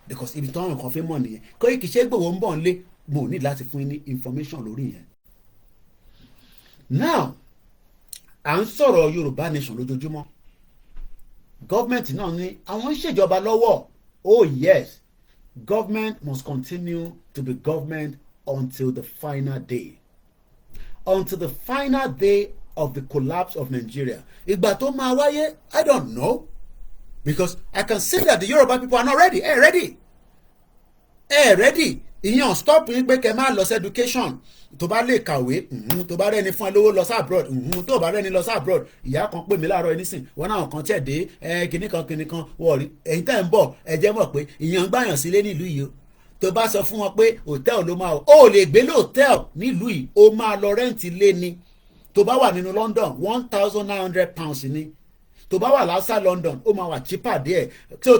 because ibi tó àwọn kan fẹ́ mọ̀ nìyẹn. Koiki ṣé Ìgbòho ń bọ̀ nílé, mo ní láti fún yín ní information lórí yẹn. Now à ń sọ̀rọ̀ Yorùbá nation lójoojúmọ́, gọ́ọ̀mẹ̀ntì náà ní àwọn ń ṣèjọba lọ́wọ́. Oh yes, government must continue to be government until the final day, until the final day of the collapse of Nigeria. Ìgbà tó máa wáyé I don't know, because I can see that the Yoruba people are not ready. Ready. Ìyẹn stop yín pé kẹ́ máa lọ sí education. Tó bá lè kàwé, tó bá rẹ́ni fún ẹ lówó lọ sí abroad, tó bá rẹ́ni lọ sí abroad. Ìyá kan pè mí láàárọ̀ ẹ nísìn, wọn náà kan tẹ̀ dé kìnnìkan wọ̀rí. Ẹ̀yin tẹ́ ń bọ̀ ẹ jẹ́ mọ̀ pé ìyẹn ń gbàyàn sílé nílùú yìí o. Tó bá sọ fún wọn pé hòtẹ́ẹ̀lì ló máa wọ̀, ó lè gbé lóòtẹ́ẹ̀lì nílùú yìí, ó máa lọ rẹ́ǹtì lé ni. Tó bá wà nínú London £1,900 ni. Tó bá wà lásà London ó máa wà cheaper díẹ̀.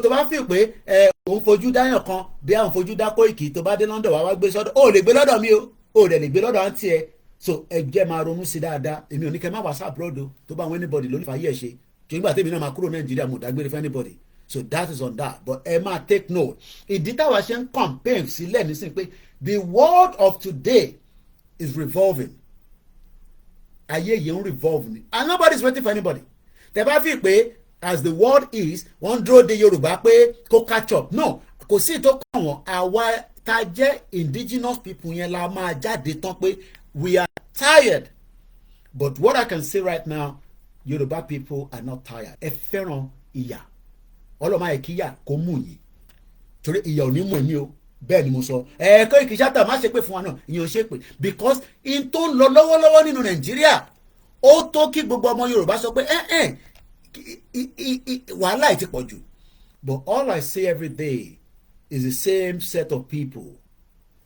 Tó bá fi pé òun fojú dáyàn kan bí àwọn fojú dá Koiki, tó bá dé London wá gbé sọ́dọ̀, ó lè gbé lọ́dọ̀ mi o, ó dẹ̀ lè gbé lọ́dọ̀ àǹtí ẹ. So ẹ jẹ́ máa ronú sí dáadáa. èmi ò ní kẹ́ má wá sí abroad o, tó bá wọn anybody ló lè fàyè ẹ̀ ṣe. tó nígbà tèmi náà máa kúrò Nàìjíríà mo dágbére fún anybody. So that is on that, but ẹ máa take note. ìdí táwa ṣe ń campaign sílẹ̀ nísìnyí pé the world of today is revolving. ayé yìí ń revolve ni and nobody is waiting for anybody. tẹ́ bá fi pé as the world is wọ́n dúró de Yorùbá pé kó catch up. No, kò sí tó kàn wọ́n. àwa tá jẹ́ indigenous people yẹn la máa jáde tán pé we are tired. But what I can say right now, Yoruba people are not tired. ẹ fẹ́ràn ìyà. ọlọ́mọ ayé kíyà kó mú yìí torí ìyà ò ní mú ẹ̀mí o. bẹ́ẹ̀ ni mo sọ. Koiki Shatta má ṣe pé fún wa náà ìyẹn ò ṣe pé because in tó ń lọ lọ́wọ́lọ́wọ́ nínú Nàìjíríà ó tó kí gbogbo ọmọ Yorùbá sọ pé wàhálà ẹ̀ ti pọ̀ jù. But all I say every day is the same set of people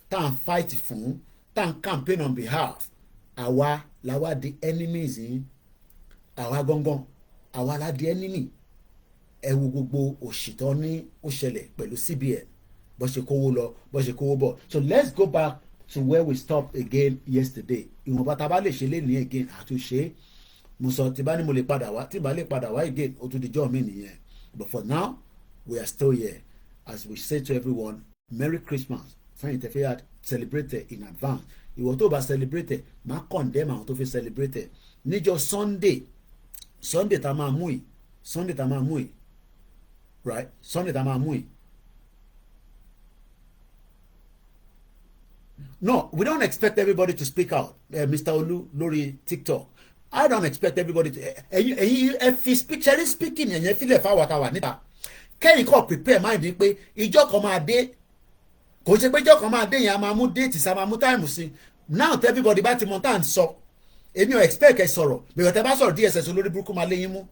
tá à ń fight fún, tá à ń campaign on behalf. àwa làwa di enemies yìí. àwa gangan àwa la di enemy. ẹ wo gbogbo òṣìtọ́ ní ó ṣẹlẹ̀ pẹ̀lú CBN bó ṣe kówó lọ bó ṣe kówó bọ̀. So let's go back to where we stopped again yesterday. ìwọ̀nba tá a bá lè ṣe lé ní again àtúnṣe. mo sọ tí bá ní mo lè padà wá tí bá lè padà wá again ó tún di jọ́ mi nìyẹn. But for now we are still here as we say to everyone Merry Christmas. fún ìtẹ̀fẹ́ celebrate in advance. ìwọ tó bá celebrate má condemn àwọn tó fi celebrate. níjọ́ Sunday tá máa mú yìí right Sunday tá máa mú yìí. No, we don't expect everybody to speak out, Mr. Olu lórí TikTok. I don't expect everybody to. If he speak, ṣe rí speaking yẹn fi lè fa wàtàwà níta. Kẹ́yìn kọ́ prepare mind ni pé ìjọ kan máa dé. Kò ṣe pé ìjọ kan máa dé yẹn a máa mú déètì sí a máa mú táìmù sí. Now tell everybody bá ti mọ tá à ń sọ. Èmi ò expect ẹ sọ̀rọ̀. Bẹ̀rẹ̀ tẹ bá sọ̀rọ̀ DSS olórí burúkú máa léyìn mú.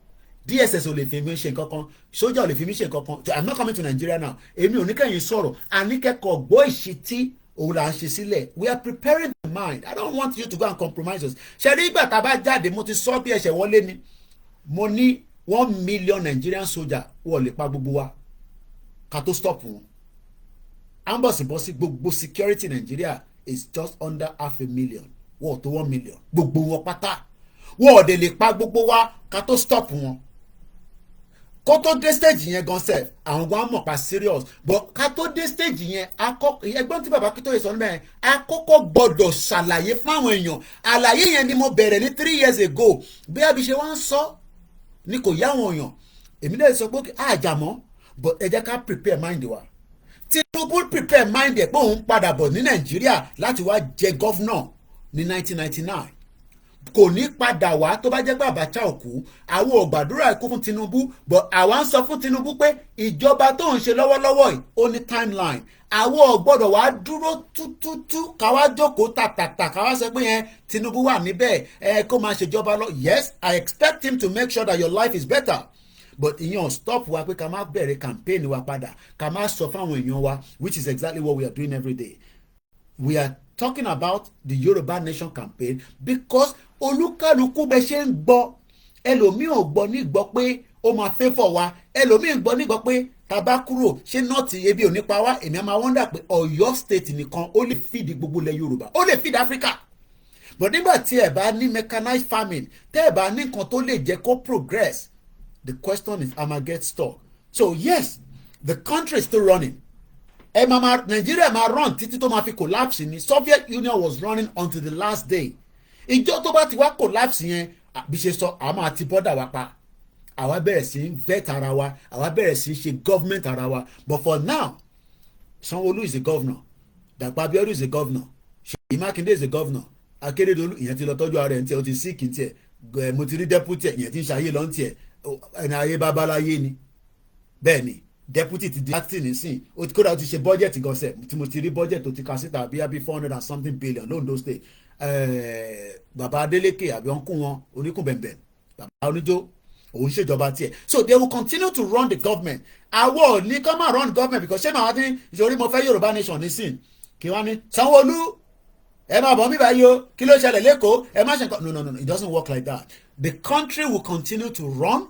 DSS ò lè fi mí ṣe nǹkan kan. Sójà ò lè fi mí ṣe nǹkan kan. I'm not coming to Nigeria now. Èmi ò ní kẹ́yìn sọ̀rọ̀. Àníkẹ́kọ̀ọ́ gbọ́ ìṣítí. We are preparing the mind. I don't want you to go and compromise us. Ṣẹ̀rí ìgbà tá a bá jáde mo ti sọ bí ẹ̀ṣẹ̀ wọlé ni. Mo ní 1 million Nigerian soldier wọ́n lè pa gbogbo wa. Ká tó stop wọn. Ambọ̀sibọ́sí gbogbo security Nigeria is just under 500,000. Wọ́n tó 1 million. Gbogbo wọn pátá. Wọ́n ọ̀dẹ̀ lè pa gbogbo wa ká tó stop wọn. Kó tó dé stage yẹn gan sef àwọn gan mọ̀ pa serious but ká tó dé stage yẹn ẹgbọ́n tí bàbá Akíntóyè sọ níbẹ̀ àkọ́kọ́ gbọ́dọ̀ ṣàlàyé fáwọn èèyàn àlàyé yẹn ni mo bẹ̀rẹ̀ ní 3 years ago bí a bí ṣe wá ń sọ ni kò yá àwọn èèyàn èmi náà sọ pé àjàmọ́ but ẹ jẹ́ ká prepare mind wa Tinubu prepare mind ẹ̀ pé òun padà bọ̀ ní Nàìjíríà láti wá jẹ governor ní 1999 kò ní padà wá tó bá jẹ́ pé Abacha ò kú àwọn ò gbàdúrà ikú fún Tinubu but àwa ń sọ fún Tinubu pé ìjọba tó ń ṣe lọ́wọ́lọ́wọ́ yìí ó ní timeline àwọn ò gbọ́dọ̀ wá dúró tútútú káwá jókòó tàtàtà káwá sọ pé yẹn Tinubu wà níbẹ̀ kó máa ṣèjọba lọ yes I expect him to make sure that your life is better but ìyẹn stop wa pé ká má bẹ̀rẹ̀ campaign wa padà ká má sọ fáwọn èèyàn wa which is exactly what we are doing every day. We are talking about the Yoruba Nation campaign because olúkálukú bẹ ṣe ń gbọ́ ẹlòmíì ò gbọ́ nígbọ́ pé ó máa favour wa ẹlòmíì ń gbọ́ nígbọ́ pé tàbá kúrò ṣé nọ́ọ̀tì ebi ò ní pa wá èmi á máa wọ́ndà pé Ọ̀yọ́ state nìkan ó lè feed gbogbo ilẹ̀ Yorùbá ó lè feed Africa but nígbà tí ẹ bá ní mechanized farming tẹ́ ẹ bá ní nǹkan tó lè jẹ́ kó progress the question is am I get stuck so yes the country is still running Nigeria máa run títí tó máa fi collapse ni Soviet Union was running until the last day ìjọ tó bá ti wá collapse yẹn bí ṣe sọ àmọ́ àti bọ́dà wa pa àwa bẹ̀rẹ̀ sí vet ara wa àwa bẹ̀rẹ̀ sí ṣe government ara wa but for now Sanwó-Olú is the governor Dàpọ̀ Abíọ́dún is the governor Ṣèyí Mákindé is the governor Akérédolú ìyẹn ti lọ tọ́jú ara ẹ̀ ní tiẹ̀ ó ti sick ní tiẹ̀ mo ti rí deputy ìyẹn ti ń ṣayé lọ́n tiẹ̀ ẹni ayé babaláyé ni bẹ́ẹ̀ ni deputy ti di acting nísìn kódà ó ti ṣe budget gọ́sẹ̀ tí mo ti rí budget tó ti ka síta bí i 400 and something billion lóńdó state bàbá Adeleke àbí ọ̀nkún wọn oníkùn bẹ̀m̀bẹ̀ bàbá oníjó òun ṣèjọba tiẹ̀ so they will continue to run the government àwọ̀ ní kọ́ máa run government because ṣé màá ní ìṣòrí mo fẹ́ Yorùbá nation nísìn kí wọ́n ní Sanwó-Olú ẹ máa bọ̀ mí báyìí o kí ló ṣẹlẹ̀ lẹ́kọ̀ọ́ ẹ má ṣe nǹkan no it doesn't work like that the country will continue to run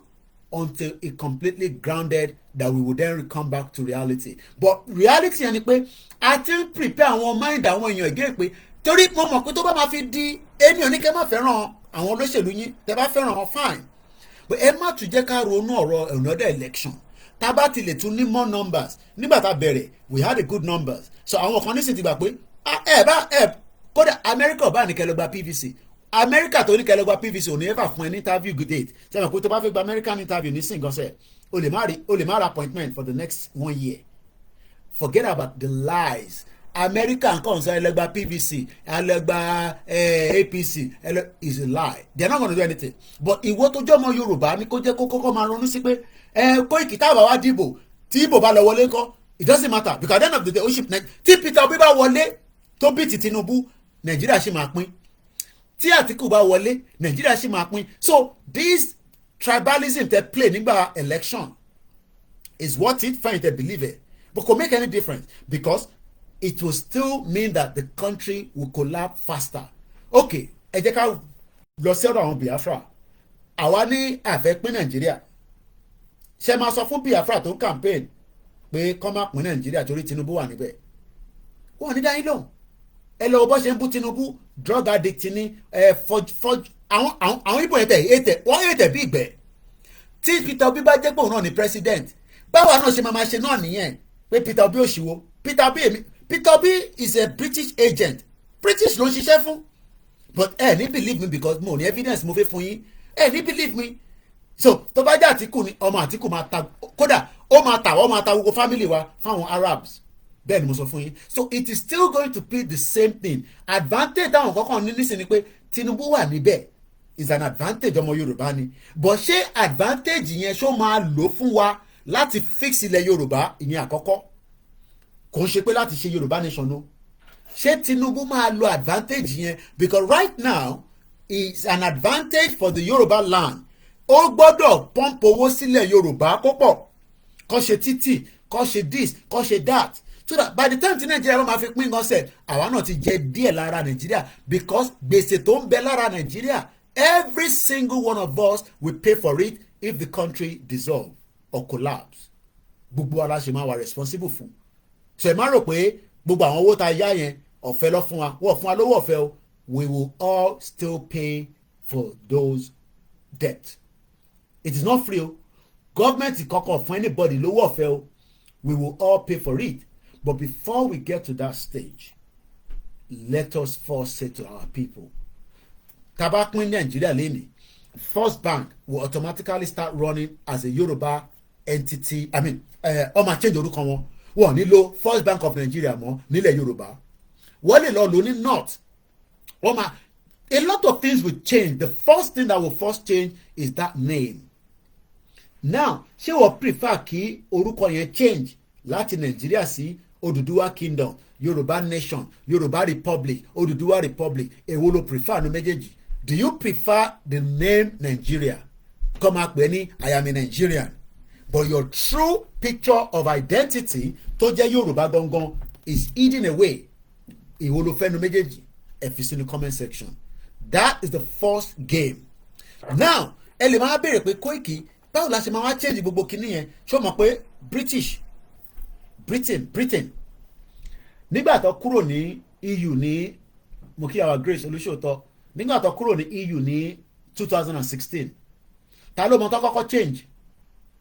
until it completely grounded that we will then come back to reality but reality yẹn ni pé a ti ń prepare àwọn mind àwọn èèyàn again pé torí mo mọ̀ pé tó bá máa fi di èmi ò ní kẹ́ má fẹ́ràn àwọn olóṣèlú yín tẹ́ bá fẹ́ràn wọn fine but ẹ má tún jẹ́ ká ronú ọ̀rọ̀ another election tá a bá ti lè tún ní more numbers nígbà tá a bẹ̀rẹ̀ we had a good numbers so àwọn kan nísìnyí ti gbà pé kódà America ò bá ní kẹ́ lọ gba PVC America tó ní kẹ́ lọ gba PVC ò ní ever fún ẹ ní interview date sẹ́wọ̀n pé tó bá fẹ́ gba American interview ní sìngọ́sẹ̀ o lè má ra appointment for the next 1 year forget about the lies America nǹkan sọ ẹlẹgba PVC ẹlẹgba APC is a lie they are not going to do anything but ìwọ tó jẹ́ ọmọ Yorùbá ní kó jẹ́ kó kọ́kọ́ máa ronú sí pé Koiki tá a bá wá dìbò tí ìbò bá lọ wọlé ńkọ́ it doesn't matter because at the end of the day ó ṣì tí Peter Obi bá wọlé tó bí ti Tinubu Nàìjíríà ṣì máa pín tí Àtíkù bá wọlé Nàìjíríà ṣì máa pín so this tribalism they play nígbà election is what it find they believe it but kò make any difference because it will still mean that the country will collapse faster. Okay, ẹ jẹ́ ká lọ sí ọ̀rọ̀ àwọn Biafra. Àwa ní àfẹ́ pín Nàìjíríà. Ṣé máa sọ fún Biafra tó ń campaign pé kọ́ máa pín Nàìjíríà torí Tinubu wà níbẹ̀? Wọ́n ní dáhìn lóhùn. Ẹ lọ bọ́ ṣe ń bú Tinubu drug addict ní àwọn Ìgbò ètè wọ́n ètè bí ìgbẹ́. Tí Peter Obi bá jẹ́ pé òun náà ní president, báwa náà ṣe máa ṣe náà nìyẹn pé Peter Obi òṣìwò Peter Obi is a British agent British ló ń ṣiṣẹ́ fún but ní believe me because mo ní evidence mo fẹ́ fún yín ní believe me so tó bá jẹ́ Àtíkù ni ọmọ Àtíkù máa ta kódà ó máa ta gbogbo family wa fáwọn Arabs bẹ́ẹ̀ ni mo sọ fún yín so it is still going to be the same thing advantage táwọn kọ́kọ́ ní nísìnyí pé Tinubu wà níbẹ̀ is an advantage ọmọ Yorùbá ni but ṣé advantage yẹn ṣó máa lò fún wa láti fix ilẹ̀ Yorùbá ìyẹn àkọ́kọ́ kò ń ṣe pé láti ṣe Yorùbá nation no ṣé Tinubu máa lo advantage yẹn because right now is an advantage for the Yoruba land ó gbọ́dọ̀ pump owó sílẹ̀ Yorùbá kó pọ̀ kó ṣe títì kó ṣe this kó ṣe that so that by the time tí Nàìjíríà bá máa fi pín gánṣẹ́ àwa náà ti jẹ díẹ̀ lára Nàìjíríà because gbèsè tó ń bẹ lára Nàìjíríà every single one of us will pay for it if the country dissolve or collapse gbogbo ara ṣe máa wà responsible fún so ẹ má rò pé gbogbo àwọn owó tá a yá yẹn ọ̀fẹ́ lọ fún wa wọ́n fún wa lówó ọ̀fẹ́ o we will all still pay for those debt it is not free o government kọ́kọ́ fún anybody lówó ọ̀fẹ́ o we will all pay for it but before we get to that stage let us first say to our people taba pín Nigeria lẹ́nìí First Bank will automatically start running as a Yoruba entity ọmọ change orúkọ wọn wọ́n nílò First Bank of Nigeria mọ́ nílẹ̀ Yorùbá wọ́n lè lọ lò ní north a lot of things will change the first thing that will first change is that name now ṣé wọ́n prefer kí orúkọ yẹn change láti Nigeria sí Oduduwa Kingdom Yoruba Nation Yoruba Republic Oduduwa Republic èwo ló prefer ní méjèèjì do you prefer the name Nigeria come up ní I am a Nigerian but your true picture of identity tó jẹ́ Yorùbá gangan is hidden away èwo ló fẹ́ ní méjèèjì ẹ fi sínú comment section that is the first game now ẹ lè máa béèrè pé Koiki báwo la ṣe máa wá change gbogbo kinní yẹn ṣó mọ̀ pé Britain nígbà tó kúrò ní EU ní mo kí our Grace Olúṣòótọ́ nígbà tó kúrò ní EU ní 2016 ta ló mọ̀ tó kọ́kọ́ change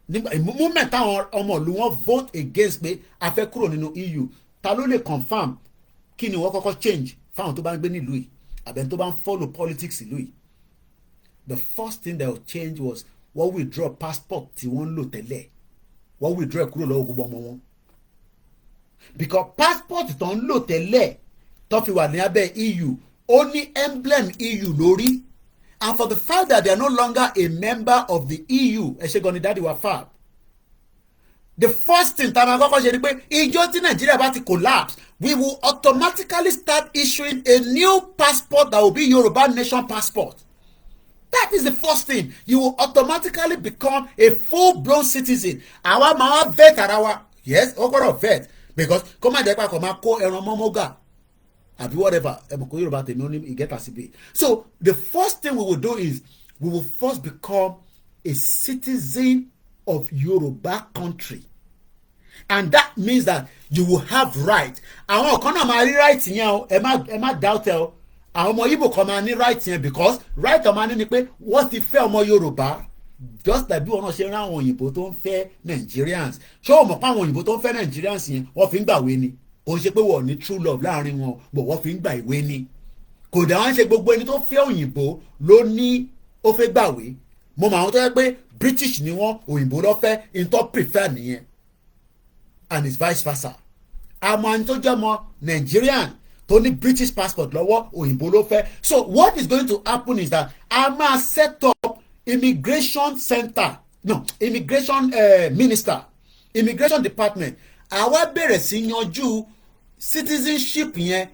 nígbà moment táwọn ọmọ ìlú wọn vote against pé a fẹ́ kúrò nínú EU ta ló lè confirm kí ni wọ́n kọ́kọ́ change fáwọn tó bá ń gbé nílùú yìí àbẹ̀ tó bá ń follow politics ìlú yìí the first thing that will change was wọ́n withdraw passport tí wọ́n ń lò tẹ́lẹ̀ wọ́n withdraw kúrò lọ́wọ́ gbogbo ọmọ wọn because passport tó ń lò tẹ́lẹ̀ tó fi wà ní abẹ́ EU ó ní emblem EU lórí and for the fact that they are no longer a member of the EU ẹ ṣe gan ni dáàdi wa fab the first thing tá a máa kọ́kọ́ ṣe ni pé ìjọ tí Nàìjíríà bá ti collapse we will automatically start issuing a new passport that will be Yoruba Nation passport. That is the first thing. You will automatically become a full-blown citizen. Àwa máa vet ara wa. Yes, ó gbọ́dọ̀ vet because kó má jẹ́ pé kó máa kó ẹran mọ́mọ́gà àbí whatever ẹ̀bùkún Yorùbá tèmi ó ní ìgẹ́ta síbi. So the first thing we will do is we will first become a citizen of Yoruba country. And that means that you will have right. Àwọn kan náà máa rí right yẹn o ẹ má doubt ẹ o àwọn ọmọ Igbo kan máa ní right yẹn because right ọmọ ní ni pé wọ́n ti fẹ́ ọmọ Yorùbá just like bí wọn náà ṣe rán àwọn òyìnbó tó ń fẹ́ Nigerians ṣé o mọ̀ pé àwọn òyìnbó tó ń fẹ́ Nigerians yẹn wọ́n fi ń gbàwé ni kò ń ṣe pé wọ́n ní true love láàrin wọn bọ̀ wọ́n fi ń gbà ìwé ni kò dà wọ́n ṣe gbogbo ẹni tó fẹ́ òyìnbó ló ní ó fẹ́ gbàwé mo mọ̀ àwọn tó yẹ pé British ni wọ́n òyìnbó ló fẹ́ into prefer nìyẹn and it's vice versa àmọ́ ẹni tó jẹ́ ọmọ Nigerian tó ní British passport lọ́wọ́ òyìnbó ló fẹ́ so what is going to happen is that a máa set up immigration center immigration minister immigration department àwa bẹ̀rẹ̀ sí yanjú citizenship yẹn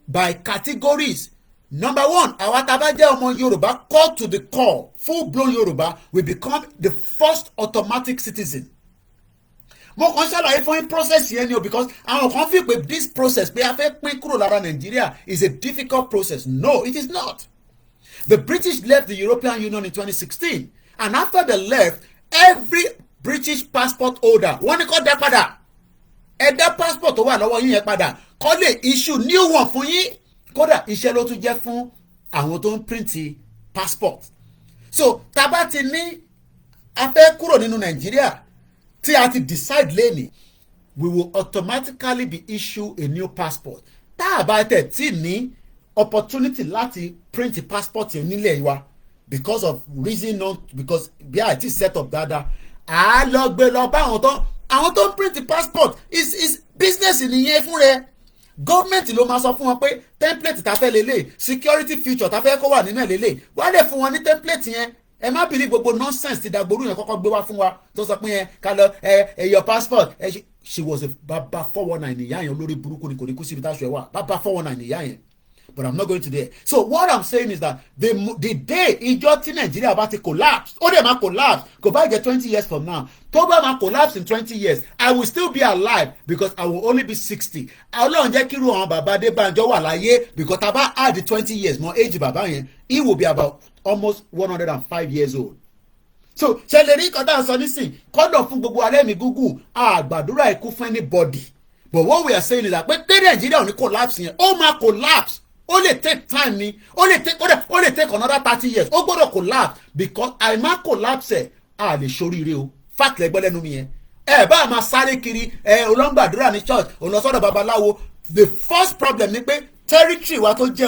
by categories number one àwa tá a bá jẹ́ ọmọ Yorùbá core to the core full blown Yorùbá we become the first automatic citizen mo kàn ṣàlàyé fún yín process yẹn ni o because àwọn kan fi pé this process pé a fẹ́ pín kúrò lára Nigeria is a difficult process no it is not the British left the European Union in 2016 and after they left every British passport holder wọ́n ní kó dá padà ẹ dá passport tó wà lọ́wọ́ yín yẹn padà kó lè issue new one fún yín kódà iṣẹ́ ló tún jẹ́ fún àwọn tó ń print passport so tá bá ti ní a fẹ́ kúrò nínú Nigeria tí a ti decide lẹ́ni we will automatically be issue a new passport tá a bá tẹ̀ tí ní opportunity láti print passport yẹn nílẹ̀ wa because of reason not because bí a ti set up dáadáa à á lọ gbé lọ bá àwọn tó ń print passport is business nìyẹn fún rẹ gọ́ọ̀mẹ̀ntì ló máa sọ fún wọn pé template ta fẹ́ lélẹ̀ security feature ta fẹ́ kó wà nínú ẹ̀ lélẹ̀ wọ́n lè fún wọn ní template yẹn ẹ má bìrì gbogbo nonsense ti Dagboru yẹn kọ́kọ́ gbé wá fún wa tó sọ pé yẹn ká lọ your passport she was a baba 419 ìyá yẹn olórí burúkú ni kò ní kú síbi táṣọ ẹ wà baba 419 ìyá yẹn but I'm not going to there. So what I'm saying is that the day ìjọ tí Nàìjíríà bá ti collapse ó dẹ̀ máa collapse kò bá jẹ́ 20 years from now tó bá máa collapse in 20 years I will still be alive because I will only be 60. Ọlọ́run jẹ́ kíru àwọn bàbá Adébánjọ wà láyé because tá a bá add 20 years mọ́ age bàbá yẹn he will be about almost 105 years old. So ṣẹlẹ̀rí kọ́tà sọ nísìn kọ́dọ̀ fún gbogbo alẹ́ mi Google àgbàdúrà ikú fún anybody but what we are saying is that pé Nàìjíríà ò ní collapse yẹn ó máa collapse. Ó lè take time ni ó lè take another 30 years ó gbọ́dọ̀ collapse because àìmá collapse ẹ̀ a lè ṣoríire o fact lẹ́gbẹ́ lẹ́nu mi yẹn ẹ bá a máa sáré kiri olóńgbàdúrà ní church olùsọ́dọ̀ babaláwo the first problem ni pé territory wa tó jẹ́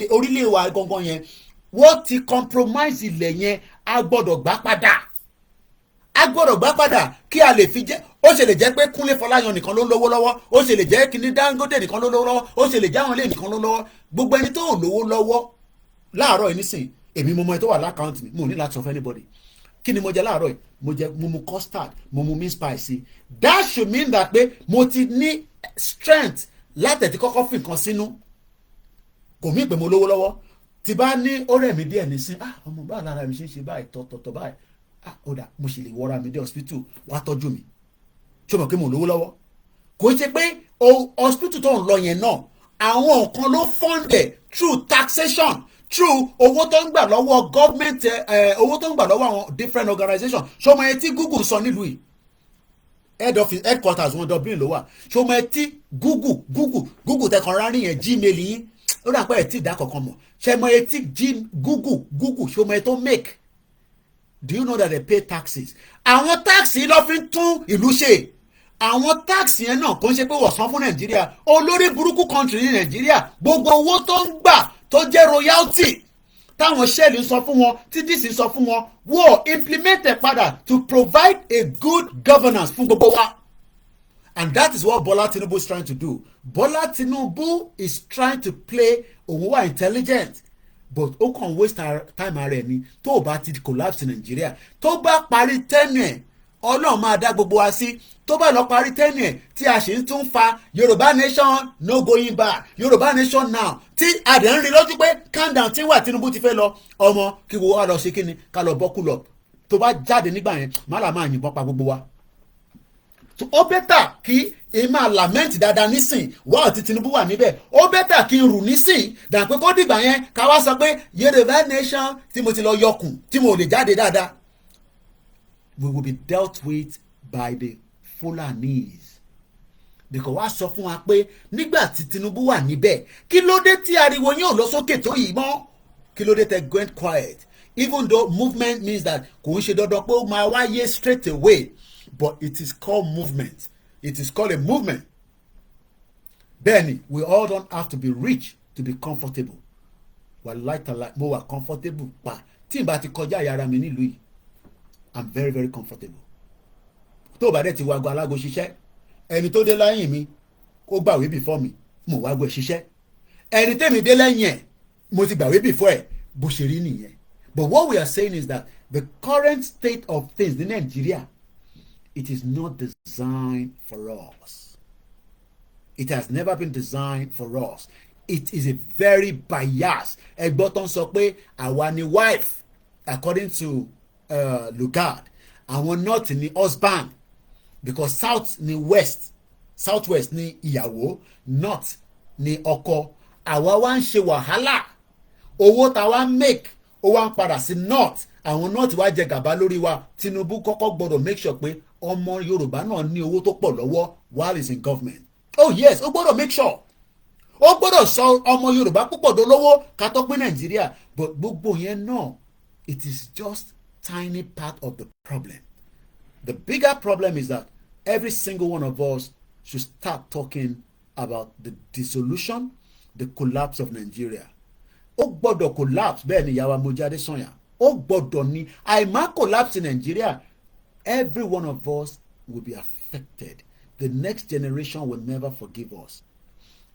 orílẹ̀ wa gangan yẹn wọ́n ti compromise ilẹ̀ yẹn a gbọ́dọ̀ gbá padà kí a lè fi jẹ́ ó ṣe lè jẹ́ pé Kúnlé Fọláyan nìkan ló ń lówó lọ́wọ́ ó ṣe lè jẹ́ kíní Dangote nìkan ló lówó lọ́wọ́ ó ṣe lè jẹ́ àwọn ilé nìkan ló lọ́wọ́ gbogbo ẹni tó lówó lọ́wọ́ láàárọ̀ yìí nísìn èmi mo mọ ẹ tó wà lákàntì mi mo ní láti sọ fún anybody kí ni mo jẹ láàárọ̀ yìí mo mu custard mo mu mince pie sí that should mean that pé mo ti ní strength látẹ̀tí kọ́kọ́ fi nǹkan sínú kò mí pé mo lówó lọ́wọ́ tí bá ní ó rẹ̀ mí díẹ̀ nísìn ọmọ báà lára mi ṣe báyìí tọ̀tọ̀ báyìí ó dà mo sì lè wọra mi dé hospital wá tọ́jú mi ṣé o mọ̀ pé mo lówó lọ́wọ́ kò ṣe pé hospital tó ń lọ yẹn náà àwọn nǹkan ló funded through taxation through owó tó ń gbà lọ́wọ́ government owó tó ń gbà lọ́wọ́ àwọn different organizations ṣé o mọ̀ ẹ tí Google sọ nílùú yìí headquarters wọn Dublin ló wà ṣé o mọ̀ ẹ tí Google tẹkàn rárí yẹn Gmail yín ó dà pé ẹ tí ìdá kankan mọ̀ ṣé o mọ̀ ẹ tí Google ṣé o mọ̀ ẹ tó make. Do you know that they pay taxes? Àwọn tax yìí ló fi ń tún ìlú ṣe. Àwọn tax yẹn náà kò ń ṣe pé wọ́n san fún Nàìjíríà. Olórí burúkú country ní Nàìjíríà. Gbogbo owó tó ń gbà tó jẹ́ royalty. Táwọn Shell ń sọ fún wọn, tí DC sọ fún wọn, wọ́n implement ẹ̀ padà to provide a good governance fún gbogbo wa. And that is what Bola Tinubu is trying to do. Bola Tinubu is trying to play òun wà intelligent. But ó kàn waste time ara ẹ̀ ni tó bá ti collapse Nàìjíríà tó bá parí tẹ́nu ẹ̀ Ọlọ́run máa dá gbogbo wa sí tó bá lọ parí tẹ́nu ẹ̀ tí a sì ń tún fa Yorùbá nation no going back Yorùbá nation now tí a dẹ̀ ń rí lójú pé calm down tí wà Tinubu ti fẹ́ lọ ọmọ kí wo wá lọ ṣe kí ni ká lọ bọ́kú lọ tó bá jáde nígbà yẹn má máa yìnbọn pa gbogbo wa. So ó bẹ́tà kí ẹ máa lament dáadáa nísìn wá àti Tinubu wà níbẹ̀ ó bẹ́tà kí n rù nísìn dà pé kó dìgbà yẹn ká wá sọ pé Yorùbá nation tí mo ti lọ yọkùn tí mo lè jáde dáadáa. We will be dealt with by the Fulanis because wá sọ fún wa pé nígbà tí Tinubu wà níbẹ̀ kí ló dé tí ariwo yẹn ò lọ sókè tó yìí mọ́ kí ló dé tẹ went quiet even though movement means that kò ń ṣe dandan pé ó máa wáyé straight away. But it is called movement. It is called a movement. Benny, we all don't have to be rich to be comfortable. Wallahi mo wà comfortable pa. Tí n bá ti kọjá yàrá mi nílùú yìí, I'm very very comfortable. Tó bá dẹ̀ ti wá ago alágo ṣiṣẹ́, ẹni tó dé lẹ́yìn mi, ó gbàwé before mi, mo wá ago ṣiṣẹ́. Ẹni tẹ́mi dé lẹ́yìn ẹ̀, mo ti gbàwé before ẹ̀, bó ṣe rí nìyẹn. But what we are saying is that the current state of things in Nigeria, it is not designed for us. It has never been designed for us. It is a very biased. Ẹgbọ́tán sọ pé àwa ni wife according to Lugard. Àwọn north ni husband because south ni west. Southwest ni ìyàwó. North ni ọkọ. Àwa wá ń ṣe wàhálà. Owó tá wá make ó wá ń padà sí north. Àwọn north wá jẹ gàba lórí wa. Tinubu kọ́kọ́ gbọ́dọ̀ make sure pé ọmọ Yorùbá náà ní owó tó pọ̀ lọ́wọ́ while he's in government. Oh yes, ó gbọ́dọ̀ make sure. Ó gbọ́dọ̀ sọ ọmọ Yorùbá púpọ̀ dolówó ká tó pín Nàìjíríà. But gbogbo yẹn náà, it is just tiny part of the problem. The bigger problem is that every single one of us should start talking about the dissolution, the collapse of Nigeria. ó gbọ́dọ̀ collapse bẹ́ẹ̀ ni ìyàwó Amojade Sanya ó gbọ́dọ̀ ní àìmá collapse in Nigeria every one of us will be affected. The next generation will never forgive us.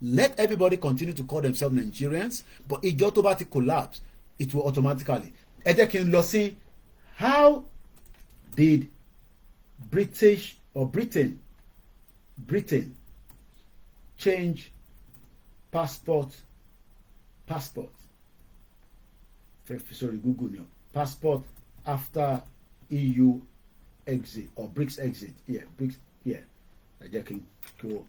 Let everybody continue to call themselves Nigerians, but ìjọ tó bá ti collapse, it will automatically. Ẹ jẹ́ kí n lọ sí how did Britain change passport. Sorry, Google now. Passport after EU exit or BRICS exit. Yeah, BRICS. Yeah. Ẹ jẹ́ kí n kúrò.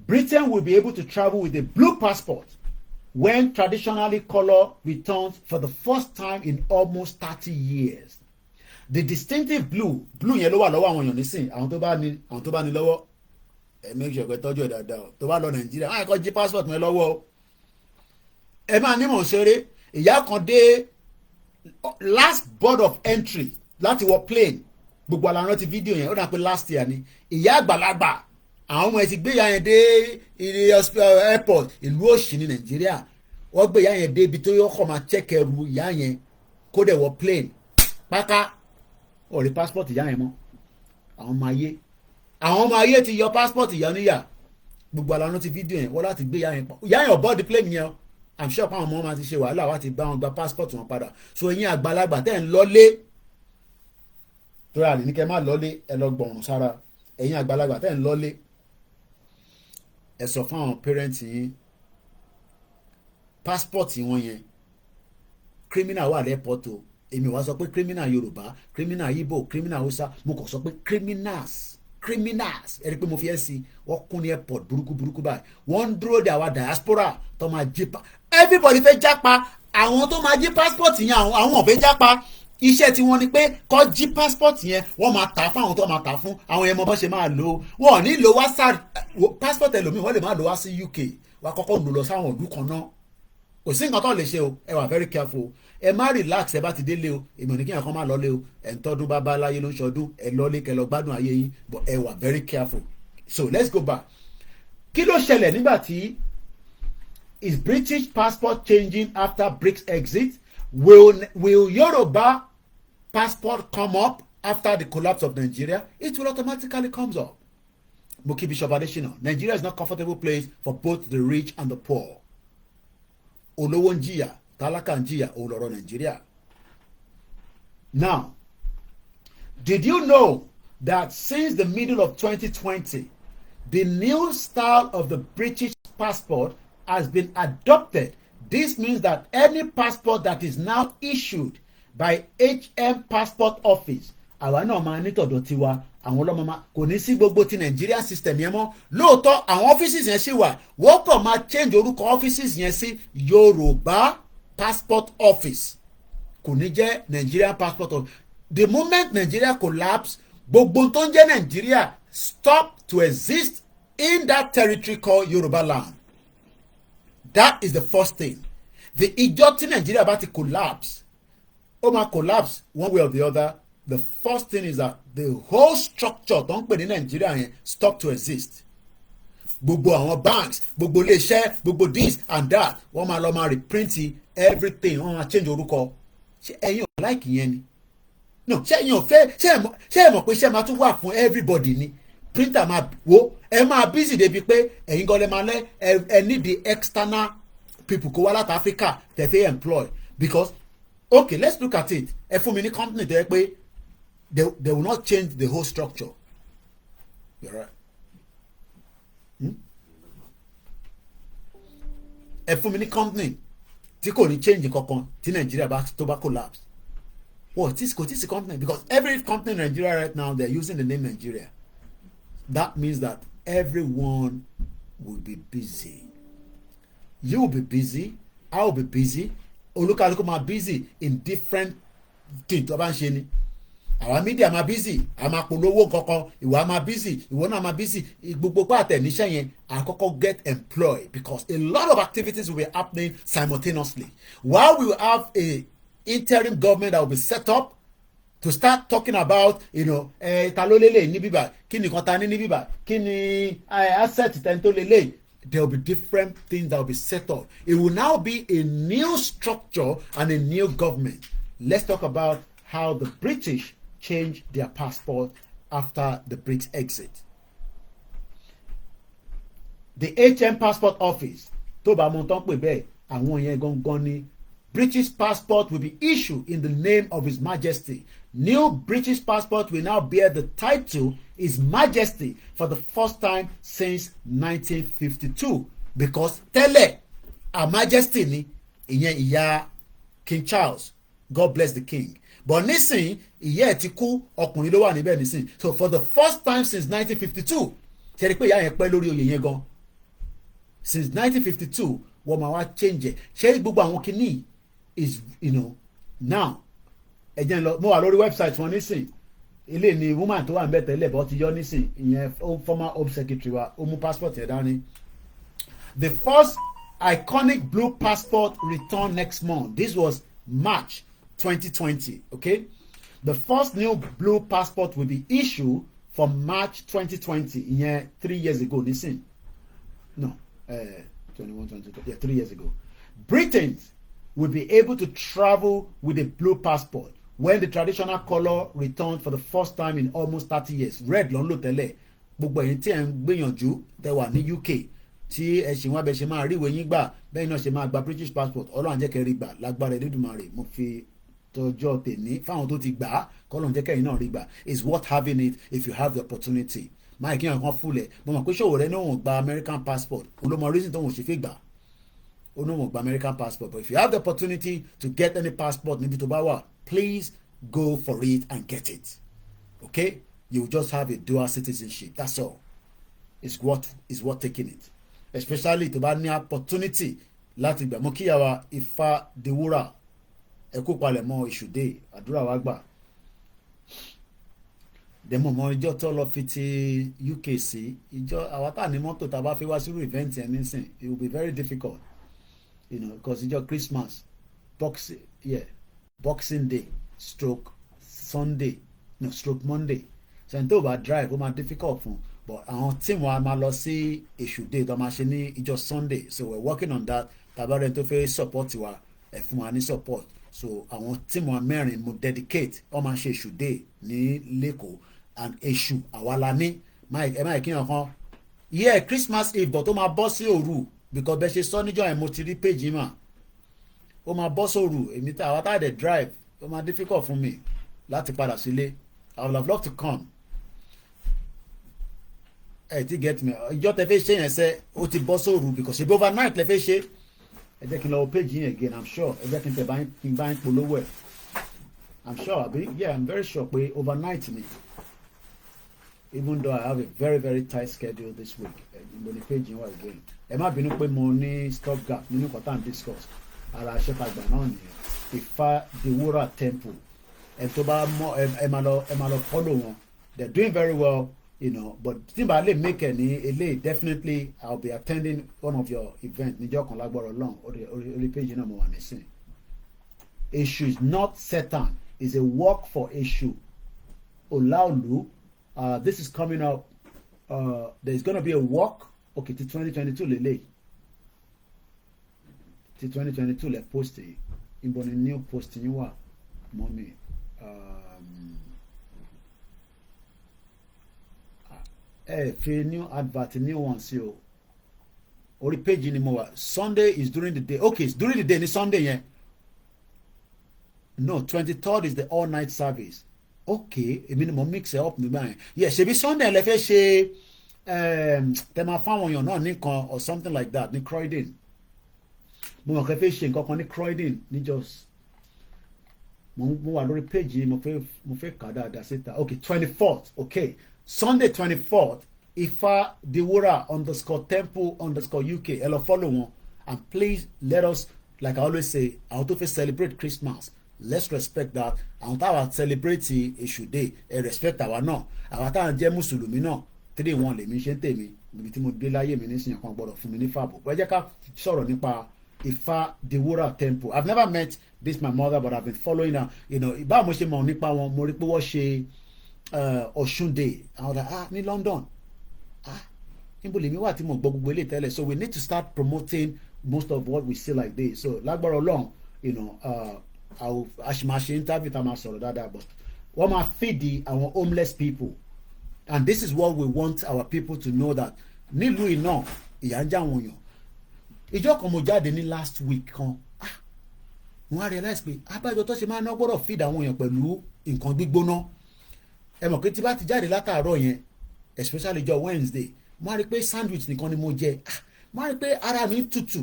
Britain will be able to travel with a blue passport when traditionally color returns for the first time in almost 30 years. The distinctive blue yẹn ló wà lọ́wọ́ àwọn èèyàn nísìn àwọn tó bá ní lọ́wọ́ ẹ make sure pé tọ́jú ẹ̀ dáadáa o tó bá lọ Nàìjíríà àwọn ẹ̀kọ́ jí passport mi lọ́wọ́ o ẹ máa ní mò ń ṣeré ìyá kan dé last board of entry láti wọ plane gbogbo àlànà ti fídíò yẹn ó dà pé last year ni ìyá àgbàlagbà àwọn ọmọ ẹ ti gbé ìyá yẹn dé ilé hospital airport ìlú òṣì ní Nàìjíríà wọ́n gbé ìyá yẹn dé ibi tó yọ kọ́ máa check ẹrù ìyá yẹn kó dẹ̀ wọ plane páká ọ̀rẹ́ passport ìyá yẹn mọ́ àwọn ọmọ ayé ti yọ passport ìyá níyà gbogbo àlànà ti fídíò yẹn wọ́n láti gbé ìyá yẹn ọ̀bọ́ọ̀dì plane yẹn I'm sure pé àwọn ọmọ máa ti ṣe wàhálà wá ti bá wọn gba passport wọn padà so ẹ̀yin àgbàlagbà tẹ́ ń lọ́lé tó rà ní kẹ́ má lọ́lé ẹ lọ gbọ̀rùn sára ẹ̀yin àgbàlagbà tẹ́ ń lọ́lé ẹ sọ fún àwọn parents yín passport wọn yẹn criminal wà lẹ́pọ̀tò èmi wá sọ pé criminal Yorùbá criminal Igbo criminal Hausa mo kàn sọ pé criminals ẹ rí i pé mo fi ẹ́ sí wọ́n kún ní airport burúkú báyìí wọ́n ń dúró de àwa diaspora tó máa jí everybody fẹ́ jápa àwọn tó máa jí passport yẹn àwọn ò fẹ́ jápa iṣẹ́ tí wọ́n ní pé kó jí passport yẹn wọ́n máa tà fún àwọn tó máa tà fún àwọn ẹ̀mọ́ bọ́ ṣe máa lò wọ́n ní lò wá passport ẹlòmíì wọ́n lè máa lò wá sí UK wá kọ́kọ́ lò lọ sáwọn ìlú kan náà kò sí nǹkan tó lè ṣe o ẹ wà very careful ẹ má relax ẹ bá ti délé o èmi ò ní kí ẹ̀kan má lọlé o ẹ̀ ń tọ́dún bá bá láyé ló ń ṣọdún ẹ lọlé kẹ lọ gbádùn ayé yín but ẹ wà very careful so let's go back kí ló ṣẹlẹ̀ nígbà tí is British passport changing after BRICS exit will Yoruba passport come up after the collapse of Nigeria? It will automatically comes up. Moki Bishop Adesina, Nigeria is not a comfortable place for both the rich and the poor. Olówó ń jìyà, tálákà ń jìyà, olọ́rọ̀ Nigeria. Now, did you know that since the middle of 2020, the new style of the British passport has been adopted? This means that any passport that is now issued by HM Passport Office, àwa náà máa nítọ̀dọ̀ tiwa àwọn ọlọ́mọ kò ní sí gbogbo ti Nigerian system yẹn mọ́ lóòótọ́ àwọn offices yẹn ṣì wà wọ́n kàn máa change orúkọ offices yẹn sí Yorùbá Passport Office kò ní jẹ́ Nigerian Passport Office. The moment Nigeria collapse gbogbo tó ń jẹ́ Nigeria stop to exist in that territory called Yorubaland. That is the first thing. The ìjọ tí Nigeria bá ti collapse ó máa collapse one way or the other. The first thing is that the whole structure tó ń pè ní Nigeria yẹn stop to exist. Gbogbo àwọn banks, gbogbo iléeṣẹ́, gbogbo this and that, wọ́n máa lọ máa reprint everything, wọ́n máa change orúkọ. Ṣé ẹ̀yin ò like yẹn ni? No, ṣé ẹ̀yin ò fẹ́ ṣé ẹ mọ̀ pé ṣé máa tún wà fún everybody ni? Printer máa wo ẹ máa busy débi pé ẹ̀yin gan lè máa lẹ́ ẹ need the external people kó wá láti Africa tẹ̀ fẹ́ employ because okay, let's look at it. Ẹ fún mi ní company tẹ́ pé they will not change the whole structure. You're right. Ẹ fún mi ní company tí kò ní change kankan tí Nigeria tó bá collapse. Well, this is company because every company in Nigeria right now they're using the name Nigeria. That means that everyone will be busy. You will be busy. I will be busy. Olúkálùkù máa busy in different things tó bá ń ṣe ni. Our media máa busy, a máa polówó kankan, ìwọ máa busy, ìwọ náà máa busy, gbogbo pàtẹ níṣẹ́ yẹn àkọ́kọ́ get employed because a lot of activities will be happening simultaneously. While we will have a interim government that will be set up to start talking about, ta ló lélẹ̀ ní bíbá, kí ni kan ta ní bíbá, kí ni asset tẹ̀ tó lélẹ̀, there will be different things that will be set up. It will now be a new structure and a new government. Let's talk about how the British changed their passport after the Brits exit. The HM Passport Office, tó bá mọ̀ tán pé bẹ́ẹ̀, àwọn yẹn gangan ni. British passport will be issued in the name of His Majesty. New British passport will now bear the title His Majesty for the first time since 1952. Because tẹ́lẹ̀, Her Majesty ni, ìyẹn ìyá King Charles. God bless the king. But nísìn, ìyá ẹ̀ ti kú, ọkùnrin ló wà níbẹ̀ nísìn. So for the first time since 1952, ṣe rí pé ìyá yẹn pẹ́ lórí oyè yẹn gan. Since 1952, wọ́n máa wá change ẹ̀. Ṣé gbogbo àwọn kìíní is, now, ẹ̀jẹ̀ ń lọ, mo wà lórí website wọn nísìn. Ilé ni woman tó wà ń bẹ̀ tẹ́lẹ̀ bọ́ ti yọ nísìn. Ìyẹn former home secretary wa, ó mú passport ẹ̀ dání. The first iconic blue passport returned next month. This was March 2020, okay? The first new blue passport will be issued from March 2020, ìyẹn 3 years ago, nísìn. No, 21, 22, yeah, 3 years ago. Britons will be able to travel with a blue passport when the traditional color returned for the first time in almost 30 years. Red ló ń lò tẹ́lẹ̀. Gbogbo ẹ̀yin tí ẹ̀ ń gbìyànjú tẹ́ wà ní UK tí ẹ ṣì wọ́n abẹ ṣe máa rí ìwé yín gbà bẹ́ẹ̀ náà ṣe máa gba British passport Ọlọ́run jẹ́ kẹ́ rí gbà lágbára Elédùmarè. Mo fi tọjọ́ tèmi fáwọn tó ti gbà á kọ́lọ́run jẹ́ kẹ́yìn náà rí gbà. It's worth having it if you have the opportunity. Máa kí ẹ̀kan fúlẹ̀ mo mọ̀ pé ṣòwò rẹ ní òun gba American passport olómọ reason tó òun ṣe fi gbà ó ní òun gba American passport, but if you have the opportunity to get any passport níbi tó bá wà, please go for it and get it. Okay, you just have a dual citizenship, that's all. It's worth taking it, especially tó bá ní opportunity láti gbà. Mo kíyàwó Ifá Dewúrà ẹ kú palẹ̀ mọ́ ìṣùdé àdúrà wa gbà. Dẹ̀mọ̀ mọ ìjọ tó lọ fi ti UK sí ìjọ àwa tá ní mọ́tò tá a bá fi wá sírú event yẹn nísìn, it will be very difficult, because ìjọ Christmas, Boxing Day stroke Monday ṣe tó bá drive ó máa difficult fún, but àwọn team wa máa lọ sí ìṣùdé tó máa ṣe ní ìjọ Sunday, so we're working on that. Tàbárẹ̀ tó fẹ́ support wa ẹ̀ fún wa ní support, so àwọn team wa mẹ́rin mo dedicate wọ́n máa ṣe ìṣùdé ní lẹ́kọ̀ọ́ and èṣù àwa la ní ẹ máa kí n kan Christmas Eve but ó máa bọ́ sí òru because bẹ́ẹ̀ ṣe sọ níjọ́ yẹn mo ti rí page yìí mà ó máa bọ́ sóru èmi tá àwa tá dẹ̀ drive ó máa difficult fún mi láti padà sílé. I would have loved to come. Ẹ ti get me ìjọ tẹ fẹ́ ṣe yẹn sẹ́ ó ti bọ́ sóru because ṣe bí overnight lẹ fẹ́ ṣe. Ẹ jẹ́ kí n lọ page yìí again, I'm sure ẹ jẹ́ kí n tẹ bá ń polówó ẹ̀. I'm sure abi I'm very sure pé overnight ni. Even though I have a very very tight schedule this week, mo ní page yẹn wà again. Ẹ má bínú pé mo ní stop gap nínú kọ́tà and discourse ara àṣepàgbà náà nìyẹn. Ifá Dewúrà temple ẹ tó bá mọ ẹ máa lọ follow wọn, they're doing very well, but tí n bá lè make ẹ ní eléyìí definitely I'll be attending one of your events níjọ́ kan lágbára Ọlọ́run orí page náà mo wà nísìn. Èṣù is not Satan, it's a work for Èṣù Olaolu. This is coming up. There's going to be a walk. Okay, to 2022 lele. To 2022 le post it. In a new post you are, mommy. For new advert, new one see you. Or page anymore. Sunday is during the day. Okay, it's during the day. It's Sunday, yeah. No, 23rd is the all night service. Okay, èmi ni mo mix it up nígbà yẹn. Yes, ṣebí Sunday lẹ fẹ́ ṣe tẹ máa fáwọn èèyàn náà nìkan or something like that ní Croydon. Mo mọ̀ kẹ́ fẹ́ ṣe nǹkan kan ní Croydon níjọ́ mo wà lórí page yìí mo fẹ́ kà dáadáa síta. Okay, 24th. Okay, Sunday 24th Ifá Dewúrà _temple_UK ẹ lọ follow wọn and please let us, like I always say, àwọn tó fẹ́ celebrate Christmas. Let's respect that. Àwọn táwa celebrate Èṣùdé ẹ respect àwa náà. Àwa táwa jẹ́ mùsùlùmí náà 3-1 lèmi ṣe ń tèmi níbi tí mo dé láyé mi nísìnyàn kan gbọ́dọ̀ fún mi ní fàbọ̀. Ẹ jẹ́ ká sọ̀rọ̀ nípa Ifá Dewúrà temple. I've never met this my mother, but I've been following her. Báwo mo ṣe mọ̀ nípa wọn, mo rí pé wọ́n ṣe Ọ̀ṣun day. Àwọn ọ̀dà ní London níbo lèmi wà tí mo gbọ́ gbogbo eléyìí tẹ́lẹ̀. So we need to start promoting most of what we see like this. So lágbára Ọlọ́run, you know, àṣìmáṣe interview tá a máa sọ̀rọ̀ dáadáa, but wọ́n máa feed our homeless people, and this is what we want our people to know, that nílùú iná ìyà ń jẹ àwọn èèyàn. Ìjọ kan mo jáde ní last week kan, mo wá realize pé abájọ tó ṣe máa ná gbọ́dọ̀ feed àwọn èèyàn pẹ̀lú nǹkan gbígbóná. Ẹ mọ̀ pé tí bá ti jáde látàárọ̀ yẹn, especially jọ Wednesday, mo wá rí pé sandwich nìkan ni mo jẹ. Mo wá rí pé ara mi tutù,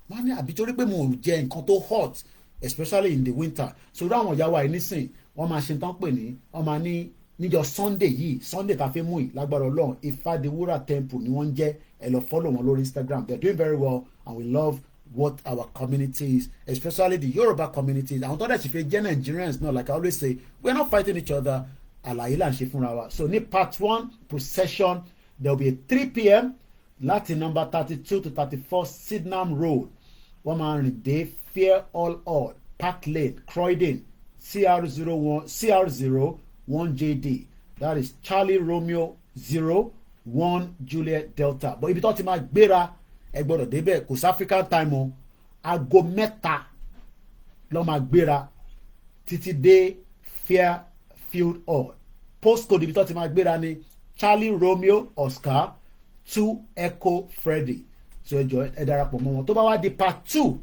mo wá ní àbí torí pé mo jẹ nǹkan tó hot, especially in the winter. So ráwọn ìyá wa yìí nísìn wọ́n máa ṣe tán pè ní, wọ́n máa ní níjọ́ Sunday yìí, Sunday tá a fẹ́ mú yìí lágbára Ọlọ́run, Ifádewúrà temple ni wọ́n ń jẹ́. Ẹ lọ follow wọn lórí Instagram, they're doing very well, and we love what our communities, especially the Yoruba communities, àwọn tó dẹ̀ sì fẹ́ jẹ́ Nigerians náà, like I always say, we're not fighting each other, àlàyé là ń ṣe fúnra wa. So ní part 1 procession, there will be a 3 p.m. láti number 32 to 34 Sydenham Road. Wọ́n máa rìn dé Fear All Odd, Park Lane, Croydon, CR01JD. That is Charlie Romeo 01 Juliet Delta. But ibi tó ti máa gbéra ẹ gbọ́dọ̀ débẹ̀, kò sí African time o, aago 3 ló máa gbéra títí dé Fairfield Hall. Postcode ibi tó ti máa gbéra ni Charlie Romeo Oscar 2 Echo Freddy. So ẹ jọ̀ọ́ ẹ darapọ̀ mọ́ wọn. Tó bá wá di part 2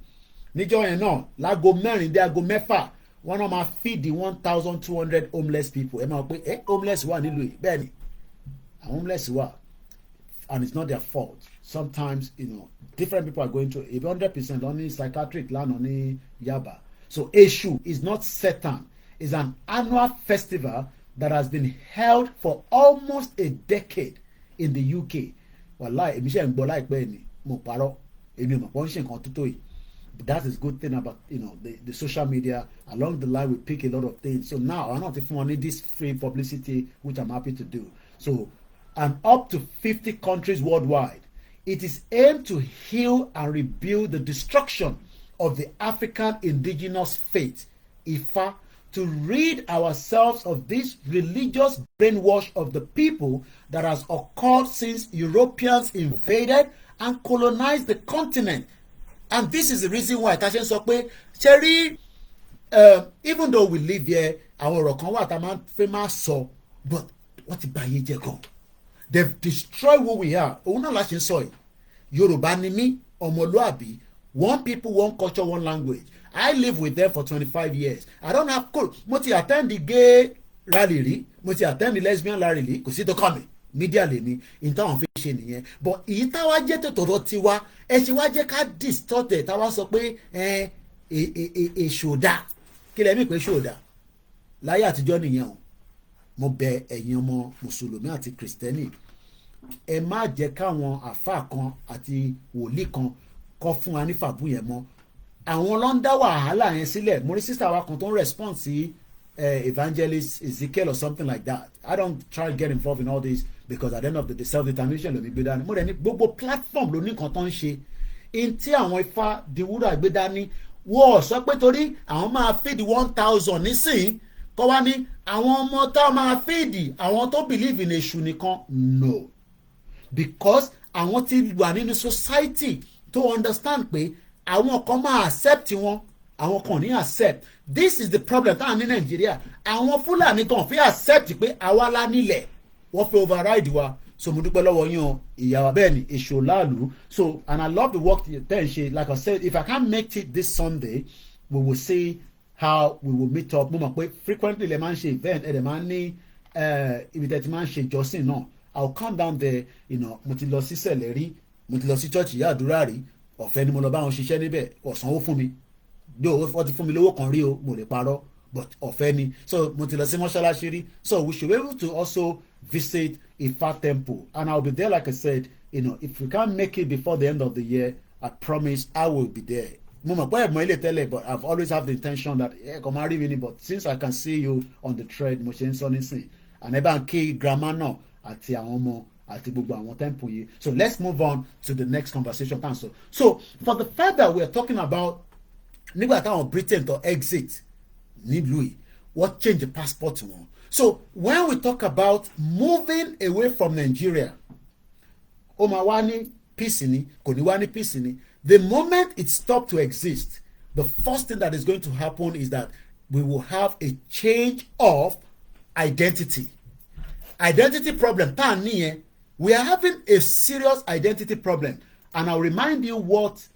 níjọ́ yẹn náà láago 4 dé aago 6, wọ́n náà máa feed the 1,200 homeless people. Ẹ máa pé homeless wà nílùú yìí. Bẹ́ẹ̀ ni àwọn homeless wà, and it's not their fault. Sometimes, you know, different people are going through 100% only psychiatric land only Yaba. So Eshu is not Satan. It's an annual festival that has been held for almost a decade in the UK. Wallahi, èmi ṣe ń gbọ́ láìpẹ́ ni mo parọ́, èmi ò mọ̀ pé ó ń ṣe nǹkan tó tó yìí. But that is good thing about, you know, the social media. Along the line we pick a lot of things. So now I'm not even wanting this free publicity, which I'm happy to do. So, and up to 50 countries worldwide. It is aimed to heal and rebuild the destruction of the African indigenous faith, Ifa, to rid ourselves of this religious brainwash of the people that has occurred since Europeans invaded and colonized the continent. And this is the reason why Tashen sọ pé Cherry, even though we live here, àwọn ọ̀rọ̀ kan wà tá a máa fẹ́ máa sọ, but wọ́n ti bà ayé jẹ́ gan. They've destroyed who we are. Òun náà la ṣe ń sọ yìí. Yorùbá ni mí, ọmọlúàbí, one people, one culture, one language. I live with them for 25 years. I don't have cool. Mo ti attend the gay rally rí, mo ti attend the lesbian rally rí, kò sí tó kàn mí. Media lèmi, in táwọn fi ṣe nìyẹn. But èyí táwa jẹ́ tòtòrò tiwa, ẹ ṣe wá jẹ́ ká distort ẹ̀, táwa sọ pé ṣòdà. Kí lẹ́mí pé ṣòdà? Láyé àtijọ́ nìyẹn o. Mo bẹ̀ ẹ̀yin ọmọ Mùsùlùmí àti Kìrìsìtẹ́nì, ẹ má jẹ́ káwọn àfáà kan àti wòlíì kan kọ́ fún wa ní fàbú yẹn mọ́. Àwọn ló ń dá wàhálà yẹn sílẹ̀. Mo rí sísá wa kan tó ń respond sí evangelist Ezekiel or something like that. I don't try to get involved in all this because at the end of the day self-determination ló ní gbé dání. Mo rẹ̀ ní gbogbo platform ló ní nǹkan tó ń ṣe. In tí àwọn Ifádewúrà gbé dání, wọ́n sọ pé torí àwọn máa feed 1,000 nísìnyí kọ́ wá ní àwọn ọmọ tá a máa feed àwọn tó believe in èṣù nìkan. No, because àwọn ti wà nínú society to understand pé àwọn kan máa accept wọn, àwọn kan ní accept. This is the problem táwọn ní Nàìjíríà. Àwọn Fúlàní kan fi accept pé àwa la nílẹ̀, wọ́n fi override wa. So mo dúpẹ́ lọ́wọ́ yín o ìyá wa, bẹ́ẹ̀ ni èṣù láàlú. So and I love the work tẹ́ ń ṣe. Like I said, if I can't make it this Sunday, we will see how we will meet up. Mo mọ̀ pé frequently lè máa ń ṣe event, ẹ̀ dẹ̀ máa ń ní ibi tẹ́ ti máa ń ṣe ìjọsìn náà. I will come down there, you know, mo ti lọ sí sẹ̀lẹ̀ rí, mo ti lọ sí church ìyá àdúrà rí, ọ̀fẹ́ ni mo lọ bá wọn ṣiṣẹ́ níbẹ̀, ọ̀sánwó fún mi. Wọ́n ti fún mi lówó kan rí o, mo lè parọ́, but ọ̀fẹ́ ni. So mo ti lọ sí mọ́ṣáláṣí rí. So we should be able to also visit Ifa temple, and I will be there, like I said, you know, if we can't make it before the end of the year, I promise I will be there. Mo mọ̀ pé ẹ̀mọ́ ilé tẹ́lẹ̀, but I've always have the intention that kò máa rí mi ni, but since I can see you on the thread, mo ṣe ń sọ nísìn, and ẹ bá ń kí grandma náà àti àwọn ọmọ àti gbogbo àwọn temple yìí. So let's move on to the next conversation. So for the fact that we are talking about nígbà táwọn Britain to exit nílùú yìí, what change the passport wọn. So when we talk about moving away from Nigeria, ó máa wá ní peace ni kò ní wá ní peace ni. The moment it stopped to exist, the first thing that is going to happen is that we will have a change of identity. Identity problem tá a níyẹn, we are having a serious identity problem, and I'll remind you what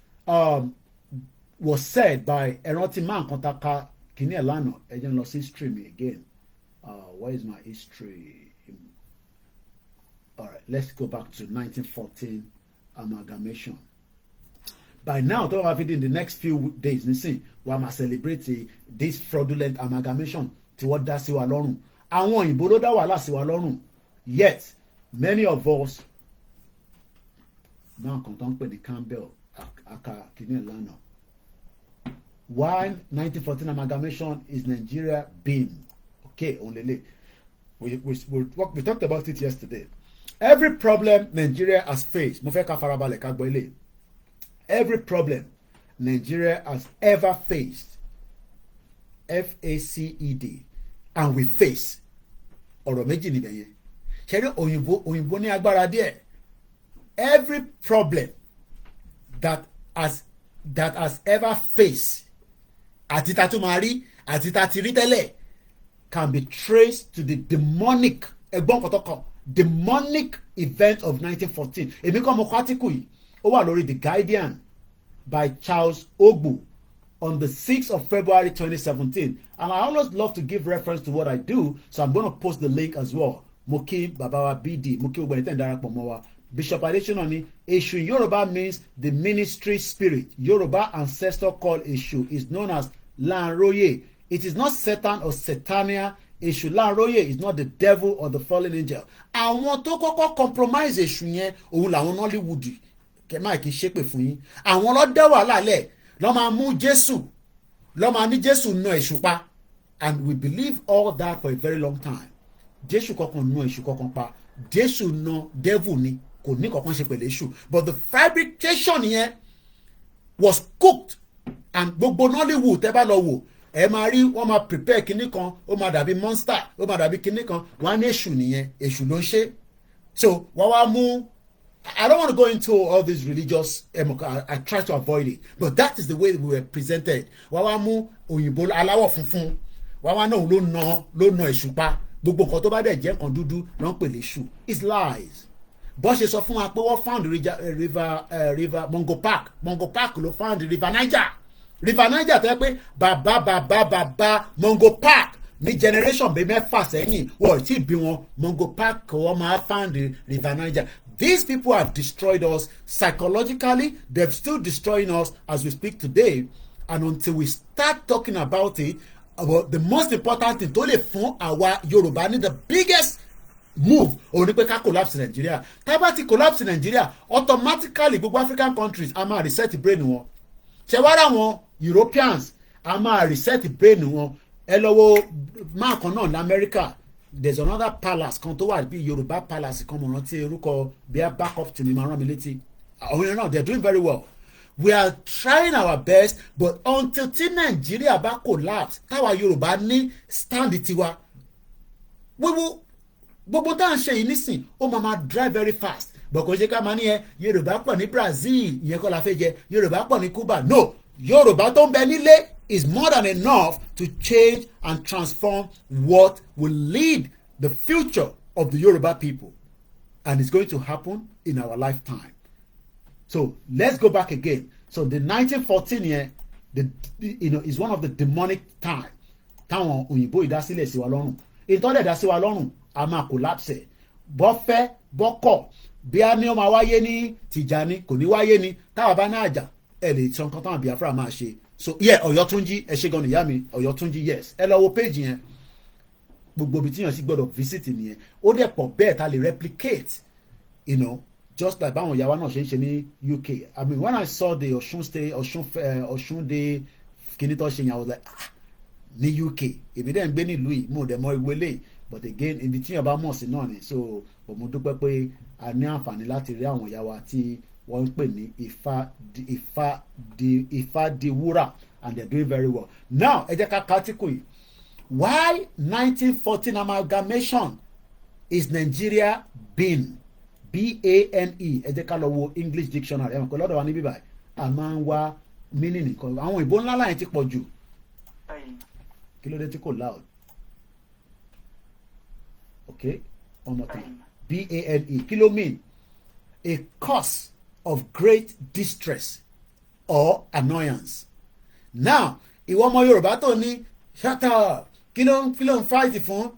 was said by ẹrántí man kan tá ka kìíní ẹ̀ lánàá. ẹ jẹ́ n lọ sí history mi again. Where is my history? All right, let's go back to 1914 amalgamation. By now, tó wá fi in the next few days nísìn wàá máa celebrate this fraudulent amalgamation tí wọ́n dá sí wa lọ́rùn. Àwọn òyìnbó ló dá wàhálà sí wa lọ́rùn. Yet many of us náà kan tó ń pè ní Campbell aka kìíní ẹ̀ lánàá. Why 1914 amalgamation is Nigeria being okay? Only we talked about it yesterday. Every problem Nigeria has faced, mo fẹ́ ká farabalẹ̀ ká gbọ́ ilé. Every problem Nigeria has ever faced, FACED, and we face. Ọ̀rọ̀ méjì níbẹ̀ yẹn. Ṣẹ́rí òyìnbó ní agbára díẹ̀. Every problem that has ever faced, àti tá tún máa rí, àti tá ti rí tẹ́lẹ̀, can be traced to the demonic ẹgbọ́n kọ̀tọ́kọ̀ demonic event of 1914. Èmi kọ́ mo kọ́ átíkù yìí. Ó wà lórí The Guardian by Charles Ogbu on the 6th of February 2017. And I always love to give reference to what I do, so I'm going to post the link as well. Moki Babawa BD, Moki Ogbeniten Darapọ̀ mọ́ wa. Bishop Adesina ni Eshu in Yoruba means the ministry spirit. Yoruba ancestor called Eshu is known as Lanroye. It is not Satan or Satania. Eshu Lanroye is not the devil or the fallen angel. Àwọn tó kọ́kọ́ compromise Eshu yẹn òun làwọn Nollywood kẹ́mà kì í ṣépè fún yín. Àwọn ló dá wàhálà lẹ̀ lọ́ máa mú Jésù lọ́ máa ní Jésù na Èṣù pa, and we believe all that for a very long time. Jésù kankan na Èṣù kankan pa, Jésù na devil ni kò ní kankan ṣe pẹ̀lú Èṣù, but the fabrication yẹn was cooked, and gbogbo Nollywood tẹ́ bá lọ wò ẹ máa rí wọ́n máa prepare kinní kan ó máa dàbí monster ó máa dàbí kinní kan wọ́n á ní Èṣù nìyẹn Èṣù ló ń ṣe. So wọ́n wá mú, I don't want to go into all these religious I try to avoid it, but that is the way we were presented. Wọ́n wá mú òyìnbó aláwọ̀ funfun wọ́n wá náà ló na Èṣù pa, gbogbo nǹkan tó bá dẹ̀ jẹ́ nǹkan dúdú ló ń pè léṣù. It's lies. Bó ṣe sọ fún wa pé wọ́n found river Mongo Park ló found river Niger tó yẹ pé bàbá Mongo Park ní generation bíi mẹ́fà sẹ́yìn wọ́n ti bí wọn Mongo Park wọ́n máa found river Niger. These people have destroyed us psychologically. They're still destroying us as we speak today. And until we start talking about it, about the most important thing tó lè fún àwa Yorùbá ní the biggest move òun ni pé ká collapse Nigeria. Tá bá ti collapse Nigeria, automatically gbogbo African countries a máa reset brain wọn. Ṣé wá rà wọn Europeans a máa reset brain wọn. Ẹ lọ wo máa kan náà ní America. There's another palace kan tó wà bí Yorùbá palace kan mo rántí orúkọ bí a back up to mi máa rán mi létí. Àwọn yẹn náà they're doing very well. We are trying our best, but until tí Nigeria bá collapse táwa Yorùbá ní stand tiwa gbogbo tá à ń ṣe yìí nísìn ó máa drive very fast. But kò ṣe ká máa ní Yorùbá pọ̀ ní Brazil ìyẹn kọ́ la fẹ́ jẹ, Yorùbá pọ̀ ní Cuba. No, Yorùbá tó ń bẹ nílé is more than enough to change and transform what will lead the future of the Yoruba people. And it's going to happen in our lifetime. So let's go back again. So the 1914 year, is one of the demonic time. Táwọn òyìnbó ìdásílẹ̀ sí wa lọ́rùn. Ìtọ́lẹ̀ ìdásí wa lọ́rùn, a máa collapse. Bọ́fẹ́, bọ́kọ̀, bí a ní ó máa wáyé ní Tìjàní, kò ní wáyé ní táwa bá náà jà, ẹ lè sọ nǹkan táwọn Biafra máa ṣe. So yeah, Ọ̀yọ́túnjí ẹ ṣe gan ìyá mi Ọ̀yọ́túnjí yes ẹ lọ wo page yẹn gbogbo ibi tí yàn sí gbọ́dọ̀ visit nìyẹn ó dẹ̀ pọ̀ bẹ́ẹ̀ ta lè replicate just like báwọn ìyá wa náà ṣe ń ṣe ní UK. I mean when I saw the Ọ̀ṣun Day kìíní tó ṣe yẹn I was like ní UK èmi dẹ̀ ń gbé nílùú yìí mo dẹ̀ mọ ìwé lè but again ibi tí yàn bá mọ̀ sí náà ni so mo dúpẹ́ pé a ní àǹfààní láti rí àwọn ìyá wa tí wọ́n ń pè ní Ifadiwura and they're doing very well. Now ẹ jẹ́ ká kátìkù yìí why 1914 amalgamation is Nigeria being BANE ẹ jẹ́ ká lọ wo English dictionary ẹ mọ̀ pé lọ́dọ̀ wa níbí báyìí a máa ń wá meaning nìkan àwọn ìbò ńlá láyẹn ti pọ̀ jù kí ló dé tí kò loud okay one more time BANE kí ló mean a cause of great distress or annoyance now ìwọ ọmọ Yorùbá tó ní shut up kí ló ń fight fún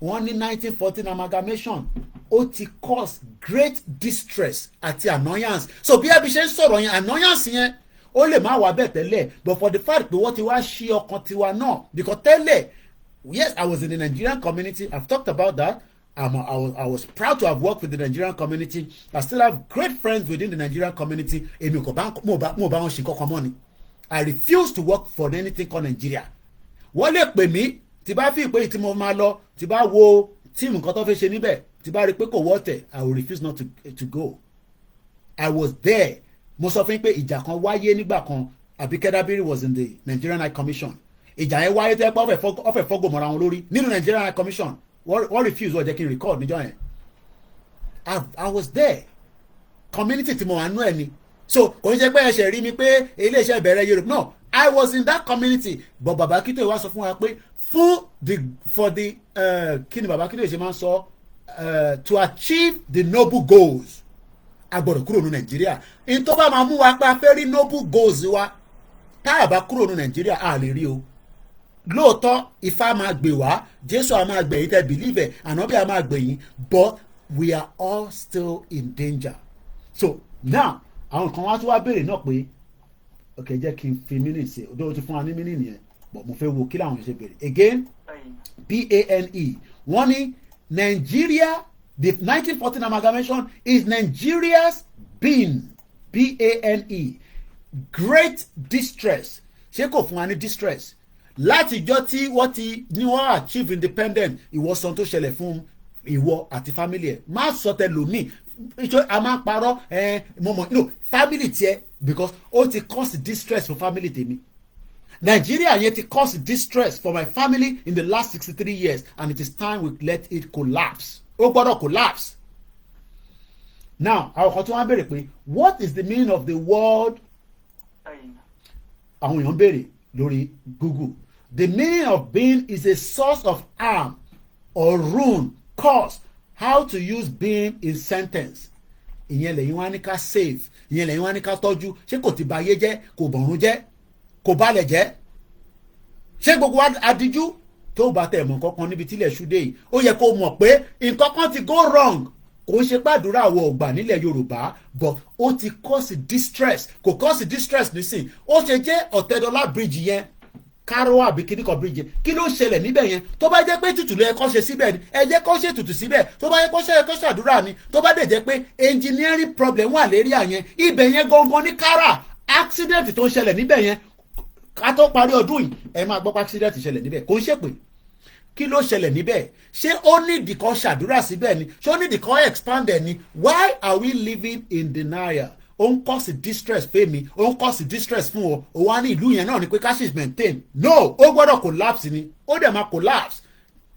wọn ní 1914 amalgamation ó ti cause great distress àti annoyance so bí ẹbí ṣe ń sọ̀rọ̀ yẹn annoyance yẹn ó lè má wà bẹ́ẹ̀ tẹ́lẹ̀ but for the fact pé wọ́n ti wá ṣí ọkàn tiwa náà because tẹ́lẹ̀ yes I was in the Nigerian community I've talked about that I was proud to have worked with the Nigerian community I still have great friends within the Nigerian community èmi kò bá wọn ṣe kankan mọ́ ni I refuse to work for anything called Nigeria wọ́n lè pè mí tí bá fi ìpè tí mo máa lọ tí bá wo tíìmù nǹkan tó fẹ́ ṣe níbẹ̀ tí bá rí pé kò wọ́tẹ̀ I will refuse not to go I was there mo sọ fún yín pé ìjà kan wáyé nígbà kan Abike Dabiri was in the Nigerian High Commission ìjà yẹn wáyé tẹ́ pé ọ̀fẹ́ fọ́gò mọ́ra wọn lórí nínú Nigerian High Commission wọ́n refuse wọ́n jẹ́ kí n record níjọ́ yẹn I was there community tí mo wà nú ẹ̀ ni so kò ń ṣe pé ẹ̀ṣẹ̀ rí mi pé iléeṣẹ́ ìbẹ̀rẹ̀ Yorùbá no I was in that community but Baba Akintoye wá sọ fún wa pé for the kí ni Baba Akintoye ṣe máa ń sọ to achieve the noble goals a gbọ́dọ̀ kúrò ní Nàìjíríà in tó bá máa mú wa pé a fẹ́ rí noble goals wa tá a bá kúrò ní Nàìjíríà a lè rí o lóòótọ́ Ifá máa gbè wá Jésù a máa gbè yín tẹ́ believe ẹ̀ Ànábì a máa gbè yín but we are all still in danger so now àwọn kan wá tún wá béèrè náà pé ok jẹ́ kí n fi mínì sí ọdún tó fún wa ní mínì nìyẹn but mo fẹ́ wo kí làwọn ṣe béèrè again BANE wọ́n ní Nigeria the 1914 amalgamation is Nigeria's been BANE great distress ṣé kò fún wa ní distress látijọ́ tí wọ́n ti ní wọ́n achieve independent ìwọ́sàn tó ṣẹlẹ̀ fún ìwọ àti family ẹ̀ má sọ tẹ lómi a máa parọ́ mọ̀mọ́ no family tiẹ̀ because ó ti cause distress for family tèmi Nigeria yẹn ti cause distress for my family in the last 63 years and it is time we let it collapse ó gbọ́dọ̀ collapse now àwọn kan tí wọ́n á béèrè pé what is the meaning of the word àwọn èèyàn béèrè lórí Google the meaning of being is a source of harm or ruin cause how to use being in sentence ìyẹn lẹ́yìn wá ní ká save ìyẹn lẹ́yìn wá ní ká tọ́jú ṣé kò ti ba ayé jẹ́ kò bọ̀rún jẹ́ kò balẹ̀ jẹ́ ṣé gbogbo adíjú tó bá tẹ̀ mọ̀ kankan níbi tílẹ̀ ṣúdé yìí ó yẹ kó mọ̀ pé nǹkan kan ti go wrong kò ń ṣe gbàdúrà àwọ̀ ọ̀gbà nílẹ̀ Yorùbá but ó ti cause distress kò cause distress nísìn ó ṣe jẹ́ Ọ̀tẹ́dọ́lá bridge yẹn káró àbí kíní kan bíríjì kí ló ń ṣẹlẹ̀ níbẹ̀ yẹn tó bá jẹ́ pé tutù ló yẹ kó ṣe síbẹ̀ ni ẹ jẹ́ kó ṣe tutù síbẹ̀ tó bá yẹ kó ṣe kó ṣàdúrà ni tó bá dẹ̀ jẹ́ pé engineering problem wà lérí àyẹn ibẹ̀ yẹn gangan ní kára accident tó ń ṣẹlẹ̀ níbẹ̀ yẹn ká tó parí ọdún yìí ẹ máa gbọ́ pé accident ṣẹlẹ̀ níbẹ̀ kò ń ṣèpè kí ló ṣẹlẹ̀ níbẹ̀ ṣé ó nídìí kan ṣàdúrà síbẹ̀ ni ṣé ó nídìí kan expand ẹ̀ ni why are we living in denial ó ń cause distress fẹ́mi ó ń cause distress fún ọ ó wá ní ìlú yẹn náà ni pé cash maintain no ó gbọ́dọ̀ collapse ni ó dẹ̀ máa collapse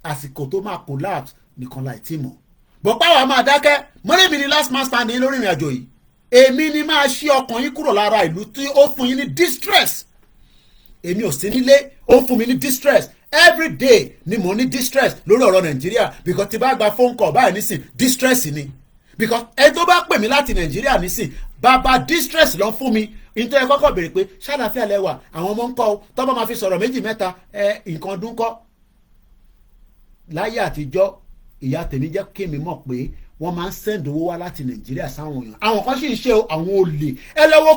àsìkò tó máa collapse nìkan láì tí mọ̀ bọ́pá wa máa dákẹ́ mọ́lẹ́ mi ni last man standing lórí ìrìn àjò yìí èmi ni máa ṣí ọkàn yín kúrò lára ìlú tí ó fún yín ní distress èmi ò sí nílé ó fún mi ní distress every day ni mo ní distress lórí ọ̀rọ̀ Nàìjíríà because tí bá gba phone call báyìí nísìn distress ni because ẹ tó bá pè mí láti Nàìjíríà nísìn bàbá distress ló ń fún mi nítorí ẹ kọ́kọ́ béèrè pé ṣàlàfíà lẹ́wà àwọn ọmọ ń kọ́ ọ tọ́ bá máa fi sọ̀rọ̀ méjì mẹ́ta nǹkan dún kọ́ láyé àtijọ́ ìyá tèmi jẹ́ kí mi mọ̀ pé wọ́n máa ń send owó wá láti Nàìjíríà sáwọn èèyàn àwọn kan sì ń ṣe àwọn olè ẹ lọ wo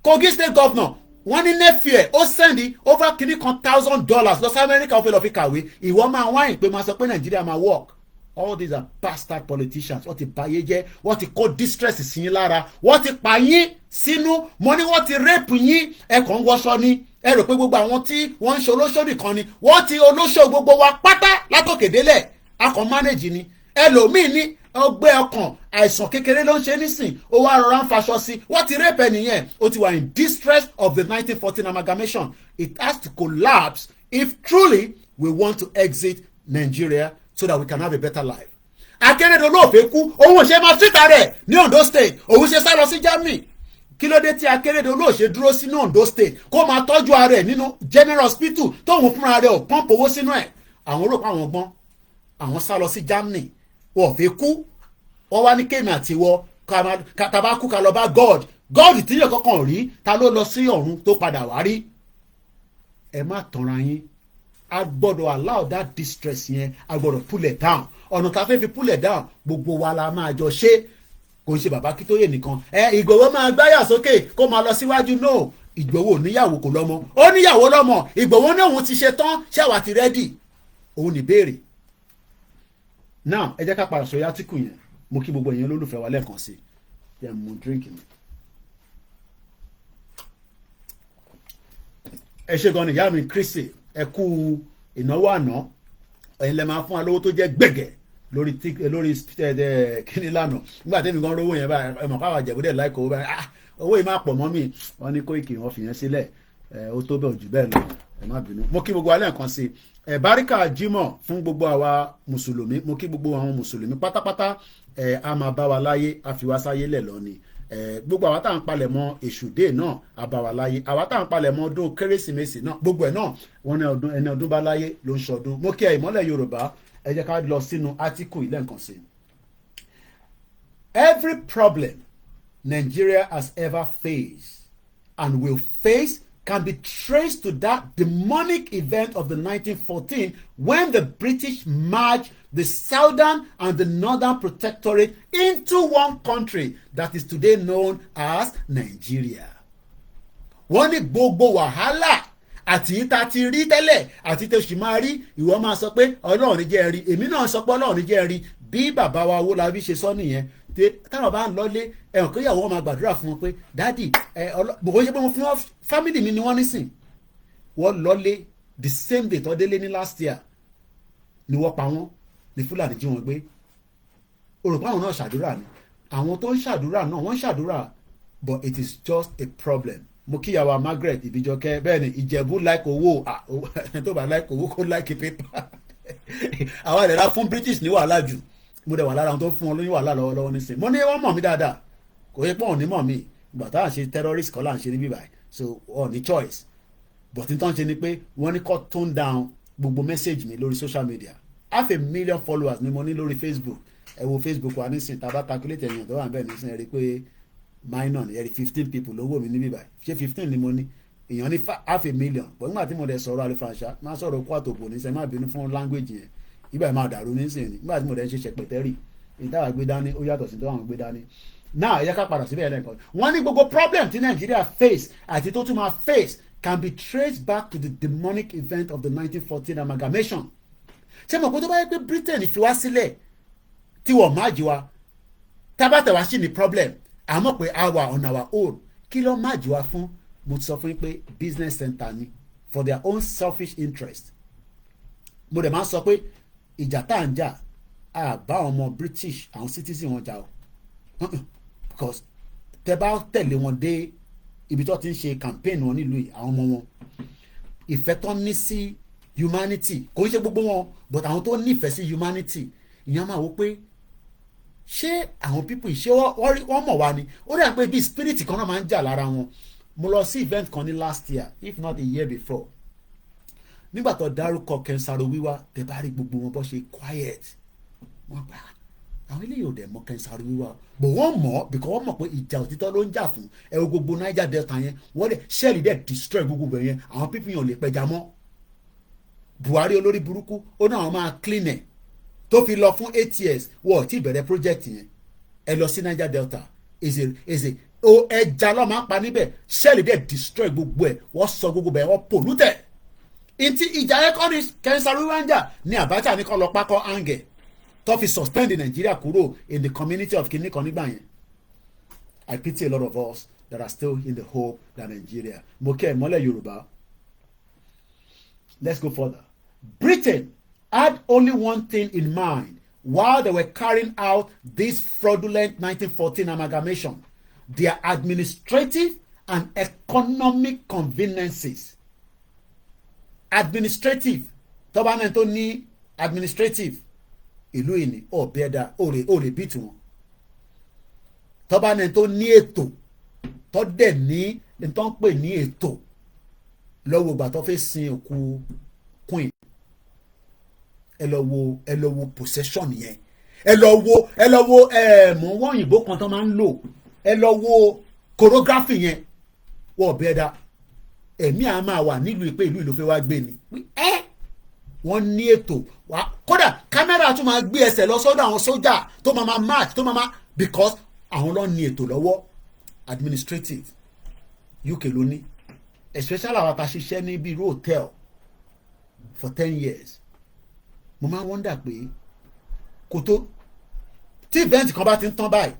Kogi state governor wọ́n ní nephew ó send over kìíní kan $1,000 lọ sí Amẹ́ríkà ó fẹ́ lọ fi kàwé ìwọ máa wáyìn pé máa sọ pé Nàìjíríà máa work all these are bastard politicians wọ́n ti báyé jẹ́ wọ́n ti kó distress sí yín lára wọ́n ti pa yín sínú mo ní wọ́n ti rape yín ẹ̀kọ́ ń wọṣọ ni ẹ rò pé gbogbo àwọn tí wọ́n ń ṣe olóṣó nìkan ni wọ́n ti olóṣó gbogbo wa pátá látòkè délẹ̀ akọ̀ manage ni ẹlòmíì ní ọgbẹ́ ọkàn àìsàn kékeré ló ń ṣe nísìn ó wá rọra ń faṣọ sí wọ́n ti rape ẹnìyẹn ó ti wà in distress of the 1914 amalgamation it has to collapse if truly we want to exit Nigeria so that we can have a better life Akérédolú ò fẹ́ kú òun ò ṣe máa síta rẹ̀ ní Ondo state òun ṣe sá lọ sí Germany. Kí ló dé tí Akérédolú ò ṣe dúró sínú Ondo state kó máa tọ́jú ara ẹ̀ nínú general hospital tóun fúnra rẹ̀ ò pọ́ǹpù owó sínú ẹ̀. Àwọn rò pé àwọn gbọ́n àwọn sá lọ sí Germany wọ́n fẹ́ kú wọ́n wá ní kéèmì àti wọ́ tàbá kú ká lọ bá God tí yóò kọ́kàn rí ta ló lọ sí ọ̀run tó padà wá rí. Ẹ má tanra yín a gbọ́dọ̀ allow that distress yẹn a gbọ́dọ̀ pull it down ọ̀nà tá a fẹ́ fi pull it down gbogbo wa la máa jọ ṣe kò ń ṣe bàbá Akíntóyè nìkan Ìgbòho máa gbáyà sókè kó máa lọ síwájú no Ìgbòho níyàwó kò lọ́mọ ó níyàwó lọ́mọ Ìgbòho ní òun ti ṣe tán ṣáwa ti rẹ́dì òun ní béèrè. Now ẹ jẹ́ ká padà sórí átíkù yẹn mo kí gbogbo èèyàn olólùfẹ́ wa lẹ́ẹ̀kan sí yẹn mo drink mi. Ẹ ṣe gan ni ìyá mi Kristi ẹ kú ìnáwó àná ẹ̀yin lẹ máa fún wa lówó tó jẹ́ gbẹ̀gẹ̀ lórí kíní lánàá nígbà tẹ́mi gan rówó yẹn báyìí ẹ mọ̀ káwá jẹ̀búdẹ̀ láìkọ̀ owó báyìí owó yìí máa pọ̀ mọ́ mi wọ́n ní Kóìkì wọ́n fi yẹn sílẹ̀ ó tó bẹ́ẹ̀ jù bẹ́ẹ̀ lọ ẹ má bínú. Mo kí gbogbo alẹ́ nǹkan sí báríkà Jímọ̀ fún gbogbo àwa mùsùlùmí mo kí gbogbo àwọn mùsùlùmí pátápátá a máa bá wa láyé a fi wá sáyé lẹ̀ lọ ni gbogbo àwa tá à ń palẹ̀ mọ́ èṣùdé náà a bá wa láyé àwa tá à ń palẹ̀ mọ́ ọdún kérésìmesì náà gbogbo ẹ̀ náà wọ́n ní ọdún ẹni ọdún bá láyé ló ń ṣọdún. Mo kí ìmọ́lẹ̀ Yorùbá ẹ jẹ́ ká lọ sínú átíkù ilé nǹkan sí. Every problem Nigeria has ever faced and will face can be traced to that demonic event of the 1914 when the British merged the southern and the northern protectorate into one country that is today known as Nigeria. Wọ́n ní gbogbo wàhálà àti ìta ti rí tẹ́lẹ̀ àti tó sì máa rí ìwọ máa sọ pé Ọlọ́run ní jẹ́ rí èmi náà sọ pé Ọlọ́run ní jẹ́ rí bí bàbá wa Owólabí ṣe sọ nìyẹn táwọn bá ń lọlé ẹ̀hàn kéyàwó wọn máa gbàdúrà fún wọn pé dádì bòkó ṣe pé mo fi wọn fámìlì mi ni wọ́n nísìn wọ́n lọlé the same day tó délé ní last year ni wọ́n pa wọ́n ní Fúlàní jí wọn gbé òrùpá àwọn náà ṣàdúrà ni àwọn tó ń ṣàdúrà náà wọ́n ń ṣàdúrà but it is just a problem. Mo kíyàwó Margaret Ìbíjọkẹ́ bẹ́ẹ̀ ni Ìjẹ̀bú like owó tó bá like owó kó like paper àwọn ẹ̀rọ fún British ní wàhálà jù mo dẹ̀ wà lára àwọn tó fún wọn lóyún wàhálà lọ́wọ́lọ́wọ́ nísìn mo ní wọ́n mọ̀ mí dáadáa kò yẹ pé òun ní mọ̀ mí ìgbà táwọn ṣe terrorist kọ́ là ń ṣe níbí báyìí so ọ̀ ní choice but n tó ń ṣe ni pé wọ́n ní kó tone down gbogbo message mi lórí social media 500,000 followers ni mo ní lórí Facebook ẹ wo Facebook wa nísìn tá a bá calculate ẹ̀yàn tó wà níbẹ̀ nísìn ẹ rí i pé minor ni ẹ rí 15 people ló wò mí níbí báyìí ṣé 15 ni mo ní èèyàn ní 500,000 but nígbà tí mo dẹ̀ sọ̀rọ̀ àlefàṣà máa sọ̀rọ̀ kó àtòkò ní sẹ́ má bínú fún language yẹn ibà máa dàrú nísìn ni nígbà tí mo dẹ̀ ń ṣe ṣẹpẹtẹ́rì ìdáwà gbé dání ó yàtọ̀ sí tó àwọn gbé dání náà ẹ yẹ ká padà síbẹ̀ ẹlẹ́kan wọ́n ní gbogbo problem tí Nigeria face àti tó tún máa face can be traced back to the demonic event of the 1914 amalgamation ṣé mo kó tó bá yẹ pé Britain fi wá sílẹ̀ tí wọ́n máa jí wa tábàtà sí ni problem àmọ́ pé a wà on our own kí ló máa jí wa fún mo ti sọ fún yín pé business center ni for their own selfish interest mo dẹ̀ máa ń sọ pé ìjà tá à ń jà àbá ọmọ British àwọn citizen wọn jà o because tẹ bá tẹ̀lé wọn dé ibi tó ti ń ṣe campaign wọn nílùú yìí àwọn ọmọ wọn ìfẹ́ tó ní sí humanity kò ń ṣe gbogbo wọn but àwọn tó nífẹ̀ẹ́ sí humanity ìyẹn máa wò pé ṣé àwọn people ṣé wọ́n mọ̀ wá ni ó dà pé bí spirit kan náà máa ń jà lára wọn mo lọ sí event kan ní last year if not a year before nígbà tó dárúkọ kẹnsaro wíwá tẹ bá rí gbogbo wọn bó ṣe quiet wọ́n gbà àwọn eléyìí ò dẹ̀ mọ̀ kẹnsaro wíwá but wọ́n mọ̀ because wọ́n mọ̀ pé ìjà òtítọ́ ló ń jà fún ẹ wo gbogbo Niger Delta yẹn wọ́n dẹ̀ ṣẹ́ẹ̀lì dẹ̀ destroy gbogbo bẹ̀ yẹn àwọn people yẹn ò lè pẹja mọ́ Buhari olórí burúkú ó náà wọ́n máa clean ẹ̀ tó fi lọ fún 8 years wọ́n ti bẹ̀rẹ̀ project yẹn ẹ lọ sí Niger Delta eze o ẹja lọ́ máa ń pa níbẹ̀ ṣẹ́ẹ̀lì dẹ̀ destroy gbogbo ẹ̀ wọ́n sọ gbogbo bẹ̀ wọ́n pollute ntí ìjà ẹ̀kọ́ ni kẹ́ńsàrú wáńjà ní Abacha ní kọ́ lọ pákọ́ áńgẹ̀ tó fi suspend Nigeria kúrò in the community of kìnnìkan nígbà yẹn I pity a lot of us that are still in the hope that Nigeria mo kẹ́ ẹ̀ mọ́lẹ̀ Yorùbá let's go further. Britain had only one thing in mind while they were carrying out this fraudulent 1914 amalgamation: their administrative and economic conveniences. Administrative tó bá náà tó ní administrative ìlú ìní ọ̀bẹ́dà ó lè bí tiwọn tọ́ba ní tó ní ètò tó dẹ̀ ní tó ń pè ní ètò lọ́wọ́ ìgbà tó fẹ́ sin òkú queen ẹ lọ wo possession yẹn ẹ lọ wo mọ̀ wọ́n òyìnbó kan tó máa ń lò ẹ lọ wo choreography yẹn wọ́n ọ̀bẹ́dà ẹ̀mí àá máa wà nílùú ìpè ìlú ìlú fẹ́ wá gbé ni wọ́n ní ètò kódà kámẹ́rà tún máa gbé ẹsẹ̀ lọ sọ́dọ̀ àwọn sójà tó máa march tó máa because àwọn ló ní ètò lọ́wọ́ administrative UK ló ní especially àwọn tá a ṣiṣẹ́ ní bíi hotel for 10 years mo máa ń wonder pé kò tó tí event kan bá ti ń tán báyìí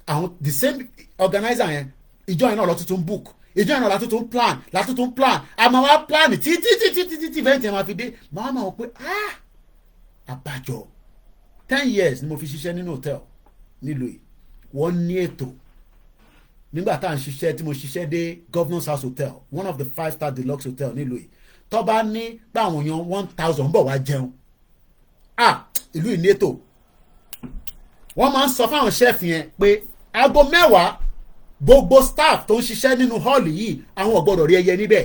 àwọn the same organizer yẹn ìjọ yẹn náà lọ tuntun book ìjọ yẹn náà látúntún plan àmọ́ wá plan títí event yẹn máa fi dé máa máa wọ pé àbájọ 10 years ni mo fi ṣiṣẹ́ nínú hotel nílùú yìí wọ́n ní ètò nígbà tá à ń ṣiṣẹ́ tí mo ṣiṣẹ́ dé Governor's House Hotel one of the 5-star deluxe hotel nílùú yìí tó bá ní báwọn èèyàn 1000 ń bọ̀ wá jẹun ìlú yìí ní ètò wọ́n máa ń sọ fáwọn chef yẹn pé aago 10 gbogbo staff tó ń ṣiṣẹ́ nínú hall yìí àwọn ò gbọ́dọ̀ rí ẹyẹ níbẹ̀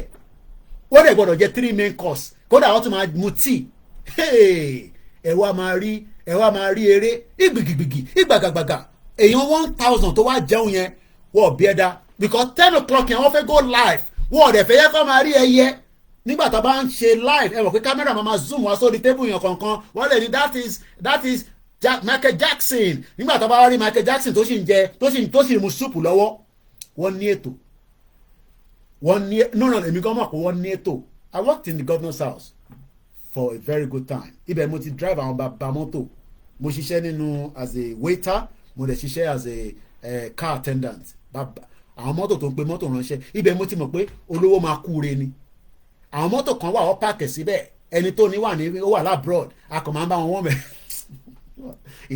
wọ́n dẹ̀ gbọ́dọ̀ jẹ 3 main course kódà wọ́n tún máa mu tea ẹ wá máa rí eré ìgbìgìgbìgì ìgbàgàgbàgà èèyàn 1000 tó wá jẹun yẹn wọ́n bí ẹ̀dá because 10 o'clock yẹn wọ́n fẹ́ go live wọ́n ọ̀dẹ̀ fẹ́ yẹ kó máa rí ẹyẹ nígbà tó bá ń ṣe live ẹ mọ̀ pé kámẹ́rà máa zoom wá sórí tébù yẹn kankan wọ́n lè ní that is Michael Jackson nígbà tó bá rí Michael Jackson tó sì ń jẹ tó sì mu súpù lọ́wọ́ wọ́n ní ètò èmi gan mọ̀ pé wọ́n ní ètò I worked in the governor's house for a very good time ibẹ̀ mo ti drive àwọn bàbá mọ́tò mo ṣiṣẹ́ nínú as a waiter mo dẹ̀ ṣiṣẹ́ as a car attendant àwọn mọ́tò tó ń pe mọ́tò ránṣẹ́ ibẹ̀ mo ti mọ̀ pé olówó máa kúre ni àwọn mọ́tò kan wà ó pààkì síbẹ̀ ẹni tó ní ó wà labroad a kàn máa ń bá wọn wọ́n mẹ́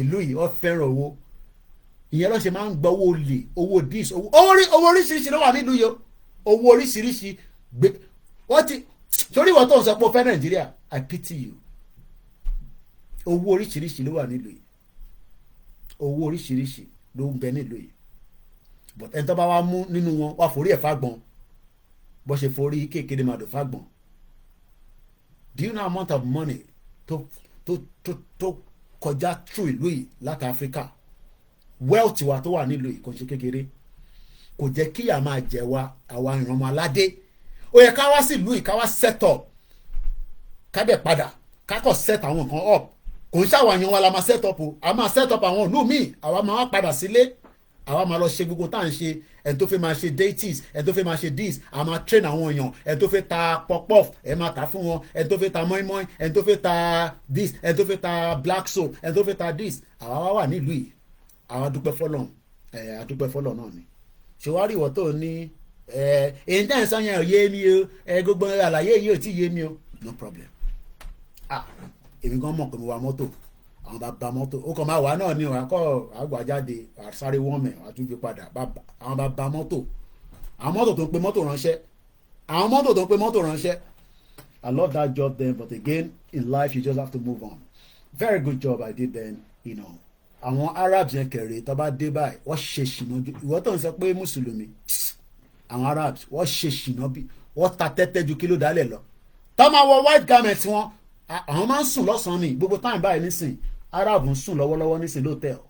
ìlú yìí ó fẹ́ràn owó ìyẹn ló ṣe máa ń gba owó olè owó dis owó oríṣiríṣi ló wà nílùú yìí owó oríṣiríṣi gbé wọ́n ti sórí ìwọ tó ń sọ pé ó fẹ́ Nàìjíríà I pity you owó oríṣiríṣi ló wà nílùú yìí owó oríṣiríṣi ló ń bẹ nílùú yìí but ẹni tó bá wá mú nínú wọn wá forí ẹ̀ fagbọn bó ṣe forí kékeré máa dò fagbọn do you know amount of money tó kọjá through ìlú yìí láti Áfíríkà wealth wa tó wà nílùú yìí kò ṣe kékeré kò jẹ́ kíyà máa jẹ wa àwa ìrànmọ́ aládé ó yẹ ká wá sí ìlú yìí ká wá set up ká dẹ̀ padà ká kọ̀ set àwọn nǹkan up kò ń ṣàwàyàn wa la máa set up o a máa set up àwọn ìlú míì àwa máa wá padà sílé àwa máa lọ ṣe gbogbo tá à ń ṣe ẹni tó fẹ́ máa ṣe deities ẹni tó fẹ́ máa ṣe this a máa train àwọn èèyàn ẹni tó fẹ́ ta pop-off ẹ máa tà fún wọn ẹni tó fẹ́ ta mọ́ínmọ́ín ẹni tó fẹ́ ta this ẹni tó fẹ́ ta black soap ẹni tó fẹ́ ta this àwa wá wà nílùú yìí àwa dúpẹ́ fọlọ́n àdúpẹ́ fọlọ́n náà ni ṣòwárí ìwọ tó ní èyí tẹ́ ẹ̀ sọ yẹn ò yé mi o gbogbo àlàyé yìí ò tí yé mi o no problem èmi gan mọ̀ pé mo wa mọ́tò àwọn bàbá mọ́tò ó kàn máa wà náà ni wàá kọ́ àgbàjáde àsáré wọ́n mẹ́ wàá tún fi padà àwọn bàbá mọ́tò àwọn mọ́tò tó ń pe mọ́tò ránṣẹ́ I love that job then but again in life you just have to move on very good job I did then you know àwọn Arabs yẹn kẹrẹ tó bá dé báyìí wọ́n ṣe ṣìnà ju ìwọ tó ń sọ pé mùsùlùmí àwọn Arabs wọ́n ṣe ṣìnà bí wọ́n ta tẹ́tẹ́ ju kíló dálẹ̀ lọ tó máa wọ white garment wọn àwọn máa ń sùn lọ́sàn-án ní gbogbo time báyìí nísìn Arab ń sùn lọ́wọ́lọ́wọ́ nísìn lóòtẹ́ẹ̀l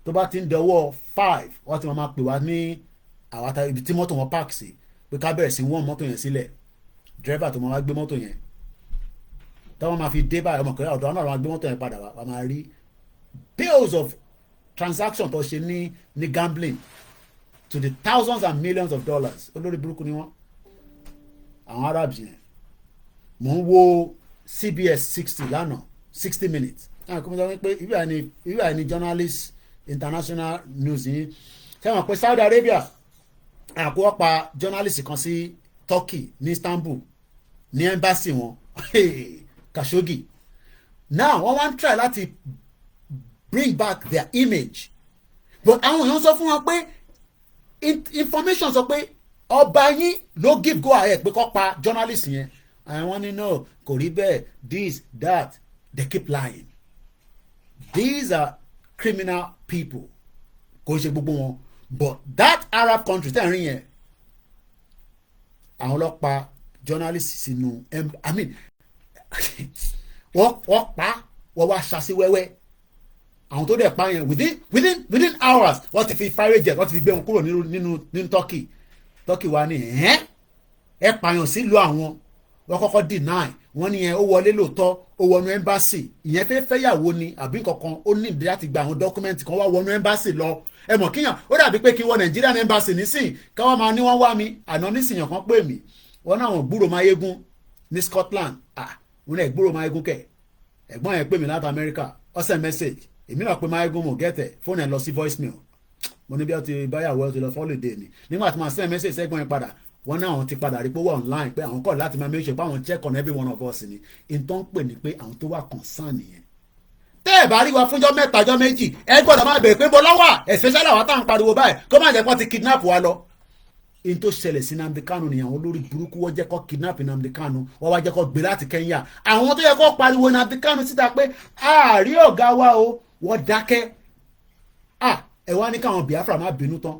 tó bá ti ń dọwọ́ 5 wọ́n ti máa pè wá ní àwọn ibi tí mọ́tò wọn park sí pé ká bẹ̀rẹ̀ sí wọ́n mọ́tò yẹn sílẹ̀ driver tó máa wá gbé mọ́tò yẹn táwọn máa fi dé báyìí ọmọkùnrin ọ̀dọ́ náà máa gbé mọ́tò yẹn padà wá máa rí bills of transaction tó ṣe ní gambling to the thousands and millions of dollars olórí burúkú ni wọ́n àwọn Arabs yẹn mò ń wo CBS 60 lánàá 60 minutes àwọn kò mọ̀ sọ pé ibi àìní journalist international news yìí sẹ́wọ̀n pé Saudi Arabia àkó pa journalist kan sí Turkey ní Istanbul ní embassy wọn Khashoggi now wọ́n wá ń try láti bring back their image but àwọn èèyàn sọ fún wọn pé information sọ pé ọba yín ló give go ahead pé kó pa journalist yẹn àwọn ní no kò rí bẹ́ẹ̀ this that they keep lying these are criminal people kò ṣe gbogbo wọn but that Arab country tẹ̀ ń rí yẹn àwọn ọlọ́pàá journalist sínú I mean wọ́n pa wọ́n wá ṣàṣì wẹ́wẹ́ àwọn tó dẹ̀ pa yẹn within hours wọ́n ti fi fire jet wọ́n ti fi gbé wọn kúrò nínú Turkey wa ní ẹ pààyàn sílùú àwọn wọ́n kọ́kọ́ deny wọ́n ní yẹn ó wọlé lóòótọ́ ó wọnú embassy ìyẹn fẹ́ fẹ́yàwó ni àbí kankan ó ní ìdí láti gba àwọn dọ́kúmẹ́ǹtì kan wá wọnú embassy lọ ẹ mọ̀ kíyàn ó dàbí pé kí wọ́n Nigerian embassy nísìn káwá máa ní wọ́n wá mi àná nísìnyàn kan pè mí wọ́n náà wọ́n gbúrò máyégún ní Scotland wọ́n náà gbúrò máyégún kẹ̀ ẹ̀gbọ́n yẹn pè mí láti America ó send message èmi náà pé máyégún mo gẹ́tẹ̀ fóònù ẹ̀ lọ sí voicemail mo ní bí ó ti báyàwó ẹ ti lọ holiday ni nígbà tí mo send message sẹ́gbọ́n yẹn padà wọ́n náà àwọn ti padà rí pé wọ́n online pé àwọn kọ̀ láti máa make sure pé àwọn check on every one of us ni in tó ń pè ní pé àwọn tó wà concern nìyẹn. tẹ́ ẹ̀ bá rí wa fúnjọ́ mẹ́ta ọjọ́ méjì ẹ gbọ́dọ̀ máa bẹ̀rẹ̀ pé bó lọ́wọ́ especially àwọn táwọn pariwo báyìí kó má jẹ́ kó ti kidnap wa lọ. in tó ṣẹlẹ̀ sí Nnamdi Kanu ni àwọn olórí burúkú wọ́n jẹ́ kó kidnap Nnamdi Kanu wọ́n wá jẹ́ kó gbé láti Kenya àwọn tó yẹ kó pariwo Nnamdi Kanu síta pé àárí ọ̀gá wa o wọ́n dákẹ́ ẹ wá ní káwọn Biafra má bínú tán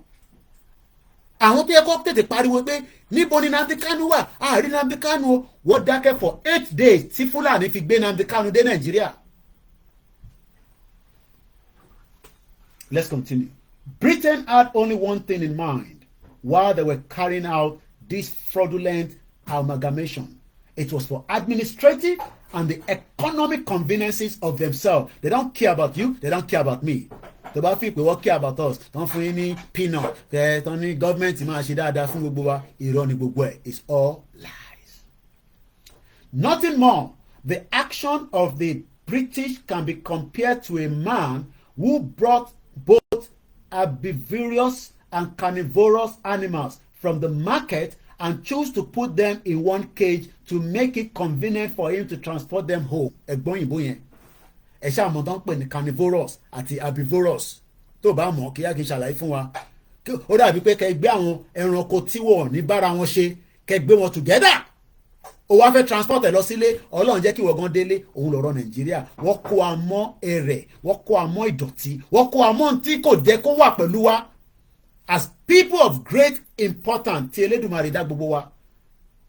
àwọn tó yẹ kó tètè pariwo pé níbo ni Nnamdi Kanu wà àárín Nnamdi Kanu o wọ́n dákẹ́ for 8 days tí Fúlàní fi gbé Nnamdi Kanu dé Nàìjíríà. Let's continue. Britain had only one thing in mind while they were carrying out this fraudulent amalgamation. It was for administrative and the economic conveniences of themselves. They don't care about you, they don't care about me. tó bá fi pé wọ́n care about us tó ń fún yín ní peanut tó ní gọ́ọ̀mẹ̀ntì máa ṣe dáadáa fún gbogbo wa irọ́ ni gbogbo ẹ̀ it's all lies. Nothing more. The action of the British can be compared to a man who brought both herbivorous and carnivorous animals from the market and chose to put them in one cage to make it convenient for him to transport them home. ẹ̀gbọ́n ìbò yẹn ẹ ṣáà mọ̀ tó ń pè ní carnivorous àti herbivorous tó bá mọ̀ kí á kí n ṣàlàyé fún wa ó dàbí pé kẹ́ gbé àwọn ẹranko tí wọ́n ní bára wọn ṣe kẹ́ gbé wọn together ó wá fẹ́ transport ẹ̀ lọ sílé ọlọ́run jẹ́ kí wọ́n gan délé òun lọ́rọ̀ nàìjíríà wọ́n kó amọ́ ẹrẹ̀ wọ́n kó amọ́ ìdọ̀tí wọ́n kó amọ́ tí kò jẹ́ kó wà pẹ̀lú wa as people of great importance tí elédùnmarè dá gbogbo wa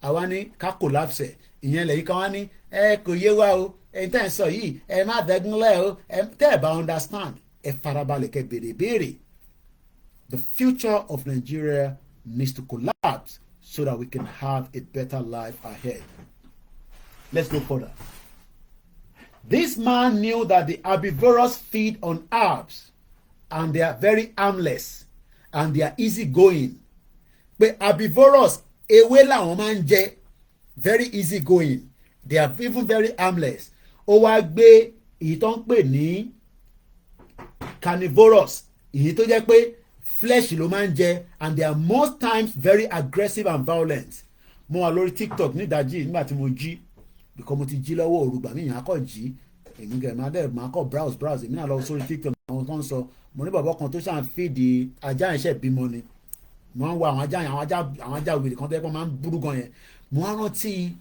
àwa ní ká collapse ìyẹn lẹ́yìn kan wá ní ẹ kò yé wa o ẹ tẹ́ ẹ sọ yìí ẹ má dẹ́gunlẹ̀ o ẹ tẹ́ ẹ bá understand ẹ farabalẹ̀ kẹ́ béèrè béèrè. The future of Nigeria needs to collapse so that we can have a better life ahead. Let's go further. This man knew that the herbivorous feed on herbs and they are very harmless and they are easy going. But herbivorous ewé làwọn máa ń jẹ very easy going. They are even very harmless. Ó wá gbé èyí tó ń pè ní carnivorous èyí tó jẹ́ pé flesh ló máa ń jẹ and they are most times very aggressive and violent. Mo wà lórí TikTok nídàájí nígbà tí mo jí because mo ti jí lọ́wọ́ òrùgbà mi yàn á kọ́ jí èmi gẹ̀ máa kọ́ browse èmi náà lọ sórí TikTok àwọn kan sọ mo ní bàbá kan tó ṣàn fìdí ajá ìṣe bímọ ni mo máa ń wo àwọn ajá wèrè kan tó yẹ kó máa ń burú gan yẹn mo á rántí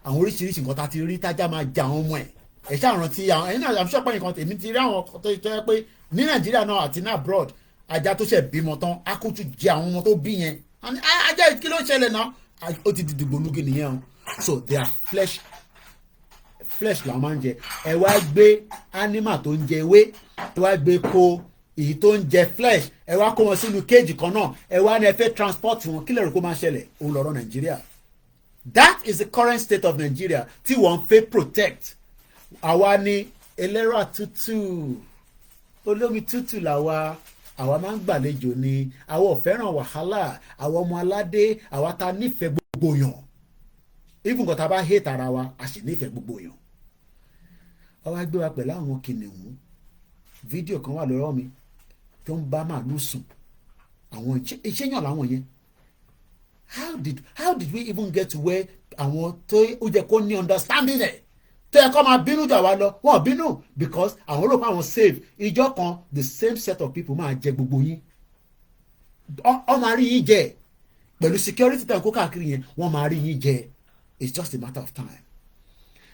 àwọn oríṣiríṣi nǹkan tá a ti rí tájá máa jẹ àwọn ọmọ ẹ̀ ṣáà rántí àwọn ẹ̀yin náà àmúṣọ́pọ̀ nǹkan tèmi ti rí àwọn tó yẹ pé ní Nàìjíríà náà àti ní abroad ajá tó ṣe bímọ tán á kó tún jẹ àwọn ọmọ tó bí yẹn ajá kí ló ṣẹlẹ̀ náà ó ti di dìgbòlugi nìyẹn o so they are flesh làwọn máa ń jẹ ẹ wá gbé animal tó ń jẹ ewé tó wá gbé kó èyí tó ń jẹ flesh ẹ wá kó wọn sínú kéèjì kan náà ẹ wá ní ẹ fẹ́ transport wọn kí lè rò kó máa ṣẹlẹ̀ òun lọ́rọ̀ Nàìjíríà. That is the current state of Nigeria tí wọ́n fẹ́ protect. Àwa ni ẹlẹ́rọ tútù olómi tútù làwa àwa máa ń gbàlejò ni àwa ò fẹ́ràn wàhálà àwa ọmọ aládé àwa ta nífẹ̀ẹ́ gbogbo yàn even kan ta bá hate ara wa a sì nífẹ̀ẹ́ gbogbo yàn. Àwa gbé wa pẹ̀lú àwọn kìnìún fídíò kan wà lọ́wọ́ mi tó ń bá màálù sùn àwọn ìṣẹ́yàn làwọn yẹn. How did we even get to where àwọn tó ó jẹ́ kó ní understanding ẹ̀ tó yẹ kó máa bínú jà wá lọ wọ́n bínú because àwọn rò pé àwọn save ìjọ kan the same set of people máa jẹ gbogbo yín wọ́n máa rí yín jẹ pẹ̀lú security tẹ̀ kó káàkiri yẹn wọ́n máa rí yín jẹ it's just a matter of time.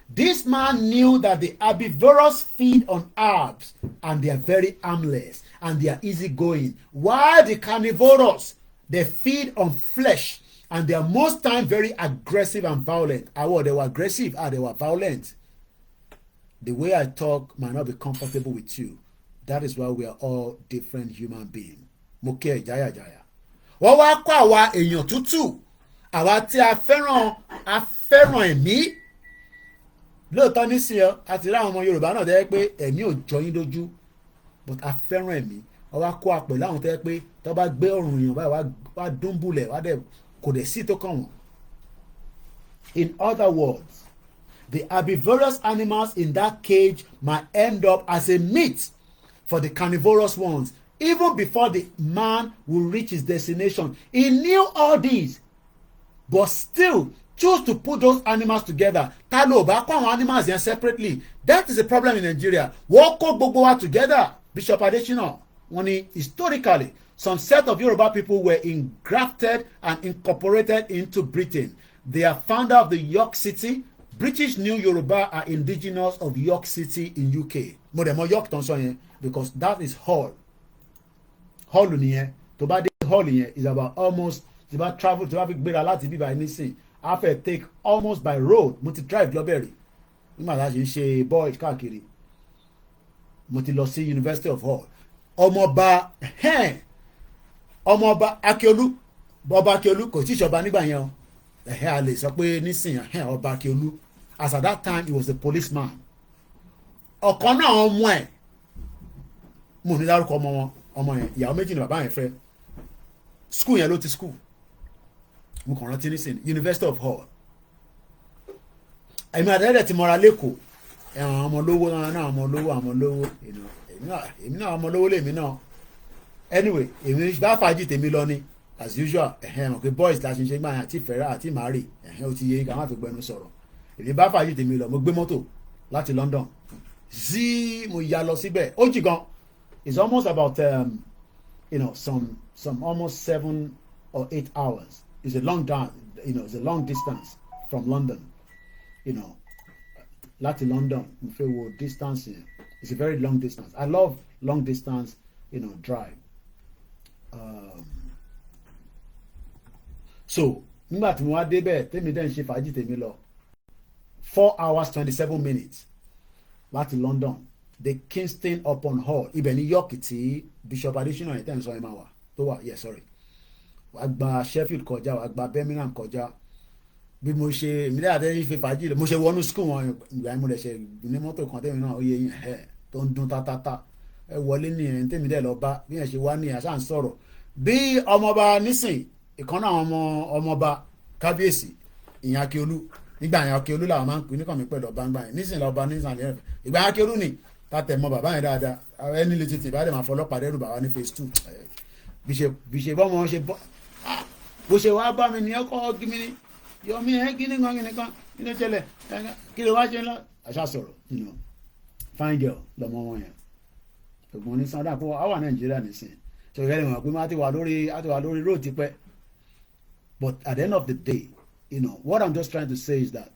This man knew that the herbivorous feed on herbs and they are very harmless and they are easygoing, while the carnivorous, they feed on flesh and they are most time very aggressive and violent. They were aggressive, they were violent. The way I talk might not be comfortable with you. That is why we are all different human beings. Mo kí ẹ jaya jaya. Wọ́n wá kọ́ àwa èèyàn tútù, àwa tí a fẹ́ràn ẹ̀mí. Lóòótọ́ nísìnyí àti láwọn ọmọ Yorùbá náà tẹ́ pé ẹ̀mí ò jọ yín lójú, but a fẹ́ràn ẹ̀mí. Wọ́n wá kọ́ àpè láwọn tẹ́ pé tó bá gbé ọ̀rùn èèyàn báyìí wá dúnbùlẹ̀ wá dẹ̀ kò dẹ̀ sí tó kàn wọ́n. In other words, the herbivorous animals in that cage might end up as a meat for the carnivorous ones, even before the man will reach his destination. He knew all these, but still choose to put those animals together. Ta ló bá kó àwọn animals yẹn separately? That is a problem in Nigeria. Wọ́n kó gbogbo wa together. Bishop Adesina, wọ́n ní historically, some set of Yoruba people were engrafted and incorporated into Britain. They are founder of the York City. British New Yoruba are indigenous of York City in UK. Mo dẹ̀ mọ̀ York tán sọ yẹn because that is Hull. Hull nìyẹn. Tó bá dé Hull yẹn is about almost, tí bá travel, tí bá fi gbéra láti bíbá ẹni sìn, I fẹ́ take almost by road. Mo ti drive lọ́bẹ̀rẹ̀. Nígbà tá a ṣe ń ṣe boys káàkiri. Mo ti lọ sí University of Hull. Ọmọọba Akíolú, ọba Akíolú kò tí ì ṣọba nígbà yẹn o. A lè sọ pé nísìnyí ọba Akíolú, as at that time he was a policeman. Ọ̀kan náà ọmọ ẹ̀, mo ní dárúkọ ọmọ yẹn, ìyàwó méjì ni bàbá yẹn fẹ́. School yẹn ló ti school. Mo kàn rántí nísìnyí University of Hull. Èmi àtẹ́lẹ̀ ti mọ̀ra lẹ́kọ̀ọ́. Àwọn ọmọ olówó náà ọmọ olówó. Èmi náà ọmọ olówó lèmi náà. Anyway, èmi bá fàájì tèmi lọ ni as usual. Mọ̀ pé boys la ṣe ń ṣe gbà yẹn àti ìfẹ́rẹ́ àti ìmárì. Ó ti yé ká má fi gbẹnu sọ̀rọ̀. Èmi bá fàájì tèmi lọ, mo gbé mọ́tò láti London. Mo ya lọ síbẹ̀. Ó jì gan. It's almost about some almost 7 or 8 hours. It's a long down, it's a long distance from London. Láti London, mo fẹ́ wo distance yẹn. It's a very long distance. I love long distance, drive. So nígbà tí mo wá débẹ̀ tèmi dẹ́n ṣe fàájì tèmi lọ 4 hours 27 minutes láti London the Kingston upon Hull ibẹ̀ ní York tí Bishop Adesina yẹn tẹ́n sọ ẹ̀ máa wà tó wà sorry wàá gba Sheffield kọjá wàá gba Birmingham kọjá bí mo ṣe ìmílẹ̀ àtẹ́yìn fi fàájì mo ṣe wọnú school wọn ìgbà yẹn mo lè ṣe ní mọ́tò kan tẹ́mi náà ó yẹ yín tó ń dún tátátá ẹ wọlé ní ẹ̀ tẹ́mi dẹ̀ lọ bá bí yẹn ṣe wá ní ẹ̀ ṣáà ń sọ̀rọ̀ bí ọmọọba nísìn ìkan náà ọmọọba kábíyèsí ìyẹn Akíolú nígbà yẹn Akíolú làwọn máa ń pè níkànnì pẹ̀lú ọba ńgbà yẹn nísìn lọ́ba nísìn àlẹ́ ẹ̀fẹ̀ ìgbà Akíolú ni tàtẹ̀ mọ bàbá yẹn dáadáa ẹni lè tètè bá dẹ̀ máa fọlọ́pàá dẹ́rù bàbá ní phase 2 bí ṣe bọ́ wọn ṣe bọ́ bó ṣe wá bá mi ní ọkọ̀ gímí ní yọmí kíní kan kí ló ṣẹlẹ̀ kí ló wá ṣe ńlá àṣà sọ̀rọ̀ fine girl lọmọ wọn yẹn ṣùgbọ́n ní sandra kó àwa Nàìjíríà nìsín so ìfẹ́ ìmọ̀ pé má ti wà lórí road tipẹ́ but at the end of the day what I'm just trying to say is that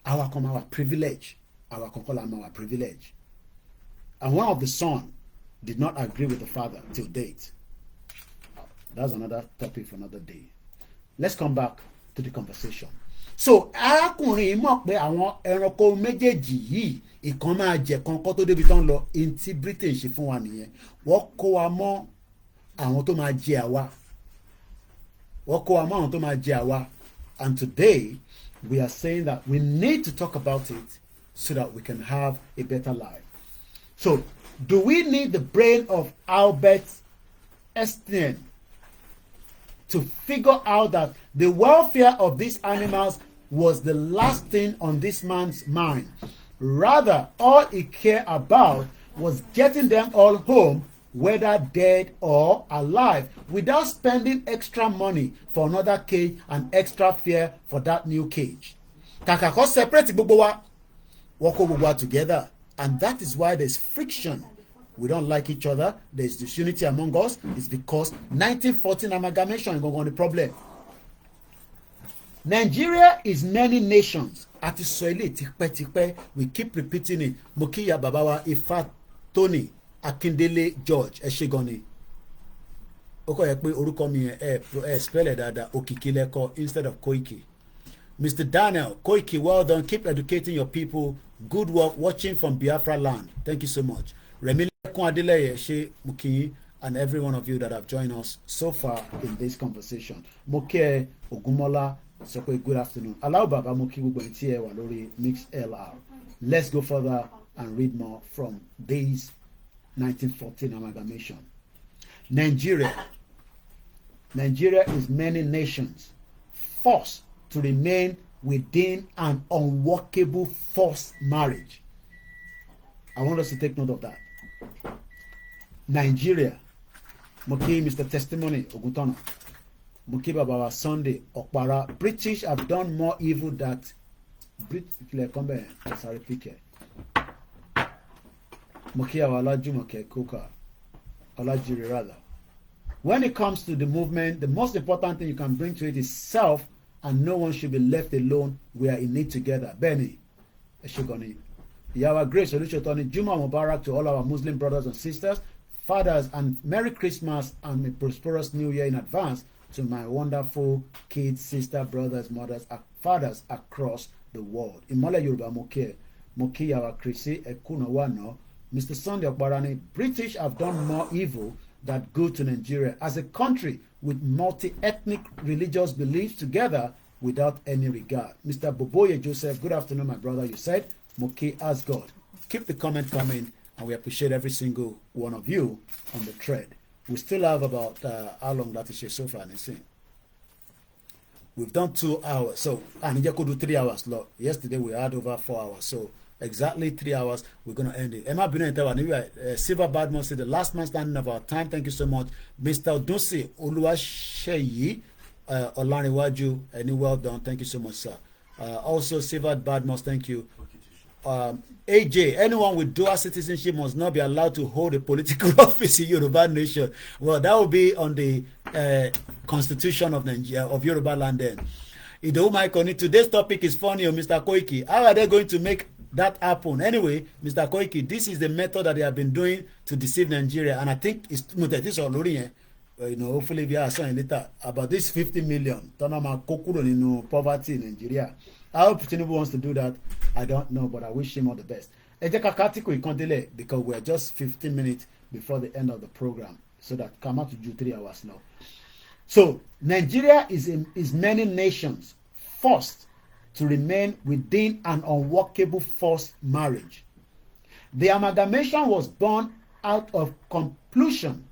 our privilege our privilege and one of the son did not agree with the father till date. That's another topic for another day. Let's come back to the conversation. So arákùnrin mọ̀ pé àwọn ẹranko méjèèjì yìí ìkan máa jẹ kan kó tó débi tán lọ in tí Britain ṣe fún wa nìyẹn wọ́n kó wa mọ́ àwọn tó máa jẹ àwa and today we are saying that we need to talk about it so that we can have a better life. So do we need the brain of Albert Einstein to figure out that the welfare of these animals was the last thing on this man's mind? Rather, all he cared about was getting them all home, whether dead or alive, without spending extra money for another cage and extra fare for that new cage. Kàkà kó separate gbogbo wa, wọ́n kó gbogbo wa together, and that is why there's friction. We don't like each other. There's disunity among us. It's because 1914 amalgamation is going to be the problem. Nigeria is many nations àti sọ ilé tipẹ́tipẹ́ we keep repeating it mo kíyà bàbá wa Ifá Tony Akindele George ẹ ṣé gan ni ó kọ́ yẹ pé orúkọ mi ẹ spell ẹ̀ dáadáa òkìkí lẹ́kọ́ instead of Koiki. Mr. Daniel Koiki, well done, keep educating your people, good work watching from Biafra land, thank you so much. Remi Lekun Adeleye ṣé mo kí yín and every one of you that have joined us so far in this conversation. Mo kí ẹ Ogunmola sọ pé good afternoon. Allow baba mo kí gbogbo ẹni tí ẹ wà lórí MixLR. Let's go further and read more from this 1914 amalgamation. Nigeria is many nations forced to remain within an unworkable forced marriage. I want us to take note of that. Nigeria, Moki Mr. Testimony Oguntona, Moki Baba Sunday Okpara, British have done more evil that Moki Awalaju Moki Kuka, Olajiri rather. When it comes to the movement, the most important thing you can bring to it is self, and no one should be left alone. We are in it together. Benny, Eshogoni. Yawa Grace Olushotoni, Juma Mubarak to all our Muslim brothers and sisters, fathers, and Merry Christmas and a prosperous New Year in advance to my wonderful kids, sisters, brothers, mothers, fathers across the world. Imole Yoruba Moki Yawa Krisi Ekunowano, Mr. Sunday Okbarani, British have done more evil than good to Nigeria as a country with multi-ethnic religious beliefs together without any regard. Mr. Boboye Joseph, good afternoon, my brother. You said, Moki as God. Keep the comment coming, and we appreciate every single one of you on the thread. We still have about, how long that is so far, we've done 2 hours. So, I need to do 3 hours. Look, yesterday we had over 4 hours. So, exactly 3 hours, we're going to end it. Emma Binetawa, Silver Badmon said, the last man standing of our time. Thank you so much. Mr. Odusi Oluwaseyi Olaniwaju, and well done. Thank you so much, sir. Also, Silver Badmos, thank you. AJ, anyone with dual citizenship must not be allowed to hold a political office in Yoruba nation. Well, that will be on the constitution of Nigeria, of Yorubaland then. Today's topic is funny, Mr. Koiki. How are they going to make that happen? Anyway, Mr. Koiki, this is the method that they have been doing to deceive Nigeria, and I think it's hopefully we are saying later about this 50 million poverty in Nigeria. I hope Tinubu wants to do that. I don't know, but I wish him all the best. Because we're just 15 minutes before the end of the program, so that come out to do 3 hours now. So Nigeria is many nations forced to remain within an unworkable forced marriage. The amalgamation was born out of compulsion.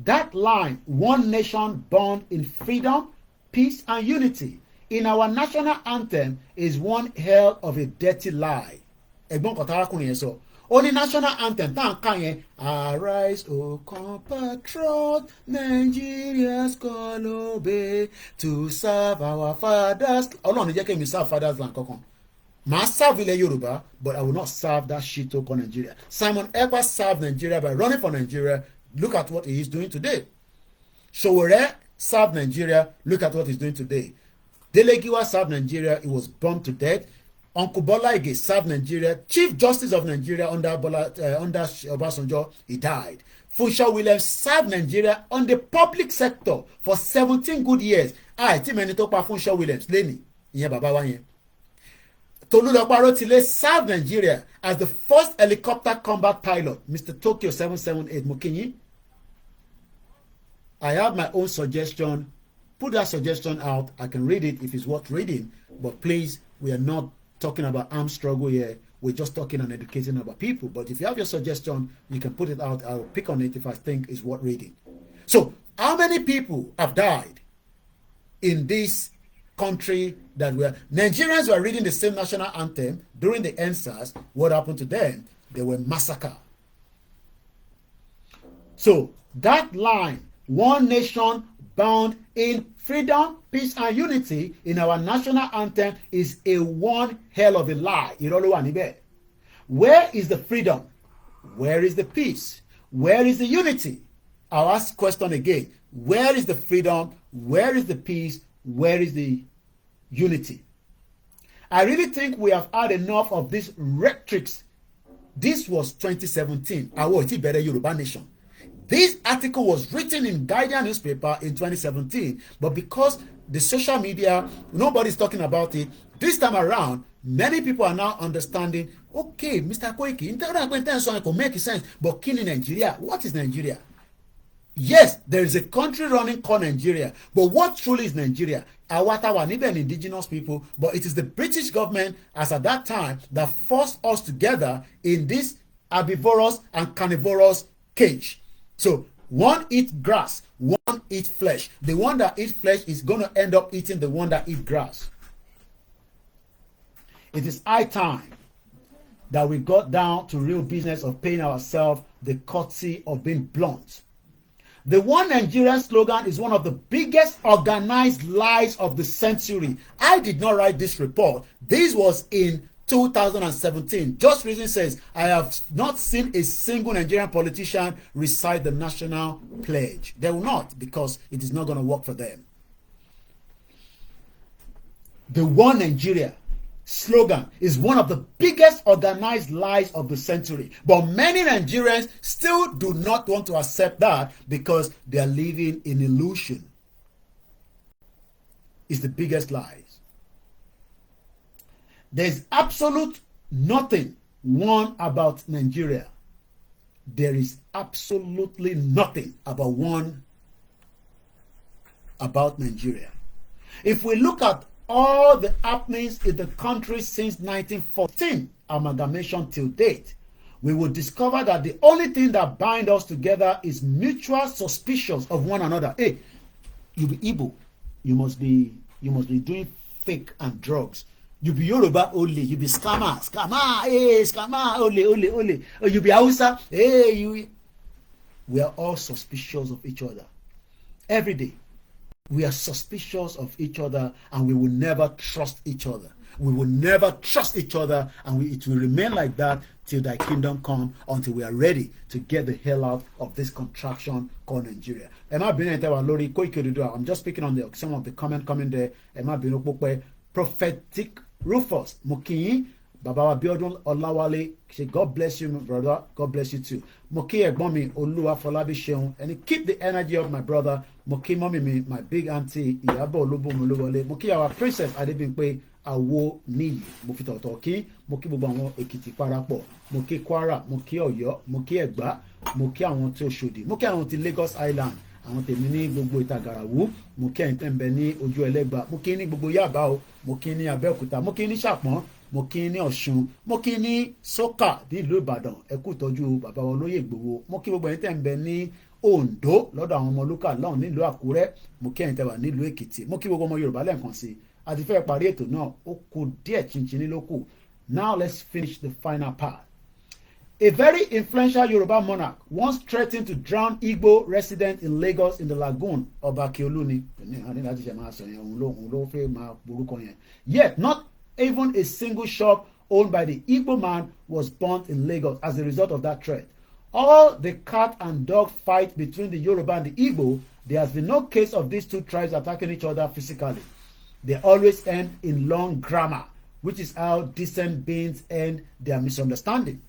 That line, one nation born in freedom, peace, and unity, in our national anthem is one hell of a dirty lie. Only national anthem, arise, O compatriot, Nigeria's call obey to serve our fathers. Ọlọ́run jẹ́ kí mi serve fathers land kankan. Màá serve ilẹ̀ Yorùbá, but I will not serve that shit called Nigeria. Simon Ekpa served Nigeria by running for Nigeria. Look at what he is doing today. Sowore served Nigeria. Look at what he's doing today. Delegiwa served Nigeria. He was bombed to death. Uncle Bola Ige served Nigeria. Chief Justice of Nigeria under Obasanjo, he died. Funsho Williams served Nigeria on the public sector for 17 good years. Tí mẹ́ni tó pa Funsho Williams lẹ́ni, ìyẹn bàbá wa yẹn. Tolulopa Rotile served Nigeria as the first helicopter combat pilot. Mr. Tokyo 778 Mokinyi. I have my own suggestion. Put that suggestion out. I can read it if it's worth reading. But please, we are not talking about armed struggle here. We're just talking and educating about people. But if you have your suggestion, you can put it out. I'll pick on it if I think it's worth reading. So, how many people have died in this country that Nigerians were reading the same national anthem during the EndSARS? What happened to them? They were massacred. So, that line, one nation bound in freedom, peace, and unity in our national anthem is a one hell of a lie. Where is the freedom? Where is the peace? Where is the unity? I'll ask the question again. Where is the freedom? Where is the peace? Where is the unity? I really think we have had enough of these rhetorics. This was 2017. Àwọn ò tí bẹ̀rẹ̀ Yoruba Nation. This article was written in Guardian newspaper in 2017, but because the social media, nobody's talking about it, this time around, many people are now understanding, okay, Mr. Koiki, it could make sense, but killing Nigeria, what is Nigeria? Yes, there is a country running called Nigeria, but what truly is Nigeria? Awatawa, even indigenous people, but it is the British government as at that time that forced us together in this herbivorous and carnivorous cage. So one eats grass, one eats flesh. The one that eats flesh is going to end up eating the one that eats grass. It is high time that we got down to real business of paying ourselves the courtesy of being blunt. The One Nigerian slogan is one of the biggest organized lies of the century. I did not write this report. This was in 2017. Just Reason says, I have not seen a single Nigerian politician recite the national pledge. They will not, because it is not going to work for them. The One Nigeria slogan is one of the biggest organized lies of the century. But many Nigerians still do not want to accept that because they are living in illusion. It's the biggest lies. There's absolute nothing one about Nigeria. There is absolutely nothing about Nigeria. If we look at all the happenings in the country since 1914, amalgamation till date, we will discover that the only thing that binds us together is mutual suspicions of one another. Hey, you be Igbo, you must be doing fake and drugs. You be Yoruba only, you be scammer, hey, scammer, ole. Or you be Hausa, hey, you. We are all suspicious of each other. Every day, we are suspicious of each other, and we will never trust each other. We will never trust each other, and it will remain like that till thy kingdom come, until we are ready to get the hell out of this contraction called Nigeria. I'm just speaking on some of the comment coming there. Prophetic Rufus Mokiyi, Baba Biodun Olawale, say God bless you, my brother. God bless you too. Moki Egbomi Oluwa Folabi Sheun, and keep the energy of my brother. Moki Mommy me, my big auntie Iyabo Olubo Moluwole. Moki our princess Adebimpe Awo Niyi. Moki Totoki, Moki Bubamo Ekiti Parapo, Moki Kwara, Moki Oyo, Moki Egba, Moki àwọn tí Oṣòdì, Moki àwọn tí Lagos Island. Àwọn tèmi ní gbogbo Ìtàgàràwú, mo kí ẹ̀yin tẹ́ ń bẹ ní ojú ẹlẹ́gbà, mo kí ní gbogbo Yaba o, mo kí ní Abẹ́òkúta, mo kí ní Ṣàpọ́n, mo kí ní Ọ̀ṣun, mo kí ní Sókà ní ìlú Ìbàdàn, ẹ kú ìtọ́jú bàbá wa Olóyè Ìgbòho, mo kí gbogbo ẹ̀yin tẹ́ ń bẹ ní Oǹdó lọ́dọ̀ àwọn ọmọ Lúkà lọ́hùn nílùú Àkúrẹ́, mo kí ẹ̀yin tẹ́ wà nílùú Èkìtì, mo kí gbogbo ọmọ Yorùbá lẹ́ẹ̀kan sí. A ti fẹ́ parí ètò náà, ó kù díẹ̀ chinchin ló kù. Now let's finish the final part. A very influential Yoruba monarch once threatened to drown Igbo residents in Lagos in the lagoon of Akeoluni. Yet, not even a single shop owned by the Igbo man was burnt in Lagos as a result of that threat. All the cat and dog fight between the Yoruba and the Igbo, there has been no case of these two tribes attacking each other physically. They always end in long grammar, which is how decent beings end their misunderstanding.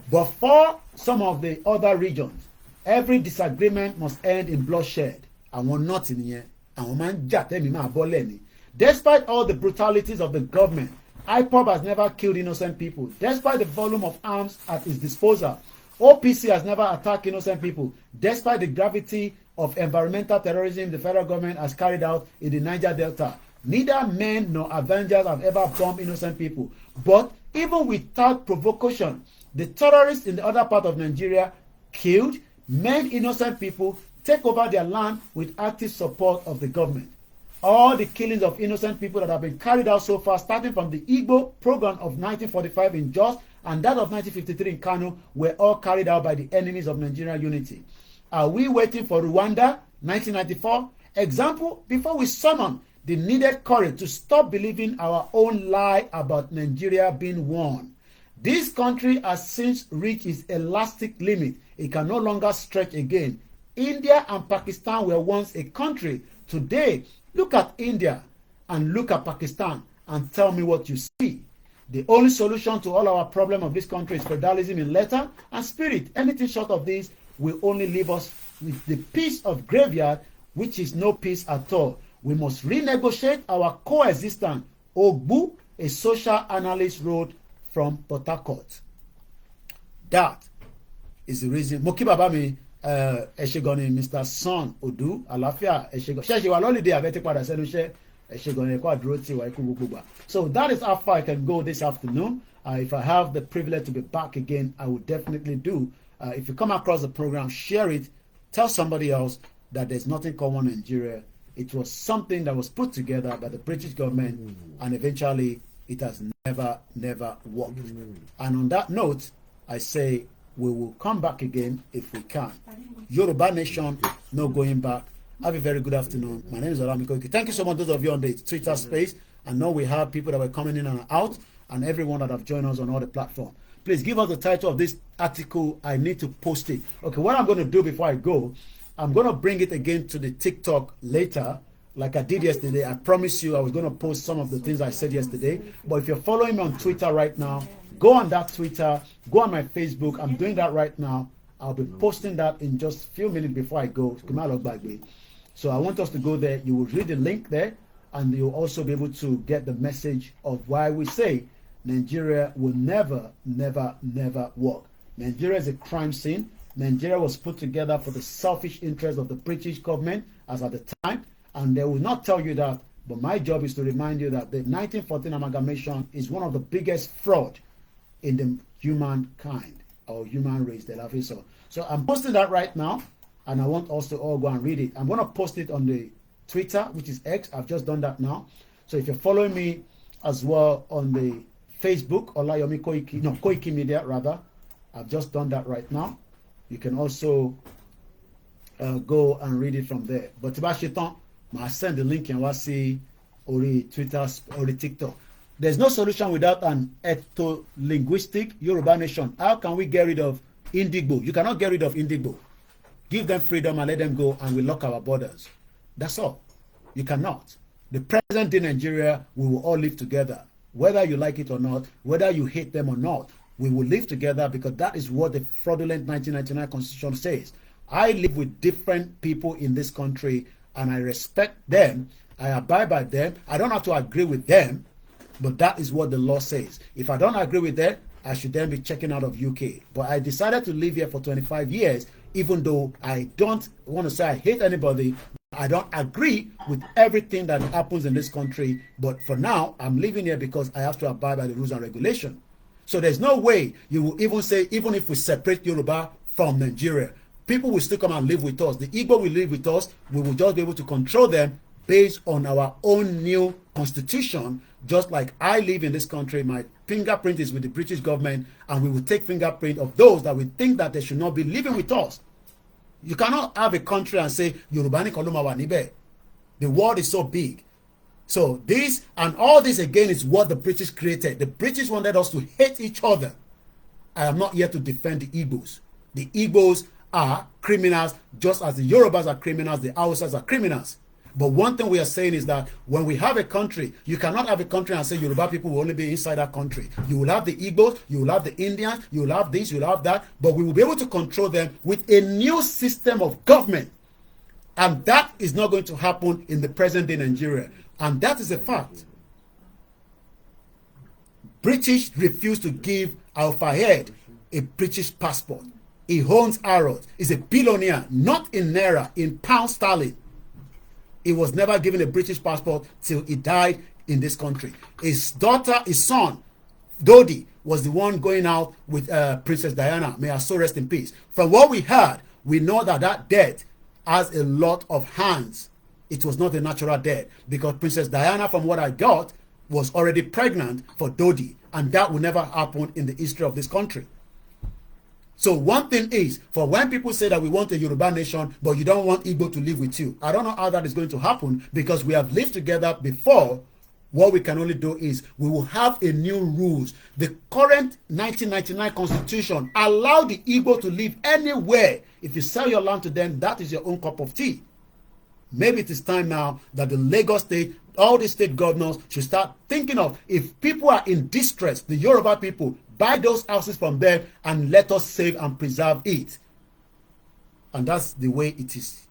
But for some of the other regions, every disagreement must end in bloodshed. Àwọn nọ́ọ̀tì nìyẹn, àwọn máa ń jà tẹ́mi máa bọ́ lẹ́ni. Despite all the brutalities of the government, IPOB has never killed innocent people. Despite the volume of arms at its disposal, OPC has never attacked innocent people. Despite the gravity of environmental terrorism the federal government has carried out in the Niger Delta, neither men nor avengers have ever bombed innocent people. But even without provocation, the terrorists in the other part of Nigeria killed, maimed innocent people, take over their land with active support of the government. All the killings of innocent people that have been carried out so far, starting from the Igbo program of 1945 in Jos and that of 1953 in Kano, were all carried out by the enemies of Nigerian unity. Are we waiting for Rwanda, 1994? Example, before we summon the needed courage to stop believing our own lie about Nigeria being won. This country has since reached its elastic limit. It can no longer stretch again. India and Pakistan were once a country. Today, look at India and look at Pakistan and tell me what you see. The only solution to all our problem of this country is federalism in letter and spirit. Anything short of this will only leave us with the peace of graveyard, which is no peace at all. We must renegotiate our coexistence. Ogbu, a social analyst, wrote from Port Harcourt. That is the reason. Mo kí bàbá mi ẹ̀ṣẹ̀gọ́ni Mr. Son Odu àlàáfíà ẹ̀ṣẹ̀gọ́ ṣẹ̀ṣẹ̀ wà lọ́lídé àbẹ́tí padà sẹ́nu iṣẹ́ ẹ̀ṣẹ̀gọ́ni ẹ̀kọ́ àdúró tí wà ikú gbogbo gbà. So that is how far I can go this afternoon. If I have the privilege to be back again, I will definitely do. If you come across the program, share it. Tell somebody else that there's nothing common in Nigeria. It was something that was put together by the British government, and eventually it has never worked. And on that note, I say we will come back again if we can. Yoruba Nation, no going back. Have a very good afternoon. My name is Olami Koiki. Thank you so much, those of you on the Twitter space. I know we have people that were coming in and out, and everyone that have joined us on all the platforms. Please give us the title of this article. I need to post it. Okay, what I'm going to do before I go, I'm going to bring it again to the TikTok later, like I did yesterday. I promise you I was going to post some of the things I said yesterday. But if you're following me on Twitter right now, go on that Twitter, go on my Facebook. I'm doing that right now. I'll be posting that in just a few minutes before I go. So I want us to go there. You will read the link there, and you'll also be able to get the message of why we say Nigeria will never work. Nigeria is a crime scene. Nigeria was put together for the selfish interest of the British government as at the time, and they will not tell you that, but my job is to remind you that the 1914 amalgamation is one of the biggest fraud in the humankind or human race. So I'm posting that right now, and I want us to all go and read it. I'm going to post it on the Twitter, which is X. I've just done that now. So if you're following me as well on the Facebook, Olayomi Koiki, no, Koiki Media rather, I've just done that right now. You can also go and read it from there. But if I send the link and we'll see on Twitter or TikTok. There's no solution without an ethno-linguistic Yoruba nation. How can we get rid of Indigbo? You cannot get rid of Indigbo. Give them freedom and let them go, and we lock our borders. That's all. You cannot. The present day Nigeria, we will all live together. Whether you like it or not, whether you hate them or not, we will live together, because that is what the fraudulent 1999 Constitution says. I live with different people in this country, and I respect them. I abide by them. I don't have to agree with them, but that is what the law says. If I don't agree with them, I should then be checking out of UK. But I decided to live here for 25 years, even though I don't want to say I hate anybody. I don't agree with everything that happens in this country. But for now, I'm living here because I have to abide by the rules and regulations. So there's no way you will even say, even if we separate Yoruba from Nigeria, people will still come and live with us. The Igbo will live with us. We will just be able to control them based on our own new constitution. Just like I live in this country, my fingerprint is with the British government, and we will take fingerprint of those that we think that they should not be living with us. You cannot have a country and say, Yorubani Koluma wa nibe. The world is so big. So this and all this again is what the British created. The British wanted us to hate each other. I am not here to defend the Igbos. The Igbos are criminals just as the Yorubas are criminals, the Hausas are criminals. But one thing we are saying is that when we have a country, you cannot have a country and say Yoruba people will only be inside that country. You will have the Igbos, you will have the Indians, you will have this, you will have that, but we will be able to control them with a new system of government. And that is not going to happen in the present day Nigeria. And that is a fact. British refused to give Al-Fayed a British passport. He owns Harrods. He's a billionaire, not in Naira, in pound sterling. He was never given a British passport till he died in this country. His daughter, his son, Dodi, was the one going out with Princess Diana. May her soul rest in peace. From what we heard, we know that that death has a lot of hands. It was not a natural death, because Princess Diana, from what I got, was already pregnant for Dodi, and that will never happen in the history of this country. So one thing is, for when people say that we want a Yoruba nation, but you don't want Igbo to live with you, I don't know how that is going to happen, because we have lived together before. What we can only do is we will have a new rules. The current 1999 Constitution allow the Igbo to live anywhere. If you sell your land to them, that is your own cup of tea. maybe it is time now that the Lagos state, all the state governors should start thinking of, if people are in distress, the Yoruba people, buy those houses from them and let us save and preserve it. And that's the way it is.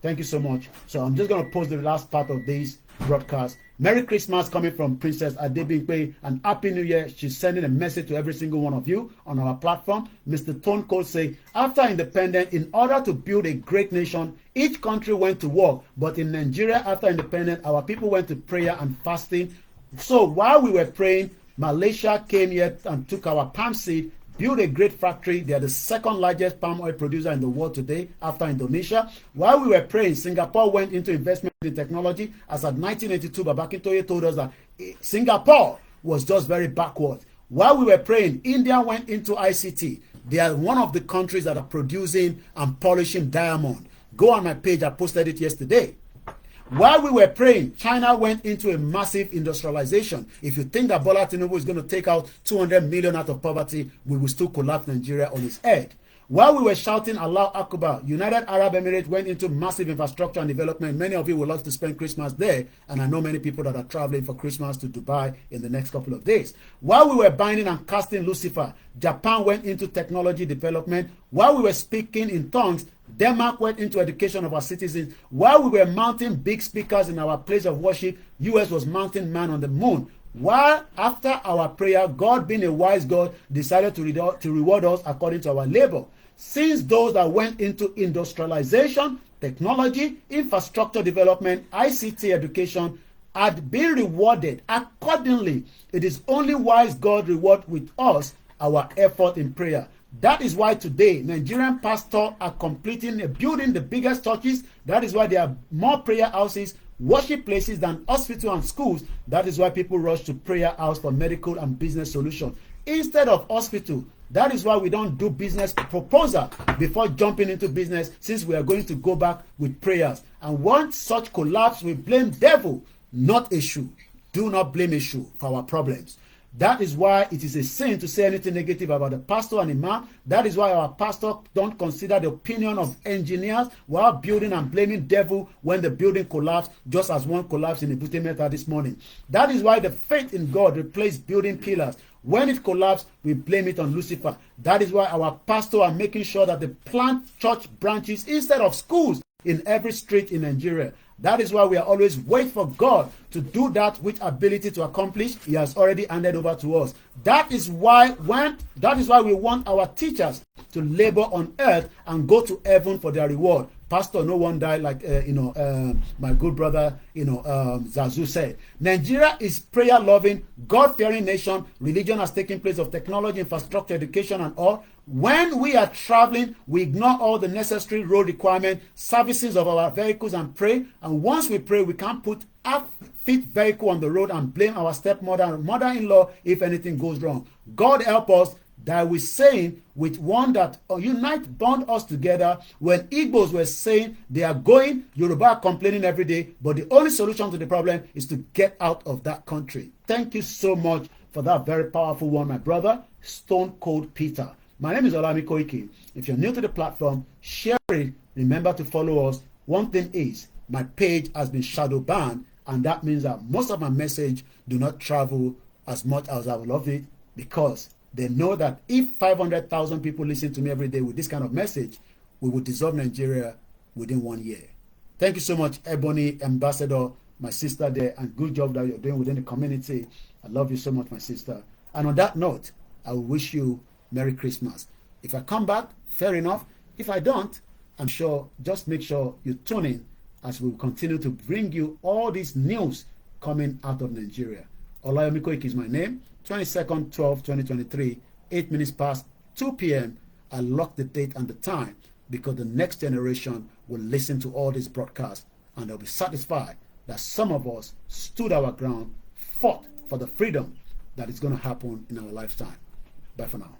Thank you so much. So I'm just going to post the last part of this broadcast. Merry Christmas coming from Princess Adebimpe, and Happy New Year. She's sending a message to every single one of you on our platform. Mr. Tone Cole say, after independence, in order to build a great nation, each country went to war. But in Nigeria, after independence, our people went to prayer and fasting. So while we were praying, Malaysia came here and took our palm seed, built a great factory. They are the second largest palm oil producer in the world today after Indonesia. While we were praying, Singapore went into investment in technology. As at 1982, Babakintoye told us that Singapore was just very backward. While we were praying, India went into ICT. They are one of the countries that are producing and polishing diamond. Go on my page, I posted it yesterday. While we were praying, China went into a massive industrialization. If you think that Bola Tinubu is going to take out 200 million out of poverty, we will still collapse Nigeria on its head. While we were shouting Allah Akbar, United Arab Emirates went into massive infrastructure and development. Many of you would love to spend Christmas there, and I know many people that are traveling for Christmas to Dubai in the next couple of days. While we were binding and casting Lucifer, Japan went into technology development. While we were speaking in tongues, Denmark went into education of our citizens. While we were mounting big speakers in our place of worship, US was mounting man on the moon. While after our prayer, God, being a wise God, decided to reward us according to our labor. Since those that went into industrialization, technology, infrastructure development, ICT education had been rewarded accordingly, it is only wise God reward with us our effort in prayer. That is why today Nigerian pastors are building the biggest churches. That is why there are more prayer houses, worship places than hospitals and schools. That is why people rush to prayer house for medical and business solutions instead of hospital. That is why we don't do business proposal before jumping into business, since we are going to go back with prayers. And once such collapse, we blame devil, not issue. Do not blame issue for our problems. That is why it is a sin to say anything negative about the pastor and imam. That is why our pastor don't consider the opinion of engineers while building and blaming devil when the building collapsed, just as one collapsed in Ebute Metta this morning. That is why the faith in God replaced building pillars. When it collapsed, we blame it on Lucifer. That is why our pastors are making sure that they plant church branches instead of schools in every street in Nigeria. That is why we are always wait for God to do that which ability to accomplish He has already handed over to us. That is why we want our teachers to labor on earth and go to heaven for their reward. Pastor, no one died, like my good brother Zazu said. Nigeria is prayer-loving, God-fearing nation. Religion has taken place of technology, infrastructure, education, and all. When we are traveling, we ignore all the necessary road requirements, services of our vehicles, and pray. And once we pray, we can't put half-fit vehicle on the road and blame our stepmother and mother-in-law if anything goes wrong. God help us that we're saying with one that unite, bond us together. When Igbos were saying they are going, Yoruba are complaining every day, but the only solution to the problem is to get out of that country. Thank you so much for that very powerful one, my brother, Stone Cold Peter. My name is Olami Koiki. If you're new to the platform, share it. Remember to follow us. One thing is, my page has been shadow banned, and that means that most of my message do not travel as much as I would love it, because they know that if 500,000 people listen to me every day with this kind of message, we will dissolve Nigeria within 1 year. Thank you so much, Ebony Ambassador, my sister there, and good job that you're doing within the community. I love you so much, my sister. And on that note, I will wish you Merry Christmas. If I come back, fair enough. If I don't, I'm sure, just make sure you tune in as we continue to bring you all this news coming out of Nigeria. Olayomi Koiki is my name. 22nd, 12, 2023, 8 minutes past 2 p.m. I lock the date and the time because the next generation will listen to all these broadcasts and they'll be satisfied that some of us stood our ground, fought for the freedom that is going to happen in our lifetime. Bye for now.